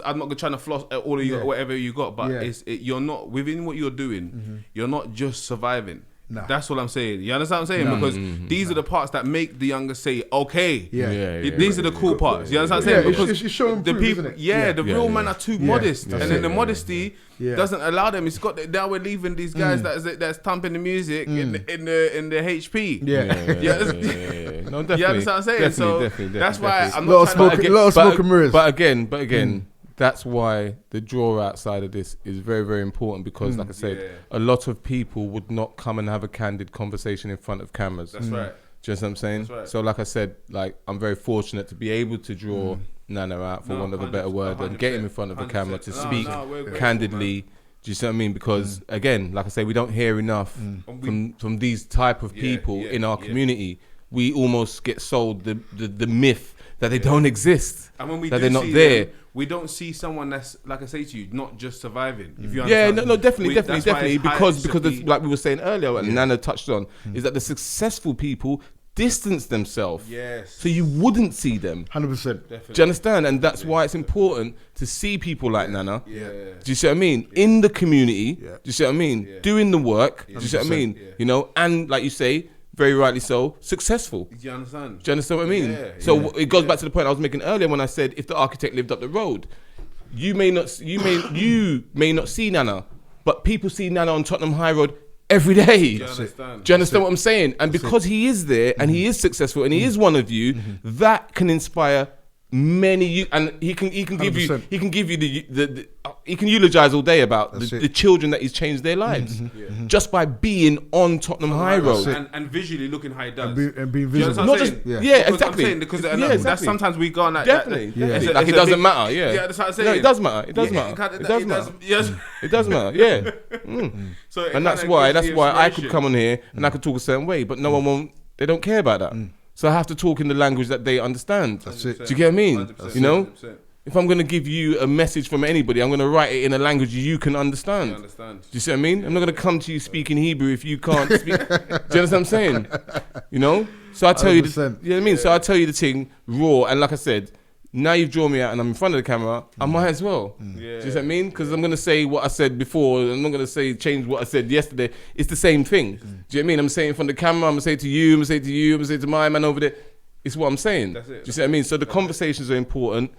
I'm not trying to floss all of you whatever you got, but you're not within what you're doing. You're not just surviving. Nah. That's what I'm saying. You understand what I'm saying? Because these are the parts that make the younger say, okay. These are the cool parts. You understand what I'm saying? Because it's showing the proof, people, isn't it? the real men are too modest. And then the modesty doesn't allow them. It's got now we're leaving these guys that's thumping the music in the HP. No, definitely. You understand what I'm saying? Definitely, that's why I'm a lot not of smoke and mirrors. But again, that's why the draw outside of this is very, very important because, like I said, a lot of people would not come and have a candid conversation in front of cameras. That's right. Do you know what I'm saying? Right. So, like I said, I'm very fortunate to be able to draw Nana out, for want of a better word, and get him in front of a camera to speak candidly. Do you see what I mean? Because, again, like I say, we don't hear enough from these type of people in our community. We almost get sold the myth that they don't exist, and when we that they're not there. We don't see someone that's, like I say to you, not just surviving. If you understand. Definitely. Because like we were saying earlier, and Nana touched on, is that the successful people distance themselves. Yes. So you wouldn't see them. 100%. Definitely. Do you understand? And that's why it's important to see people like Nana. Yeah. Do you see what I mean? In the community. Do you see what I mean? Doing the work. Do you see what I mean? You know, and like you say, very rightly so, successful. Do you understand? Do you understand what I mean? It goes back to the point I was making earlier when I said if the architect lived up the road, you may not see Nana, but people see Nana on Tottenham High Road every day. Do you understand? Do you understand what I'm saying? And because he is there and he is successful and he is one of you, that can inspire many and he can give you he can eulogize all day about the children that he's changed their lives just by being on Tottenham High Road and visually looking how he does and being visible. Not just exactly because that's sometimes we go on that definitely like it doesn't matter that's what I'm saying. No, it does matter. It does matter. So and that's why I could come on here and I could talk a certain way, but no one won't. They don't care about that. So I have to talk in the language that they understand. That's it. Do you get what I mean? 100%. You know? 100%. If I'm going to give you a message from anybody, I'm going to write it in a language you can understand. Do you see what I mean? I'm not going to come to you speaking Hebrew if you can't speak. Do you understand what I'm saying? You know? So I tell you, you know what I mean? So I tell you the thing raw, and like I said, now you've drawn me out and I'm in front of the camera, I might as well. Do you see what I mean? Because I'm going to say what I said before. I'm not going to change what I said yesterday. It's the same thing. Do you know what I mean? I'm saying in front of the camera, I'm going to say to you, I'm going to say to you, I'm going to say to my man over there. It's what I'm saying. That's it. Do you see what I mean? So the conversations are important.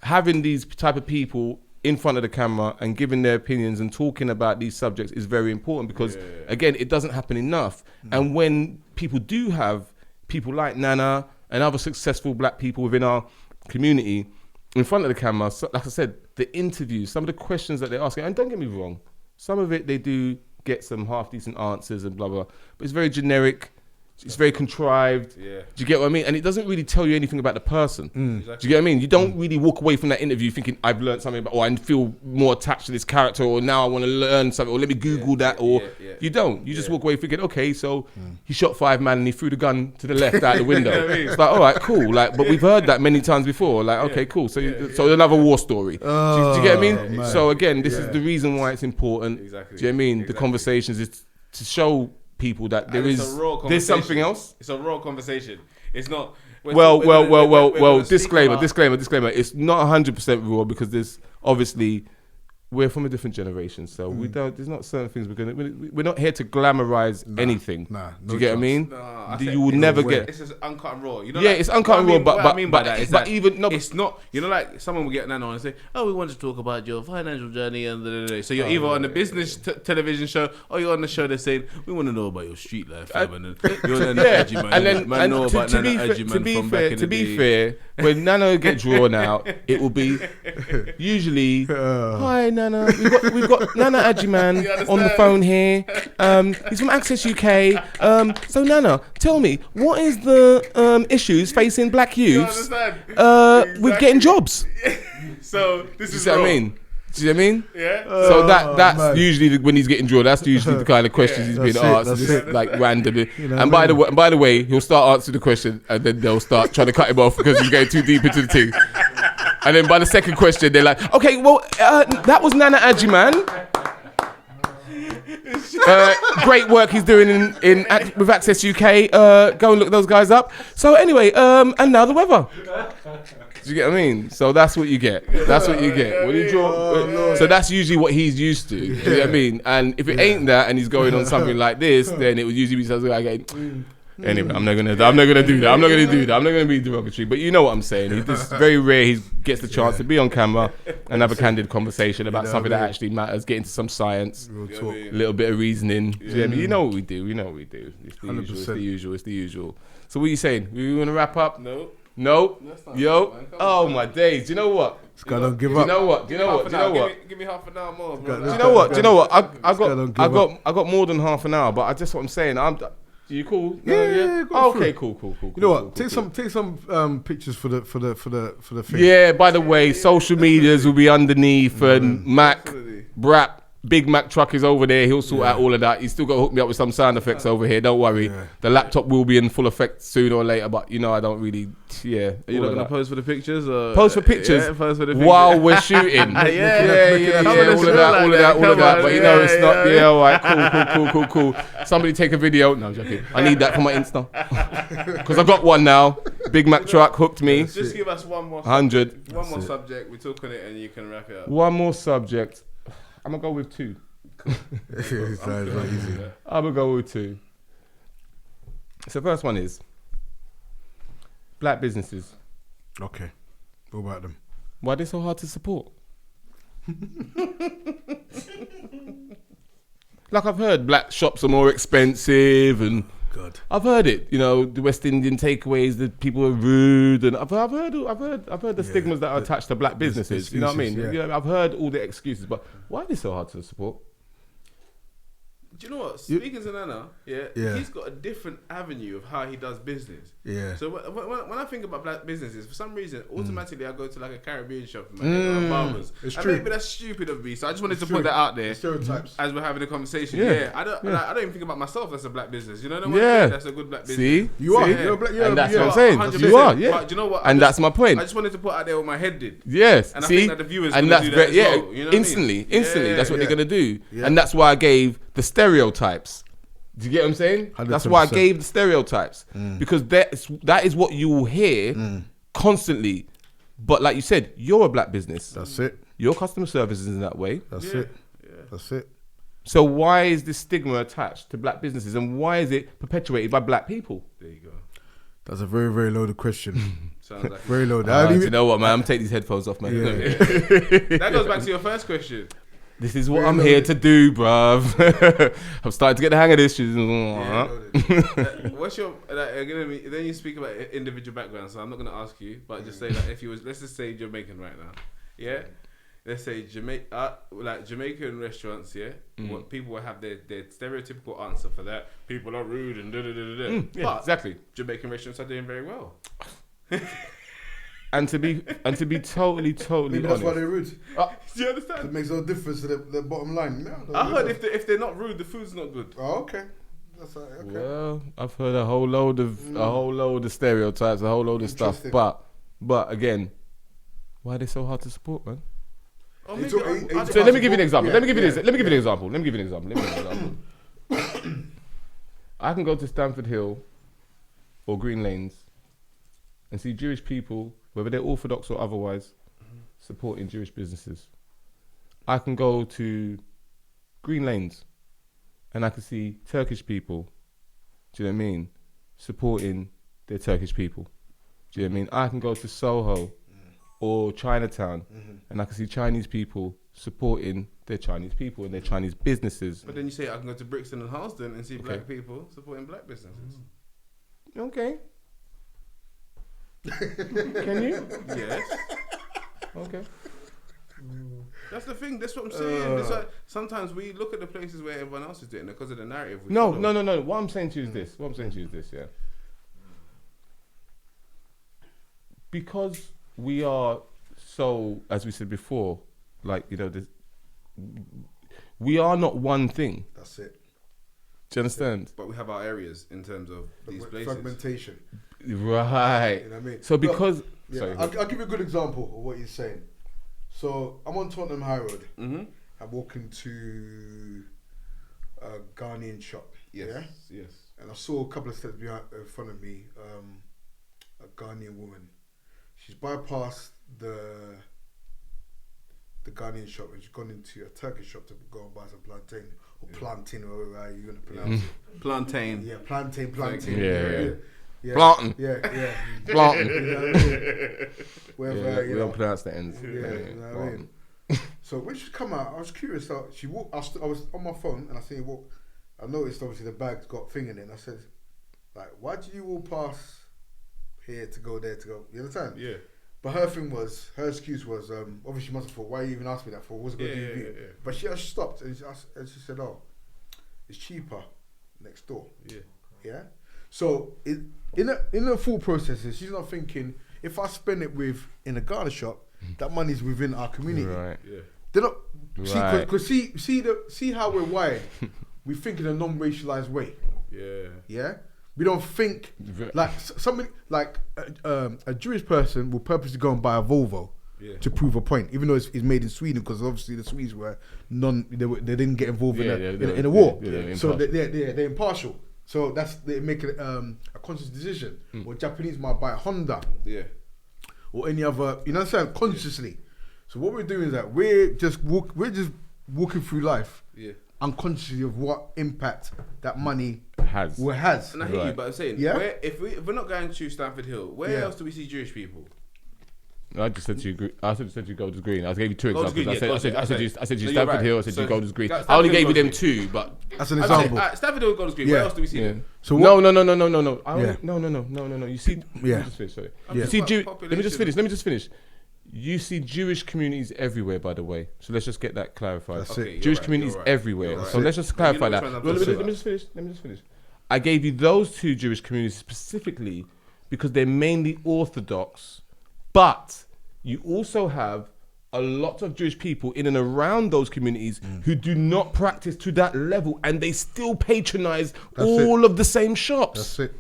Having these type of people in front of the camera and giving their opinions and talking about these subjects is very important because, again, it doesn't happen enough. And when people do have people like Nana and other successful black people within our community in front of the camera, so, like I said, the interviews, some of the questions that they're asking, and don't get me wrong, some of it they do get some half decent answers and blah blah, but it's very generic, it's very contrived. Do you get what I mean? And it doesn't really tell you anything about the person. Exactly. Do you get what I mean? You don't really walk away from that interview thinking I've learned something about, or I feel more attached to this character, or now I want to learn something, or let me Google that, or you don't. You just walk away thinking, okay, so he shot 5 men and he threw the gun to the left out the window. It's like, all right, cool. Like, but we've heard that many times before. Like, okay, cool. So, so another war story. Do you get what I mean? So again, this is the reason why it's important. Exactly. Do you know what I mean? The conversations is to show people that there's something else. It's a raw conversation. It's not. Well. Disclaimer. It's not 100% raw because there's obviously we're from a different generation, so we don't. There's not certain things we're not here to glamorize anything. Do you get what I mean? You will never get. It's just uncut and raw. You know, it's uncut and raw. But I mean by that is that even no, it's not. You know, like someone will get Nana on and say, "Oh, we want to talk about your financial journey," and so you're either on the business television show or you're on the show that's saying, "We want to know about your street life, and you're Nana Agyeman." And then man know about Nana Agyeman from back in the day. To be fair, when Nana get drawn out, it will be usually, "Hi Nana, we've got Nana Agyeman on the phone here. He's from Access UK. So Nana, tell me, what is the issues facing black youths with getting jobs?" So this is what I mean. Do you know what I mean? Yeah. So that's usually when he's getting drilled. That's usually the kind of questions he's being asked, that's like randomly. You know And by the way, he'll start answering the question, and then they'll start trying to cut him off because he's getting too deep into the thing. And then by the second question, they're like, "Okay, well, that was Nana Agyeman. Great work he's doing with Access UK. Go and look those guys up. So anyway, and now the weather." Do you get what I mean? So that's what you get. That's what you get. When you draw, so that's usually what he's used to. Do you know what I mean? And if it ain't that, and he's going on something like this, then it would usually be something like, anyway, I'm not gonna do that. I'm not gonna be derogatory. But you know what I'm saying. It's very rare he gets the chance to be on camera and have a candid conversation about something that actually matters. Get into some science, a little bit of reasoning. You know what we do. It's the usual. So what are you saying? We want to wrap up? No. Yo. Oh my days. Do you know what? This guy don't give up. Do you know what? Give me half an hour more, bro. Do you know what? I got more than half an hour, but I just what I'm saying. You cool? Yeah. Okay, cool. You know what? Take some pictures for the thing. Yeah. By the way, social medias will be underneath, and Mac, Brap, Big Mac truck is over there. He'll sort out all of that. He's still got to hook me up with some sound effects over here. Don't worry. Yeah. The laptop will be in full effect sooner or later, but I don't really. Yeah. Are you not gonna pose for the pictures? Or? Pose for pictures. Yeah, pose for the pictures. While we're shooting. Yeah. All of that. But it's not. Yeah. All right. Cool. Somebody take a video. No, I'm joking. I need that for my Insta. Because I got one now. Big Mac truck hooked me. Just give us one more. 100. One more subject. We talk on it and you can wrap it up. One more subject. I'm gonna go with 2. Cool. It's not easy. I'm gonna go with 2. So the first one is black businesses. Okay. What about them? Why are they so hard to support? Like I've heard black shops are more expensive and God. I've heard it, the West Indian takeaways, that people are rude, and I've heard the stigmas that are attached to black businesses. You know what I mean? Yeah. I've heard all the excuses, but why are they so hard to support? Do you know what? Speaking to Nana, he's got a different avenue of how he does business. Yeah. So when I think about black businesses, for some reason, automatically I go to like a Caribbean shop and barbers. It's and true. Maybe that's stupid of me, so I just wanted to put that out there. Stereotypes. As we're having a conversation. I don't even think about myself as a black business. You know what I mean? That's a good black business. See? You are. See? You're a black. And that's what I'm saying. 100%. You are, yeah. But do you know what? And that's my point. I just wanted to put out there what my head did. Yes. And I see? think that the viewers and gonna that's do that as well. You know what I instantly. mean? That's what they're gonna do. Yeah. And that's why I gave the stereotypes. Do you get what I'm saying? 100%. That's why I gave the stereotypes. Because that is what you will hear constantly. But like you said, you're a black business. That's it. Your customer service is in that way. That's it. That's it. So why is this stigma attached to black businesses, and why is it perpetuated by black people? There you go. That's a very, very loaded question. Sounds like very loaded. You know what, man? I'm taking these headphones off, man. Yeah. That goes back to your first question. This is what I'm here to do, bruv. I'm starting to get the hang of this. What's your then you speak about individual backgrounds, so I'm not gonna ask you, but just say that if you was, let's just say Jamaican right now, yeah. Let's say Jamaican restaurants, yeah. What people will have their stereotypical answer for that. People are rude and but exactly. Jamaican restaurants are doing very well. And to be totally Maybe honest, that's why they're rude. Do you understand? It makes no difference to the bottom line. No, I heard if they're not rude, the food's not good. Oh, okay. That's okay. Well, I've heard a whole load of stereotypes, a whole load of stuff. But again, why are they so hard to support, man? So let me give you an example. Let me give you an example. I can go to Stamford Hill or Green Lanes and see Jewish people, whether they're Orthodox or otherwise, supporting Jewish businesses. I can go to Green Lanes and I can see Turkish people, do you know what I mean, supporting their Turkish people. Do you know what I mean? I can go to Soho or Chinatown and I can see Chinese people supporting their Chinese people and their Chinese businesses. But then you say I can go to Brixton and Harlesden and see black people supporting black businesses. Okay. Can you? Yes. Okay. That's the thing. That's what I'm saying. That's why sometimes we look at the places where everyone else is doing it because of the narrative. No. What I'm saying to you is this. Yeah. Because we are so, as we said before, like, you know, we are not one thing. That's it. Do you understand? But we have our areas in terms of these places. Fragmentation. Right. You know what I mean? So because... Yeah, sorry. I'll give you a good example of what you're saying. So I'm on Tottenham High Road. Mm-hmm. I'm walking to a Ghanaian shop. Yes, yeah? yes. And I saw a couple of steps behind, in front of me, a Ghanaian woman. She's bypassed the Ghanaian shop and she's gone into a Turkish shop to go and buy some plantain or plantain or whatever you're going to pronounce it. Plantain. Yeah, plantain. Yeah. Plantain. Yeah. Plantain. You know what I mean? Whether, we don't pronounce the ends. Yeah, you know what I mean? So when she come out, I was curious. So she walked. I was on my phone and I see walk. I noticed obviously the bag's got thing in it. And I said, like, why do you all pass here to go there to go? You understand? Yeah. But her excuse was, obviously she must have thought, why you even asked me that for? What's it going to do? Yeah. But she stopped and she said, oh, it's cheaper next door. Yeah. Yeah. So in the full process, she's not thinking if I spend it in a Ghana shop, that money's within our community. Right. Yeah. They're not see how we're wired. We think in a non-racialized way. Yeah. Yeah. We don't think like somebody like a Jewish person will purposely go and buy a Volvo to prove a point, even though it's made in Sweden, because obviously the Swedes were they didn't get involved in a war, so they're impartial. So they make it a conscious decision. Or Japanese might buy a Honda, or any other, you know what I'm saying, consciously. So what we're doing is that we're just walking through life, unconsciously of what impact that money has. And I hear you, but I'm saying, if we're not going to Stamford Hill, where else do we see Jewish people? I just said to you. I said to you Golders Green. I gave you two examples. Green, I said you no, Stamford Hill. I said you Golders Green. I only gave you them two, but that's an example. Stamford Hill, Golders Green. Where else do we see them? So no. No. You see, let me just finish. Sorry. You see, let me just finish. You see Jewish communities everywhere, by the way. So let's just get that clarified. Jewish communities everywhere. So let's just clarify that. Let me just finish. I gave you those two Jewish communities specifically because they're mainly Orthodox, but you also have a lot of Jewish people in and around those communities who do not practice to that level, and they still patronize all of the same shops. That's it.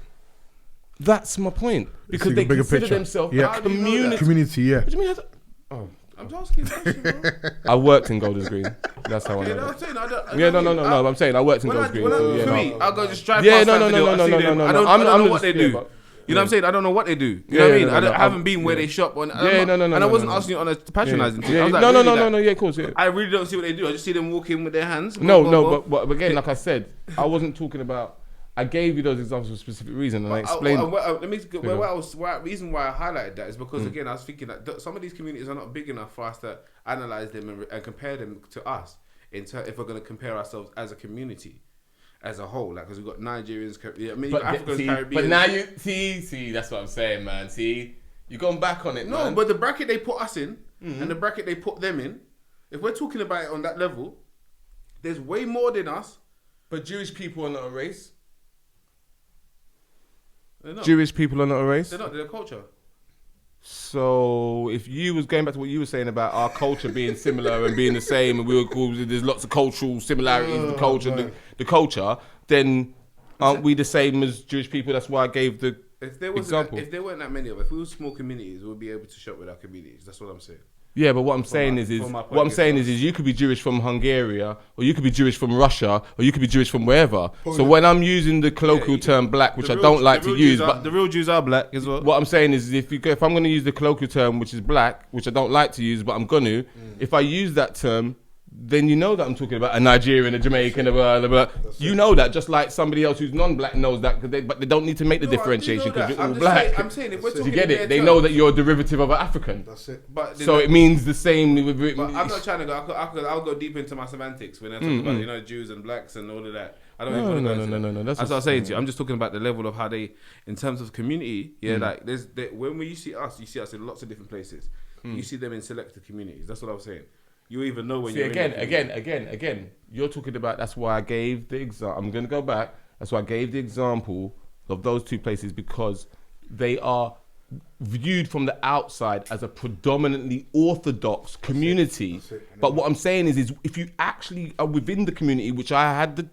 That's my point. Because they consider themselves a community. Yeah. What do you mean? I'm just asking a question, bro. I worked in Golders Green. That's how I know. I'm saying I worked in Golders Green. I'll go just drive past. I don't know what they do. You know what I'm saying? I don't know what they do. You know what I mean? I haven't been where they shop. And I wasn't asking you on a patronising thing. Of course. I really don't see what they do. I just see them walking with their hands. But again, like I said, I wasn't talking about. I gave you those examples for a specific reason, and I explained. The reason why I highlighted that is because again, I was thinking that some of these communities are not big enough for us to analyze them and compare them to us. If we're going to compare ourselves as a community. As a whole, like, because we've got Nigerians, Africans, Caribbean. But now you see, that's what I'm saying, man. See, you're going back on it, man. No, but the bracket they put us in and the bracket they put them in, if we're talking about it on that level, there's way more than us. But Jewish people are not a race. They're not. Jewish people are not a race. They're not. They're a culture. So if you was going back to what you were saying about our culture being similar and being the same, and we were cool, there's lots of cultural similarities, the culture, then aren't we the same as Jewish people? That's why I gave the example. If there weren't that many of us, if we were small communities, we'd be able to shop with our communities. That's what I'm saying. Yeah, but what I'm saying is you could be Jewish from Hungary, or you could be Jewish from Russia, or you could be Jewish from wherever. So when I'm using the colloquial term black, which I don't like to use, but the real Jews are black as well. What I'm saying is, if I'm going to use the colloquial term, which is black, which I don't like to use, but I'm going to, if I use that term, then you know that I'm talking about a Nigerian, a Jamaican, you know that, just like somebody else who's non-black knows that, but they don't need to make the differentiation because you're all black. I'm saying if we're talking, you get it? They know that you're a derivative of an African. That's it. But so it means the same. But I'm not trying to go. I'll go deep into my semantics when I talk about Jews and blacks and all of that. I don't No. That's what I'm saying to you. I'm just talking about the level of how they, in terms of community. Like when you see us in lots of different places. You see them in selected communities. That's what I was saying. You even know when you're again. You're talking about. That's why I gave the example. I'm going to go back. That's why I gave the example of those two places because they are viewed from the outside as a predominantly orthodox community. But what I'm saying is if you actually are within the community, which I had the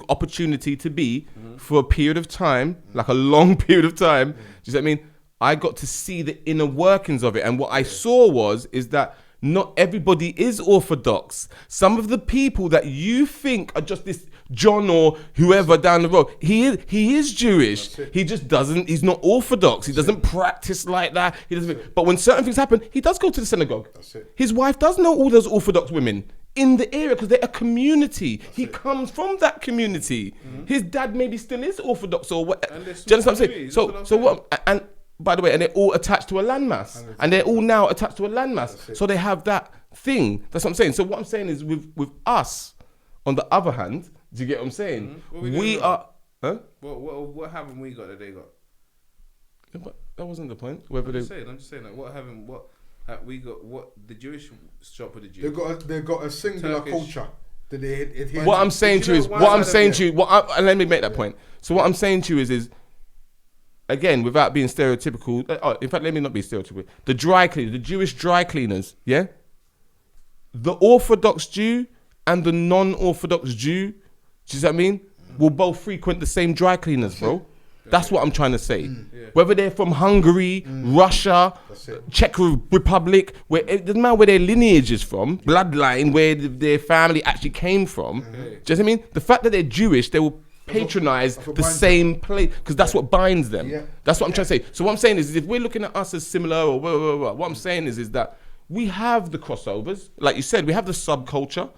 opportunity to be for a period of time, like a long period of time, do you see what I mean? I got to see the inner workings of it. And what I saw is that not everybody is orthodox. Some of the people that you think are just this John or whoever down the road, he is Jewish. He just doesn't, he's not orthodox. He doesn't practice like that. He doesn't. But when certain things happen, he does go to the synagogue. His wife does know all those orthodox women in the area because they're a community. He comes from that community. His dad maybe still is orthodox or what. Do you understand what I'm saying? So what? And by the way, and they're all attached to a landmass, and they're all now attached to a landmass. So they have that thing. That's what I'm saying. So what I'm saying is, with us, on the other hand, do you get what I'm saying? We are. Huh? What haven't we got that they got? Yeah, but that wasn't the point. I'm just saying. Like, what we got? What the Jewish shop with the Jews? They've got a singular culture. That they what I'm saying to you is, and let me make that point. So what I'm saying to you is. Again, without being stereotypical, in fact, let me not be stereotypical. The dry cleaners, the Jewish dry cleaners, yeah? The Orthodox Jew and the non-Orthodox Jew, do you see what I mean? Will both frequent the same dry cleaners, bro. That's what I'm trying to say. Whether they're from Hungary, Russia, Czech Republic, it doesn't matter where their lineage is from, bloodline, where their family actually came from. Do you know what I mean? The fact that they're Jewish, they will patronize the same place because that's what binds them. That's what I'm trying to say. So what I'm saying is if we're looking at us as similar or what I'm saying is that we have the crossovers, like you said, we have the subculture,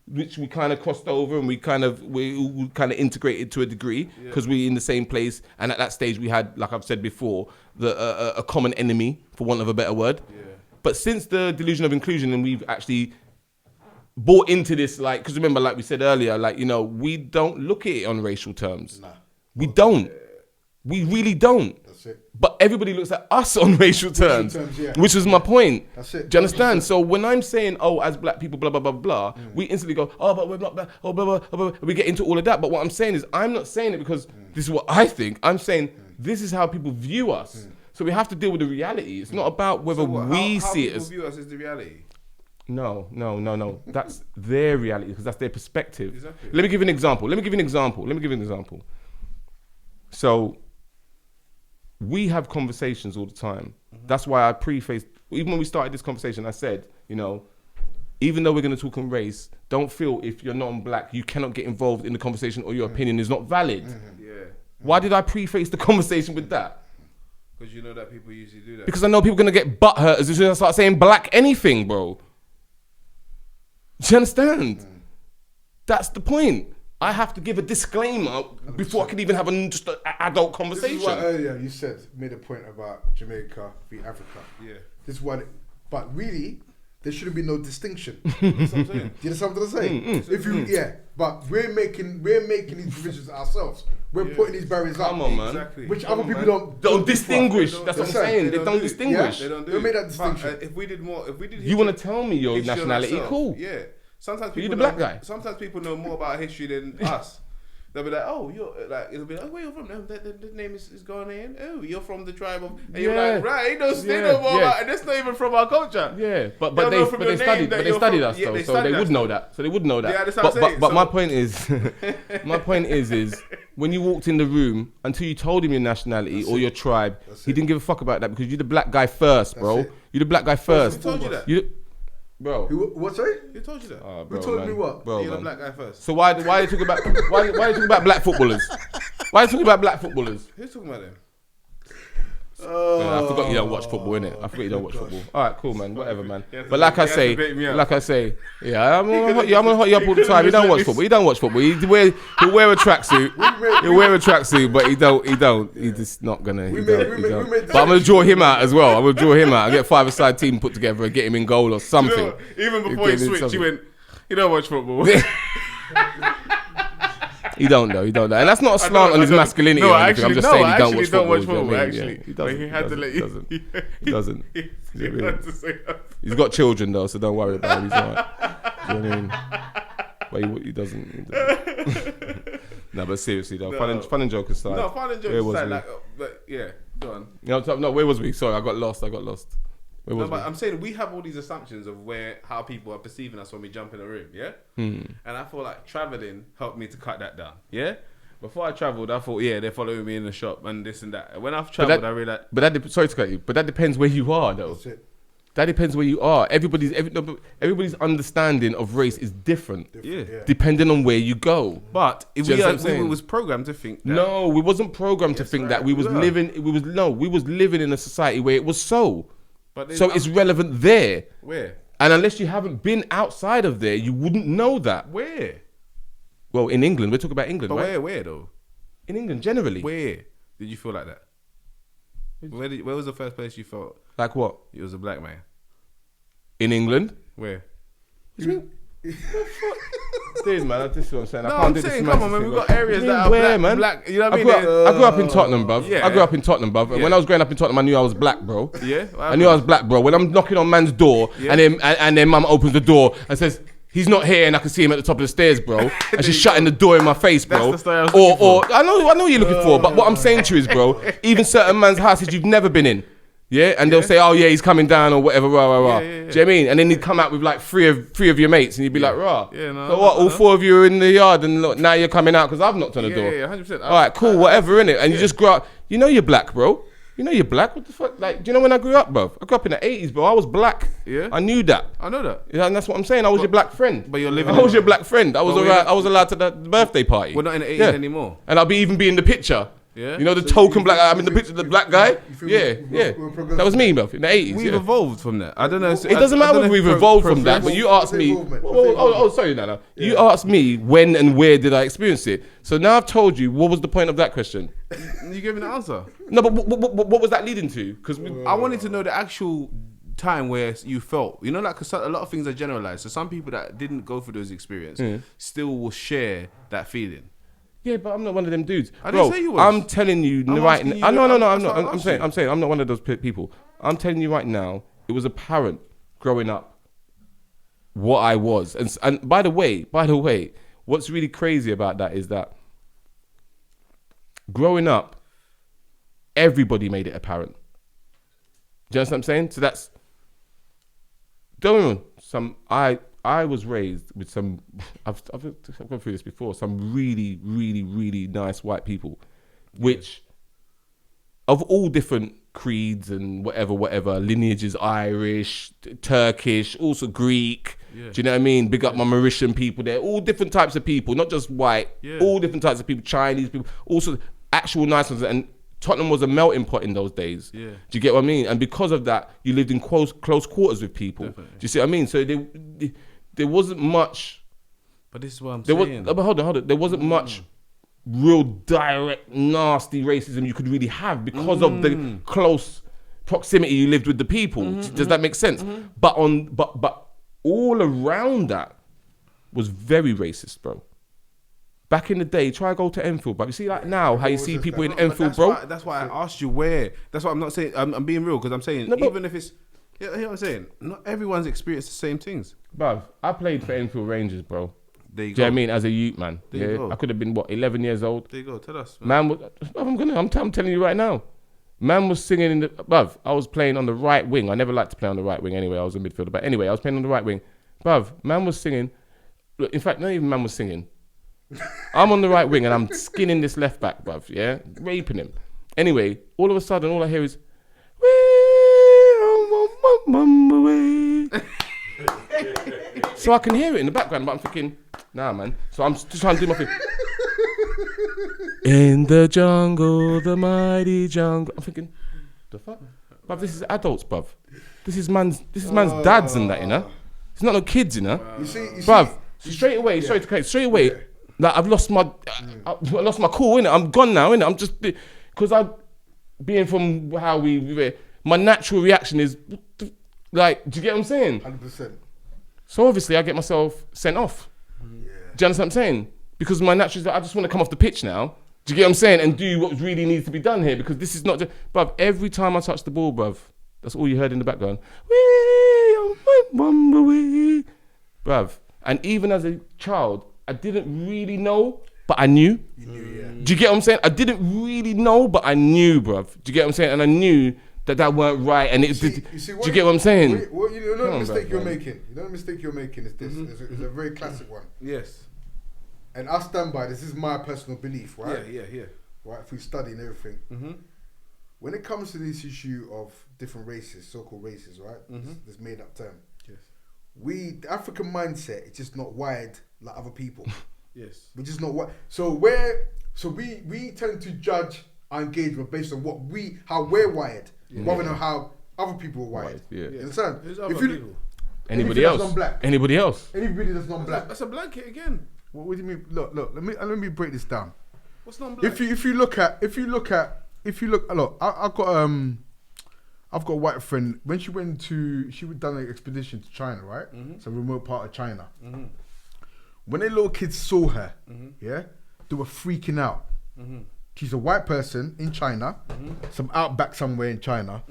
which we kind of crossed over and we kind of integrated to a degree because we're in the same place. And at that stage we had, like I've said before, a common enemy, for want of a better word. But since the delusion of inclusion, and we've actually bought into this, like, because remember, like we said earlier, like, you know, we don't look at it on racial terms. We don't. We really don't. That's it. But everybody looks at us on racial terms, which is my point. That's it. Do you understand? So when I'm saying, as black people, blah, blah, blah, blah, we instantly go, but we're not black, blah, blah, blah, blah. We get into all of that. But what I'm saying is, I'm not saying it because this is what I think. I'm saying this is how people view us. So we have to deal with the reality. It's not about whether we see it as... How people view us is the reality. No. That's their reality because that's their perspective. Exactly. Let me give you an example. So we have conversations all the time. That's why I prefaced, even when we started this conversation, I said, you know, even though we're going to talk on race, don't feel if you're non-black, you cannot get involved in the conversation or your opinion is not valid. Why did I preface the conversation with that? Because you know that people usually do that. Because I know people are going to get butthurt as soon as I start saying black anything, bro. Do you understand? That's the point. I have to give a disclaimer before I can even have just an adult conversation. This is what earlier you made a point about Jamaica v Africa. This is what, but really, there shouldn't be no distinction. That's what I'm saying. Do you understand what I'm saying? But we're making these provisions ourselves. We're putting these barriers up. Come on, man. Exactly. Which other people don't distinguish. That's what I'm saying. They don't distinguish. They don't do. They made that distinction. If we did more, you want to tell me your nationality? Cool. Yeah. Sometimes people you're the black guy. Sometimes people know more about history than us. They'll be like, you're like, it'll be like, where you from? The name is Ghanaian. Oh, you're from the tribe of, and you're like, right, they know more about it. That's not even from our culture. Yeah, but they studied us though, so they would know that. So they would know that. Yeah, that's what I'm saying. But my point is, when you walked in the room, until you told him your nationality or your tribe, he didn't give a fuck about that because you're the black guy first, bro. You're the black guy first. Who told you that? Bro, what? Sorry, who told you that? Who told me what? Bro, you're the black guy first. So why are you talking about why are you talking about black footballers? Why are you talking about black footballers? Who's talking about them? I forgot you don't watch football, innit? I forgot you don't watch football. All right, cool, man. Whatever, man. But like I say, I'm gonna hot you up all the time. He don't watch football. He'll wear a tracksuit. But he don't. He's just not gonna. But I'm gonna draw him out as well. I get 5-a-side team put together and get him in goal or something. You know, even before he switched, he went, "You don't watch football." He don't know, and that's not a slant on his masculinity. No, or anything. I'm just saying he don't watch football. Watch football actually, he doesn't. He had to let you. He doesn't. He had to say that. He's got children though, so don't worry about him. He's alright. Do you know what I mean? But he doesn't. No, but seriously though, fun and joke aside. No, fun and joke aside. Like, but yeah, Go on. No, where was we? Sorry, I got lost. Where was we? I'm saying we have all these assumptions of how people are perceiving us when we jump in a room, yeah? And I feel like traveling helped me to cut that down, yeah? Before I travelled, I thought, they're following me in the shop and this and that. When I've travelled, I realised... Sorry to cut you, but that depends where you are, though. That's it. That depends where you are. Everybody's understanding of race is different. Depending on where you go. But if we was programmed to think that. No, we wasn't programmed to think that. We was living in a society where it was so. So it's relevant there. Where? And unless you haven't been outside of there, you wouldn't know that. Where? Well, in England, we're talking about England, but right? Where though? In England, generally. Where did you feel like that? Where was the first place you felt? Like what? You was a black man. In England? Where? What do you mean? Dude, man, this is what I'm saying. No, I'm saying, come on, man. We've got areas that are black. You know what I mean? I grew up in Tottenham, bruv. Yeah. I grew up in Tottenham, bruv. And when I was growing up in Tottenham, I knew I was black, bro. Yeah? I knew I was black, bro. When I'm knocking on man's door and then mum opens the door and says, he's not here, and I can see him at the top of the stairs, bro. And she's shutting the door in my face, bro. That's the story I was looking for. I know what you're looking for, but what I'm saying to you is, bro, even certain man's houses you've never been in. Yeah, and they'll say, "Oh yeah, he's coming down" or whatever, rah rah rah. Do you know what I mean? And then he'd come out with like three of your mates, and you'd be like, "Rah." So what? All four of you are in the yard, and look, now you're coming out because I've knocked on the door. Yeah, 100%. All right, cool, whatever, innit? And you just grow up. You know you're black, bro. You know you're black. What the fuck? Like, do you know when I grew up, bro? I grew up in the 80s, bro. I was black. Yeah. I knew that. I know that. Yeah, and that's what I'm saying. I was your black friend. But you're living. I was your black friend. I was alright. I was allowed to the birthday party. We're not in the 80s anymore. And I'll be in the picture. Yeah. You know the token black. I'm in the picture, the black guy. Yeah. That was me, bro. In the 80s. We've evolved from that. I don't know. It doesn't matter whether we've evolved from that, but you asked me. Sorry, Nana. You asked me when and where did I experience it. So now I've told you. What was the point of that question? You gave me the answer. No, but what was that leading to? Because I wanted to know the actual time where you felt, you know, like, cause a lot of things are generalized. So some people that didn't go through those experiences still will share that feeling. Yeah, but I'm not one of them dudes. I didn't say you was. I'm telling you right now. No, I'm not. I'm saying I'm not one of those people. I'm telling you right now, it was apparent growing up what I was. And by the way, what's really crazy about that is that growing up, everybody made it apparent. Do you understand what I'm saying? So that's, don't I was raised with some, I've gone through this before, some really, really, really nice white people, which of all different creeds and whatever, lineages, Irish, Turkish, also Greek, do you know what I mean? Big up my Mauritian people, they're all different types of people, not just white, all different types of people, Chinese people, also actual nice ones. And Tottenham was a melting pot in those days. Yeah. Do you get what I mean? And because of that, you lived in close quarters with people. Definitely. Do you see what I mean? So there wasn't much. But this is what I'm saying. But hold on. There wasn't much real direct, nasty racism you could really have because of the close proximity you lived with the people. Does that make sense? But all around that was very racist, bro. Back in the day, try go to Enfield, but you see like now how you see people in Enfield, bro. That's why I asked you where. That's what I'm not saying. I'm being real because I'm saying even if it's, you know what I'm saying? Not everyone's experienced the same things. Bruv, I played for Enfield Rangers, bro. There you go. Do you know what I mean? As a youth, man. There you go. I could have been, 11 years old. There you go. Tell us, man. I'm telling you right now. Man was singing in the... Bruv, I was playing on the right wing. I never liked to play on the right wing anyway. I was a midfielder. But anyway, I was playing on the right wing. Bruv, man was singing. Look, in fact, not even man was singing. I'm on the right wing and I'm skinning this left back, bruv, yeah? Raping him. Anyway, all of a sudden, all I hear is... So I can hear it in the background, but I'm thinking, nah, man. So I'm just trying to do my thing. In the jungle, the mighty jungle. I'm thinking, the fuck? Bruv, this is adults, bruv. This is man's dads and that, you know? It's not no kids, you know? Bruv, straight away, straight away. Like I lost my cool, innit? I'm gone now, innit? I'm just, because I, being from how my natural reaction is, like, do you get what I'm saying? 100%. So obviously I get myself sent off. Yeah. Do you understand what I'm saying? Because my natural is that I just want to come off the pitch now. Do you get what I'm saying? And do what really needs to be done here, because this is not just, bruv, every time I touch the ball, bruv, that's all you heard in the background. Bruv. And even as a child, I didn't really know but I knew. You knew, yeah. Do you get what I'm saying? I didn't really know, but I knew, bruv. Do you get what I'm saying? And I knew that weren't right. And do you get what I'm saying? You know the mistake you're making. You know the mistake you're making is this. It's a very classic one. Yes. And I stand by this. Is my personal belief, right? Yeah. Right, through study and everything. When it comes to this issue of different races, so-called races, right? This made-up term. Yes. The African mindset is just not wired like other people. Yes. We're just not wired. So we tend to judge our engagement based on how we're wired, rather than how other people are wired. Yeah. You understand? Who's other people? Anybody else? Non-black. Anybody else? Anybody that's non-black. That's a blanket again. What do you mean? Look. Let me break this down. What's non-black? If you look, look, I've got a white friend. When she done an expedition to China, right? It's a remote part of China. When the little kids saw her, yeah, they were freaking out. She's a white person in China, some outback somewhere in China,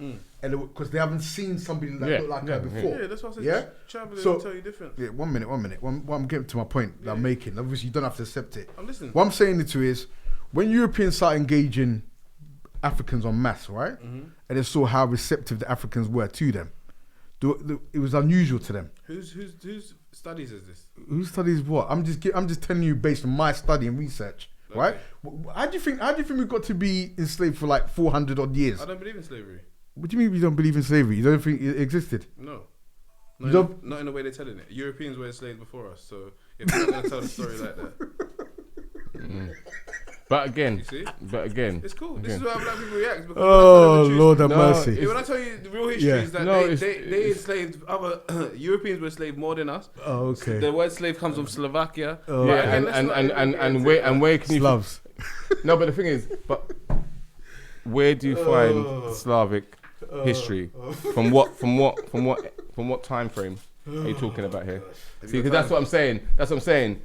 and because they haven't seen somebody that looked like her before. Yeah, that's what I said. Yeah, traveling will tell you different. Yeah, one minute. What I'm getting to my point that I'm making. Obviously, you don't have to accept it. I'm listening. What I'm saying it to is, when Europeans start engaging Africans en masse, right, and they saw how receptive the Africans were to them, it was unusual to them. Whose studies is this? Who studies what? I'm just telling you based on my study and research, right? How do you think we got to be enslaved for like 400 odd years? I don't believe in slavery. What do you mean you don't believe in slavery? You don't think it existed? No. Not in the way they're telling it. Europeans were enslaved before us, so if you're not going to tell the story like that. But again, it's cool. This is how black people react. Because Lord have mercy. When I tell you the real history is that they enslaved other Europeans were enslaved more than us. Oh, okay. The word slave comes from Slovakia. And where can you Slavs? No, but the thing is, where do you find Slavic history? From what time frame are you talking about here? See, because that's what I'm saying.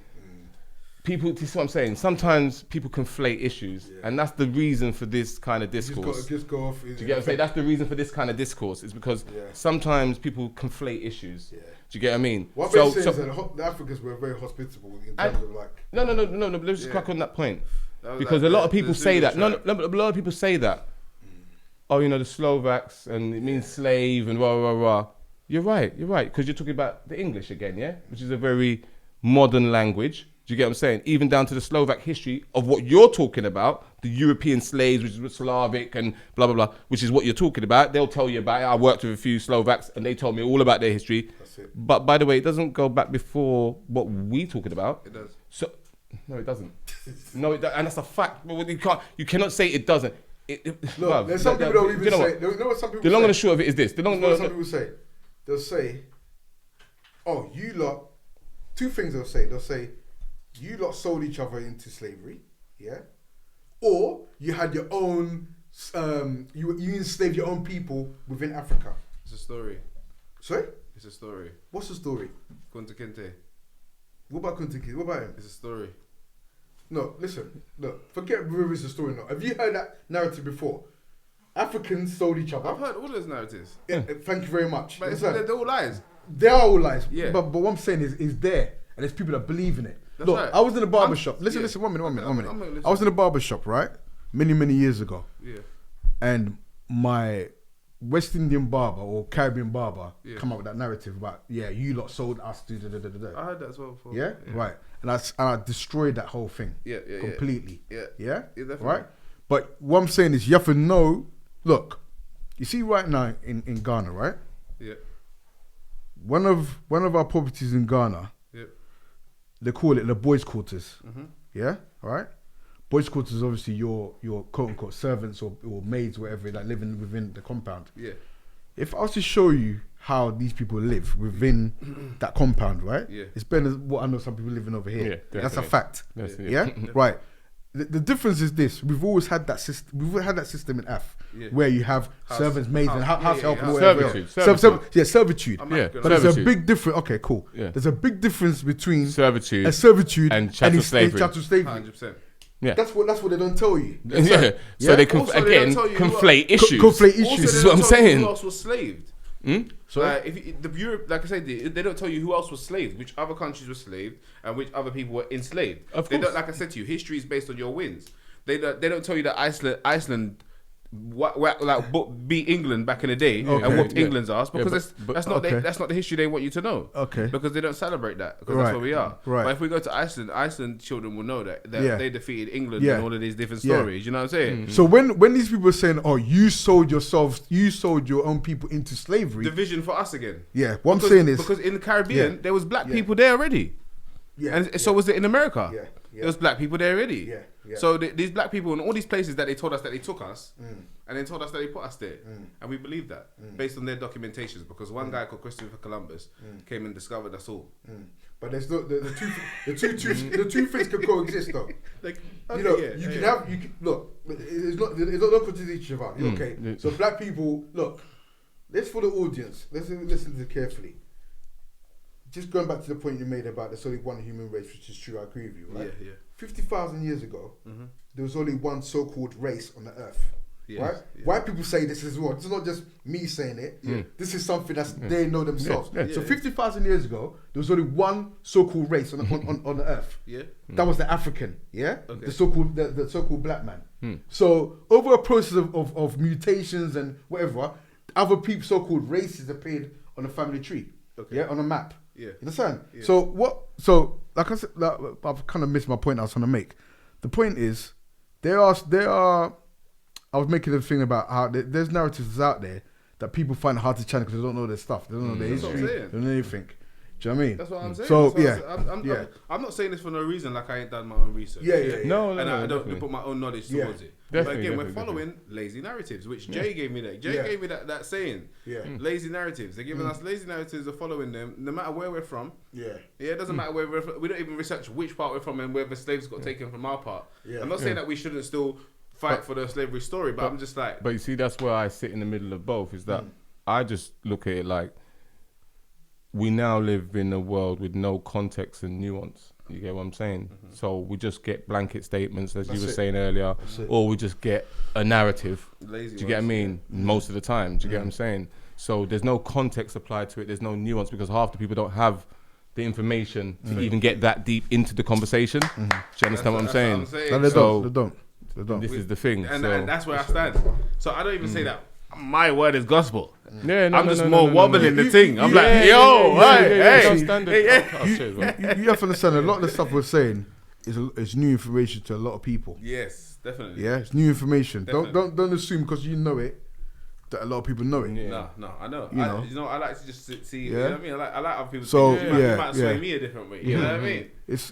People, this is what I'm saying. Sometimes people conflate issues, and that's the reason for this kind of discourse. Just go off. Do you get what I'm saying? That's the reason for this kind of discourse. Is because sometimes people conflate issues. Yeah. Do you get what I mean? What I'm saying is that the Africans were very hospitable in terms of like. No. Let's just crack on that point, because a lot of people say that. No, a lot of people say that. Oh, the Slovaks and it means slave and rah rah rah. You're right. Because you're talking about the English again, yeah, which is a very modern language. Do you get what I'm saying? Even down to the Slovak history of what you're talking about, the European slaves, which is Slavic and blah, blah, blah, which is what you're talking about. They'll tell you about it. I worked with a few Slovaks and they told me all about their history. That's it. But by the way, it doesn't go back before what we talking about. It does. So, no, it doesn't. And that's a fact. But you cannot say it doesn't. Look, there's some people don't even say. You know what some people say? The long and the short of it is this. Some people say. They'll say, oh, you lot, two things they'll say. They'll say, you lot sold each other into slavery, yeah? Or you had your own, you enslaved your own people within Africa. It's a story. Sorry? It's a story. What's the story? Kunta Kinte. What about Kunta Kinte? What about him? It's a story. No, listen. Look, forget whether it's a story or not. Have you heard that narrative before? Africans sold each other. I've heard all those narratives. Yeah, thank you very much. But they're all lies. They are all lies. Yeah. But what I'm saying is there. And there's people that believe in it. That's Look, right. I was in a barber shop. Listen, 1 minute. I was in a barber shop, right? Many years ago. Yeah. And my West Indian barber or Caribbean barber come up with that narrative about, you lot sold us to I heard that as well before. Yeah? Right. And I destroyed that whole thing. Completely. Yeah, definitely. Right? But what I'm saying is you have to know, look, you see right now in Ghana, right? Yeah. One of our properties in Ghana, they call it the boys' quarters. Yeah, all right. Boys' quarters is obviously your quote unquote servants or maids, whatever, that live within the compound. Yeah. If I was to show you how these people live within that compound, right? Yeah. It's better than what I know some people living over here. Yeah, that's a fact. Yeah. Right. The difference is this: we've always had that system. We've had that system in F, where you have servants, maids, and house help and whatever. Servitude. But there's a big difference. Okay, cool. Yeah. There's a big difference between servitude and chattel slavery. 100%. Yeah. That's what they don't tell you. So they conflate issues. Conflate issues. Also, this is what I'm saying. Who else was slaved? So if the Bureau, like I said, they don't tell you who else was slaves, which other countries were slaved, and which other people were enslaved. They don't, like I said to you, history is based on your wins. They don't tell you that Iceland beat England back in the day and whooped England's ass, because that's not the history they want you to know. Okay. Because they don't celebrate that, because that's where we are. Right. But if we go to Iceland children will know that they defeated England and all of these different stories. You know what I'm saying? So when these people are saying, "Oh, you sold your own people into slavery," division for us again. Yeah. What I'm saying is, because in the Caribbean there was black people there already. Yeah. And so was it in America. Yeah. There was black people there already. Yeah. Yeah. So these black people in all these places that they told us that they took us, and they told us that they put us there, and we believe that based on their documentations, because one guy called Christopher Columbus came and discovered us all. But there's the two things can coexist though. Like, you can look. It's not contradict each other. Okay. So black people, look. Let's for the audience. Let's listen to it carefully. Just going back to the point you made about there's only one human race, which is true. I agree with you. Right? Yeah. 50,000 years ago, there was only one so-called race on the earth. Yes, right? Yeah. White people say this as well. This is not just me saying it. Yeah. This is something that they know themselves. Yeah. So 50,000 years ago, there was only one so-called race on the earth. Yeah. That was the African. Yeah. Okay. The so-called black man. So over a process of mutations and whatever, other people, so-called races, appeared on the family tree. Okay. Yeah, on a map. Yeah. You understand? Yeah. So like I said, I've kind of missed my point I was trying to make. The point is, there are. I was making a thing about how there's narratives out there that people find it hard to channel because they don't know their stuff, they don't know their history, they don't know anything. Do you know what I mean? That's what I'm saying. So I'm not saying this for no reason. Like I ain't done my own research. No. I don't put my own knowledge towards it. But again, we're following lazy narratives, which Jay gave me that. Jay gave me that saying. Yeah. Lazy narratives. They're giving us lazy narratives. We're following them, no matter where we're from. Yeah. Yeah. It doesn't matter where we're from. We don't even research which part we're from and where the slaves got taken from our part. Yeah. I'm not saying that we shouldn't still fight for the slavery story, but I'm just like. But you see, that's where I sit in the middle of both. Is that I just look at it like, we now live in a world with no context and nuance. You get what I'm saying? So we just get blanket statements, as you were saying earlier, or we just get a narrative. Lazy do you get what I mean? Most of the time. Do you get what I'm saying? So there's no context applied to it. There's no nuance, because half the people don't have the information to even get that deep into the conversation. Do you understand what I'm saying? No, they don't. This is the thing. And that's where I stand. So I don't even say that my word is gospel. I'm just more wobbling the thing. I'm like, yo, hey. You have to understand, a lot of the stuff we're saying is new information to a lot of people. Yes, definitely. Yeah, it's new information. Definitely. Don't assume because you know it that a lot of people know it. No, I know. I like to just see. You know what I mean? I like other people. So you might sway me a different way. You know what I mean? It's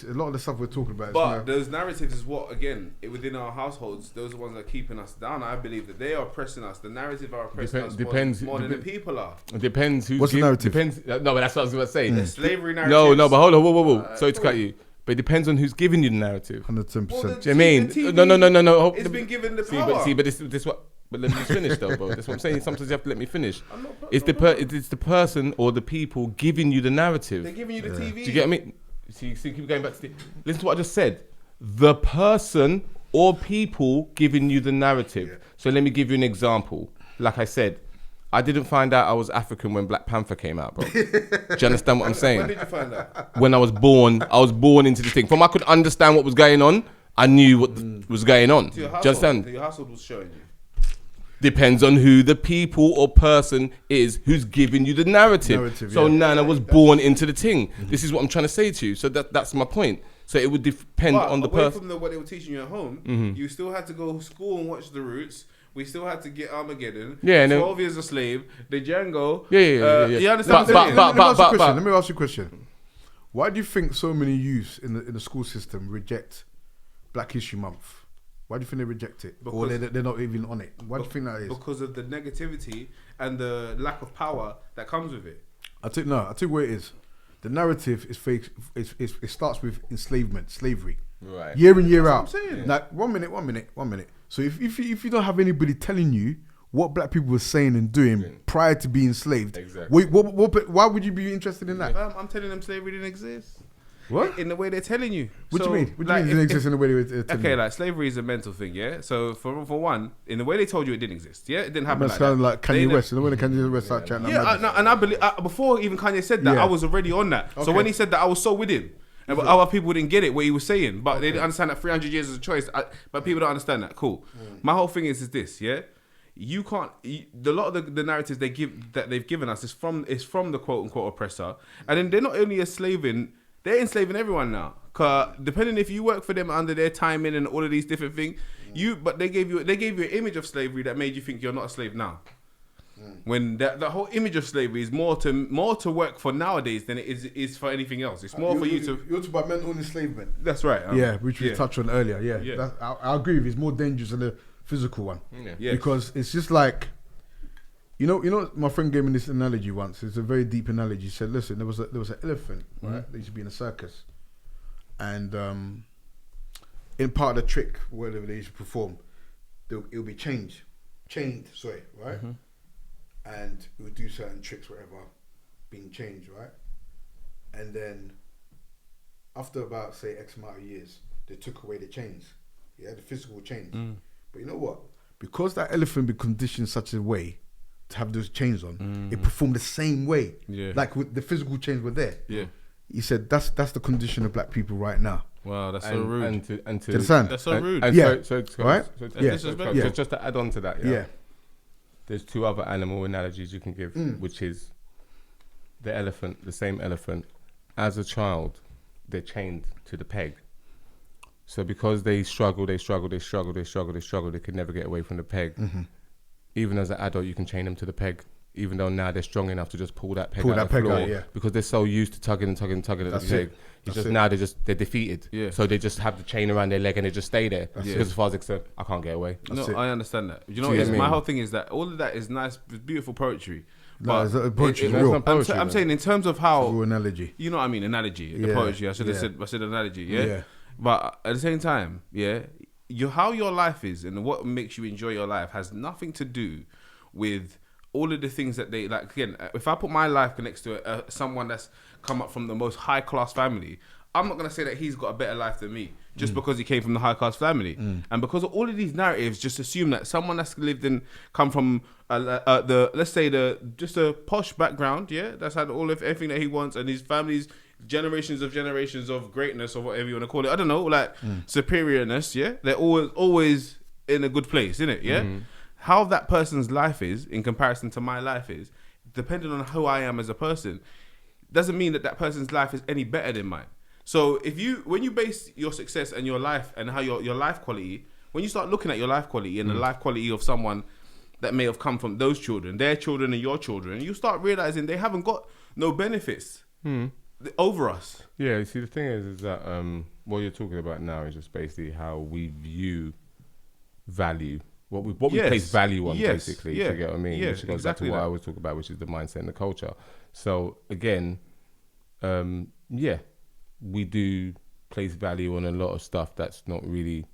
a lot of the stuff we're talking about. But those narratives is what, again, within our households, those are the ones that are keeping us down. I believe that they are oppressing us. The narrative are oppressing us more than the people are. It depends who's. What's the narrative? No, but that's what I was going to say. The slavery narrative. No, but hold on, whoa. Sorry to cut you. But it depends on who's giving you the narrative. 110%. Do you know what I mean? No. It's been given the power. But this what. But let me just finish though, bro. That's what I'm saying. Sometimes you have to let me finish. It's the person or the people giving you the narrative. They're giving you the TV. Do you get me? See, keep going back to listen to what I just said. The person or people giving you the narrative. Yeah. So let me give you an example. Like I said, I didn't find out I was African when Black Panther came out, bro. Do you understand what I'm saying? When did you find out? When I was born into this thing. From I could understand what was going on, I knew what was going on. Do you understand? Your household was showing you. Depends on who the people or person is who's giving you the narrative. So Nana was born into the thing. This is what I'm trying to say to you. So that's my point. So it would depend on the person. From what they were teaching you at home, you still had to go to school and watch The Roots. We still had to get Armageddon. 12 years a slave. The Django. Yeah. You understand what I'm saying? Let me ask you a question. Why do you think so many youths in the school system reject Black History Month? Why do you think they reject it? Or they're not even on it? Why do you think that is? Because of the negativity and the lack of power that comes with it. I'll tell you what it is. The narrative is fake. It starts with enslavement, slavery. Right. Year in, year out. Now, one minute. So if you don't have anybody telling you what black people were saying and doing prior to being enslaved, exactly. Why would you be interested in that? I'm telling them slavery didn't exist. What? In the way they're telling you. What do you mean? What do you mean it didn't exist in the way they were telling you? Okay, like slavery is a mental thing, yeah? So for one, in the way they told you it didn't exist, yeah? It didn't happen That's kind of like Kanye West. In the way Kanye West started chatting. Yeah, and I believe, before even Kanye said that, I was already on that. Okay. So when he said that, I was so with him. And other people didn't get it, what he was saying. But they didn't understand that 300 years is a choice. But people don't understand that. Cool. My whole thing is this, yeah? You can't. A lot of the narratives they've given us is from the quote unquote oppressor, and then they're not only enslaving, they're enslaving everyone now. Cause depending if you work for them under their timing and all of these different things, but they gave you an image of slavery that made you think you're not a slave now. When the whole image of slavery is more to work for nowadays than it is for anything else. It's more for you to. You're talking about mental enslavement. That's right. Which we touched on earlier. Yeah. I agree with you. It's more dangerous than the physical one. Yeah. Because it's just like, you know, my friend gave me this analogy once. It's a very deep analogy. He said, listen, there was an elephant, right? That used to be in a circus, and in part of the trick, whatever they used to perform, it would be chained, right? And it would do certain tricks, whatever, being changed, right? And then after about, say, X amount of years, they took away the chains, the physical chains. But you know what? Because that elephant be conditioned such a way to have those chains on, it performed the same way. Yeah. Like with the physical chains were there. Yeah. He said that's the condition of black people right now. Wow, that's so rude. And to understand? That's so rude. So just to add on to that, there's two other animal analogies you can give, which is the elephant, the same elephant. As a child, they're chained to the peg. So because they struggle, they can never get away from the peg. Even as an adult, you can chain them to the peg, even though now they're strong enough to just pull that peg out the floor, because they're so used to tugging at the peg. Now they're defeated. Yeah. So they just have the chain around their leg and they just stay there. Because as far as it's concerned, I can't get away. I understand that. You know, my whole thing is that all of that is nice, beautiful poetry. But poetry is real. I'm saying in terms of how real analogy. You know what I mean? Analogy. The poetry. I should have said analogy. Yeah. But at the same time, how your life is and what makes you enjoy your life has nothing to do with all of the things that they like. Again, if I put my life next to someone that's come up from the most high class family, I'm not gonna say that he's got a better life than me just because he came from the high class family. And because of all of these narratives, just assume that someone that's lived and come from just a posh background, that's had everything that he wants, and his family's generations of greatness, or whatever you want to call it. I don't know, like superiorness. They're always in a good place, innit? How that person's life is in comparison to my life is, depending on who I am as a person, doesn't mean that person's life is any better than mine. So when you base your success and your life and how your life quality, when you start looking at your life quality and the life quality of someone that may have come from those children, their children and your children, you start realizing they haven't got no benefits over us. Yeah, you see, the thing is that what you're talking about now is just basically how we view value. What we place value on, basically. You get what I mean? Yeah, which goes back to what I always talk about, which is the mindset and the culture. So again, we do place value on a lot of stuff that's not really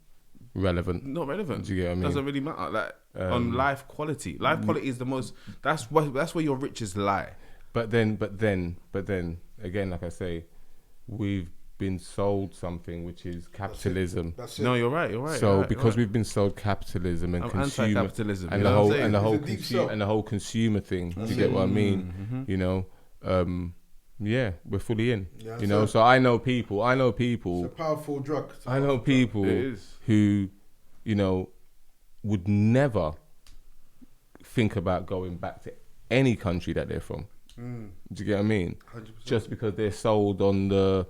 relevant. Not relevant. Do you get what I mean? Doesn't really matter. Like on life quality. Life quality is the most. That's where your riches lie. But then again, like I say, we've been sold something which is capitalism. That's it. No, you're right. So because we've been sold capitalism and anti-capitalism and the whole consumer thing. Do you get what I mean? You know, we're fully in. Yeah, you know, so I know people. It's a powerful drug. I know people who, you know, would never think about going back to any country that they're from. Do you get what I mean? 100%. Just because they're sold on the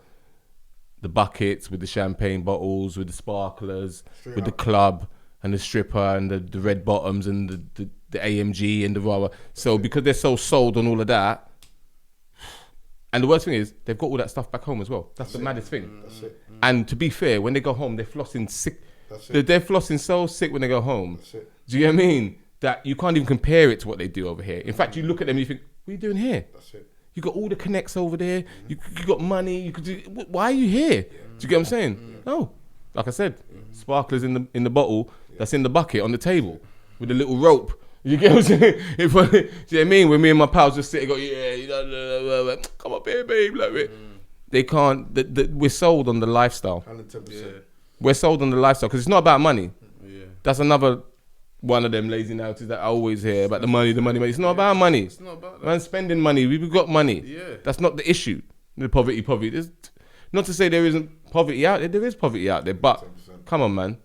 buckets with the champagne bottles, with the sparklers, with the club and the stripper and the red bottoms and the AMG and the rah. So because they're so sold on all of that, and the worst thing is they've got all that stuff back home as well. That's the maddest thing. That's it. And to be fair, when they go home, they're flossing sick. They're flossing so sick when they go home. That's it. Do you get what I mean? That you can't even compare it to what they do over here. In fact, you look at them and you think, what are you doing here? That's it. You got all the connects over there. You got money. You could do. Why are you here? Do you get what I'm saying? No, like I said, sparklers in the bottle that's in the bucket on the table with a little rope. You get what I'm saying? Do you know what I mean? When me and my pals just sit and go, come up here, babe, like it. They can't. We're sold on the lifestyle. 110%. We're sold on the lifestyle because it's not about money. Yeah. That's another one of them lazy narratives that I always hear about the money. It's not about money. It's not about that. Man, spending money. We've got money. Yeah. That's not the issue. The poverty. There's, not to say there isn't poverty out there. There is poverty out there. But 100%. come on, man.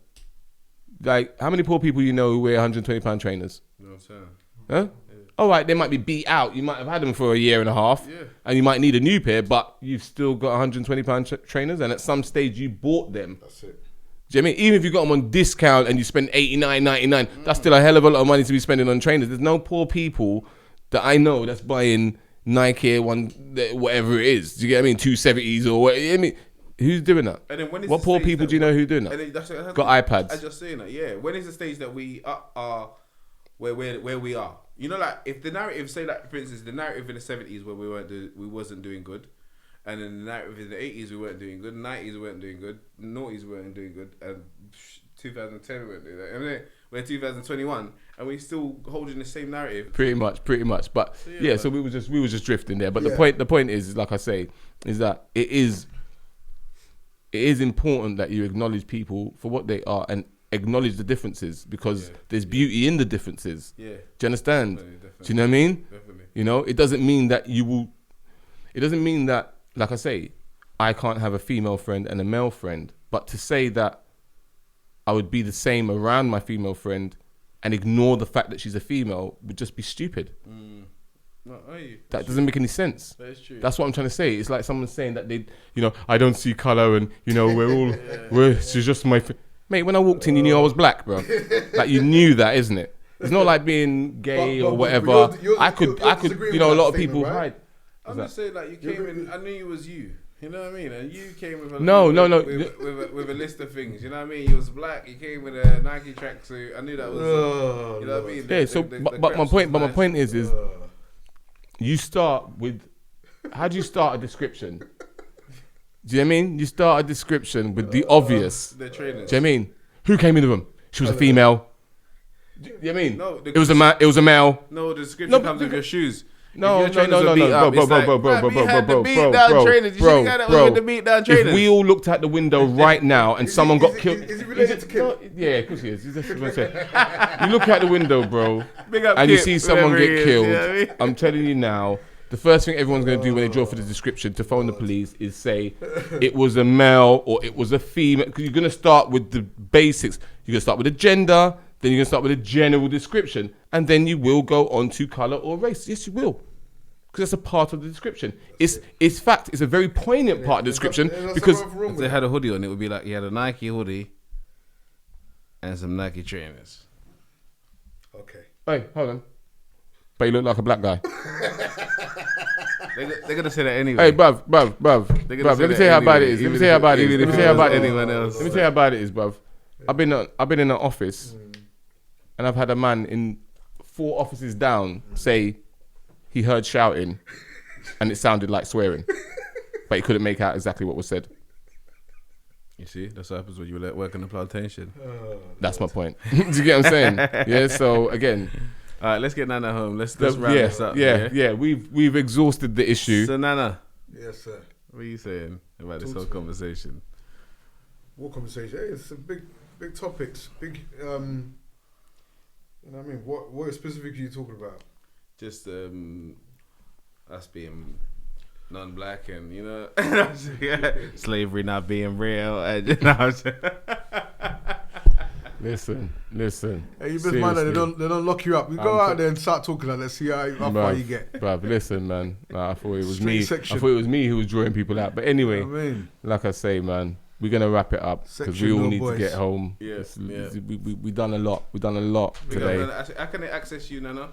Like, how many poor people you know who wear £120 trainers? You know what I'm saying? Huh? Yeah. All right, they might be beat out. You might have had them for a year and a half. Yeah. And you might need a new pair, but you've still got £120 trainers. And at some stage, you bought them. That's it. Do you know what I mean? Even if you got them on discount and you spend $89.99, that's still a hell of a lot of money to be spending on trainers. There's no poor people that I know that's buying Nike whatever it is. Do you get what I mean? 270s or what? I mean, who's doing that? And then when is what the poor stage people that do you know who doing that? And then that's got iPads. I just saying that. Yeah. When is the stage that we are where we are? You know, like if the narrative, say like for instance, the narrative in the 70s where we wasn't doing good. And then the narrative in the 80s we weren't doing good, 90s we weren't doing good, 90s we weren't doing good, and 2010 we weren't doing that. And then we're in 2021 and we're still holding the same narrative. Pretty much. But so we were just drifting there. But the point is, like I say, is that it is important that you acknowledge people for what they are and acknowledge the differences because there's beauty in the differences. Yeah. Do you understand? Definitely. Do you know what I mean? Definitely. You know, it doesn't mean that like I say, I can't have a female friend and a male friend. But to say that I would be the same around my female friend and ignore the fact that she's a female would just be stupid. No, that doesn't make any sense. That is true. That's what I'm trying to say. It's like someone saying that I don't see colour and, we're all, she's just my mate, when I walked in, you knew I was black, bro. Like, you knew that, isn't it? It's not like being gay or whatever. I could, a lot of people hide. I'm just saying, like, you came in, I knew it was you. You know what I mean? And you came with a with a list of things. You know what I mean? You was black. You came with a Nike tracksuit. I knew that was. You know what I mean? Yeah. But my point is you start with. How do you start a description? Do you know what I mean? You start a description with the obvious. The trainers. Do you know what I mean? Who came in the room? She was a female. Do you know what I mean? No, it was a male. No, the description comes with your shoes. No, bro. If we all looked out the window right now and someone got killed, is he related to Kim? Yeah, of course he is. You look out the window, bro, and you see someone get killed. I'm telling you now, the first thing everyone's going to do when they draw for the description to phone the police is say it was a male or it was a female. Because you're going to start with the basics. You're going to start with the gender. Then you're going to start with a general description. And then you will go on to colour or race. Yes, you will. Because that's a part of the description. It's fact. It's a very poignant part of the description. Because if they had a hoodie on, it would be like, he had a Nike hoodie and some Nike trainers. Okay. Hey, hold on. But you look like a black guy. They're going to say that anyway. Hey, bruv. Let me tell you how bad it is. Let me tell you how bad it is. Let me tell you how bad it is, bruv. I've been in an office and I've had a man in 4 offices down say he heard shouting and it sounded like swearing, but he couldn't make out exactly what was said. You see, that's what happens when you work on the plantation. That's my point. Do you get what I'm saying? Yeah. So again, all right, let's get Nana home. Let's round this up. Yeah. We've exhausted the issue. So Nana, yes, sir. What are you saying about this whole conversation? What conversation? Hey, it's a big topics. Big. You know what I mean? What specifically are you talking about? Just us being non-black and slavery not being real. And, Listen. Hey, you best mind that they don't lock you up. You go out there and start talking. Like, let's see how far you get. Bruv, listen, man. I thought it was me. I thought it was me who was drawing people out. But anyway, you know what I mean? Like I say, man, we're gonna wrap it up because we all need to get home. Yes. We done a lot. We done a lot today. How can they access you, Nana?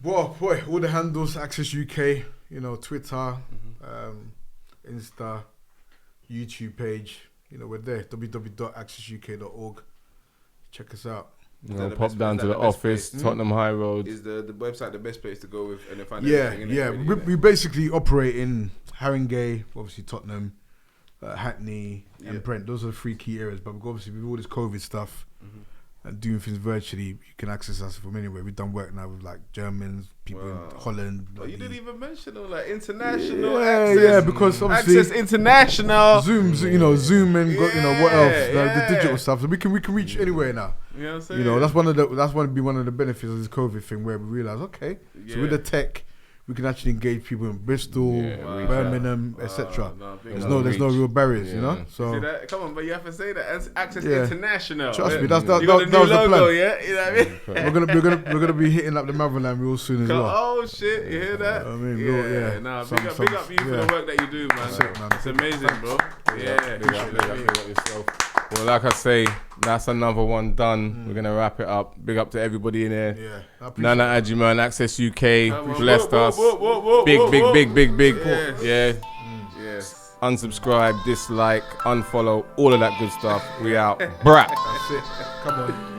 Boy, all the handles, Access UK, Twitter, Insta, YouTube page, we're there, www.accessuk.org. Check us out. Pop down to the office, Tottenham High Road. Is the website the best place to go with and find everything? Yeah. We basically operate in Haringey, obviously Tottenham, Hackney and Brent. Those are the 3 key areas. But obviously with all this COVID stuff, and doing things virtually, you can access us from anywhere. We've done work now with like Germans, people in Holland. But you didn't even mention all like international access. Yeah, because obviously Access International. Zoom, Zoom and got, what else? The digital stuff. So we can reach anywhere now. You know what I'm saying? That's one of the benefits of this COVID thing, where we realize, okay, so with the tech, we can actually engage people in Bristol, Birmingham, etc. There's no real barriers, So see that? Come on, but you have to say that Access International. Trust me, that was the logo, plan. Yeah, you know what I mean. We're gonna be hitting up the motherland real soon as well. Oh shit, you hear that? Big up you for the work that you do, man. It's amazing, bro. Big up yourself. Well, like I say, that's another one done. We're gonna wrap it up. Big up to everybody in there. Yeah, Nana Agyeman, Access UK, blessed us. Big. Yes. Unsubscribe, dislike, unfollow, all of that good stuff. We out. Brap. That's it. Come on.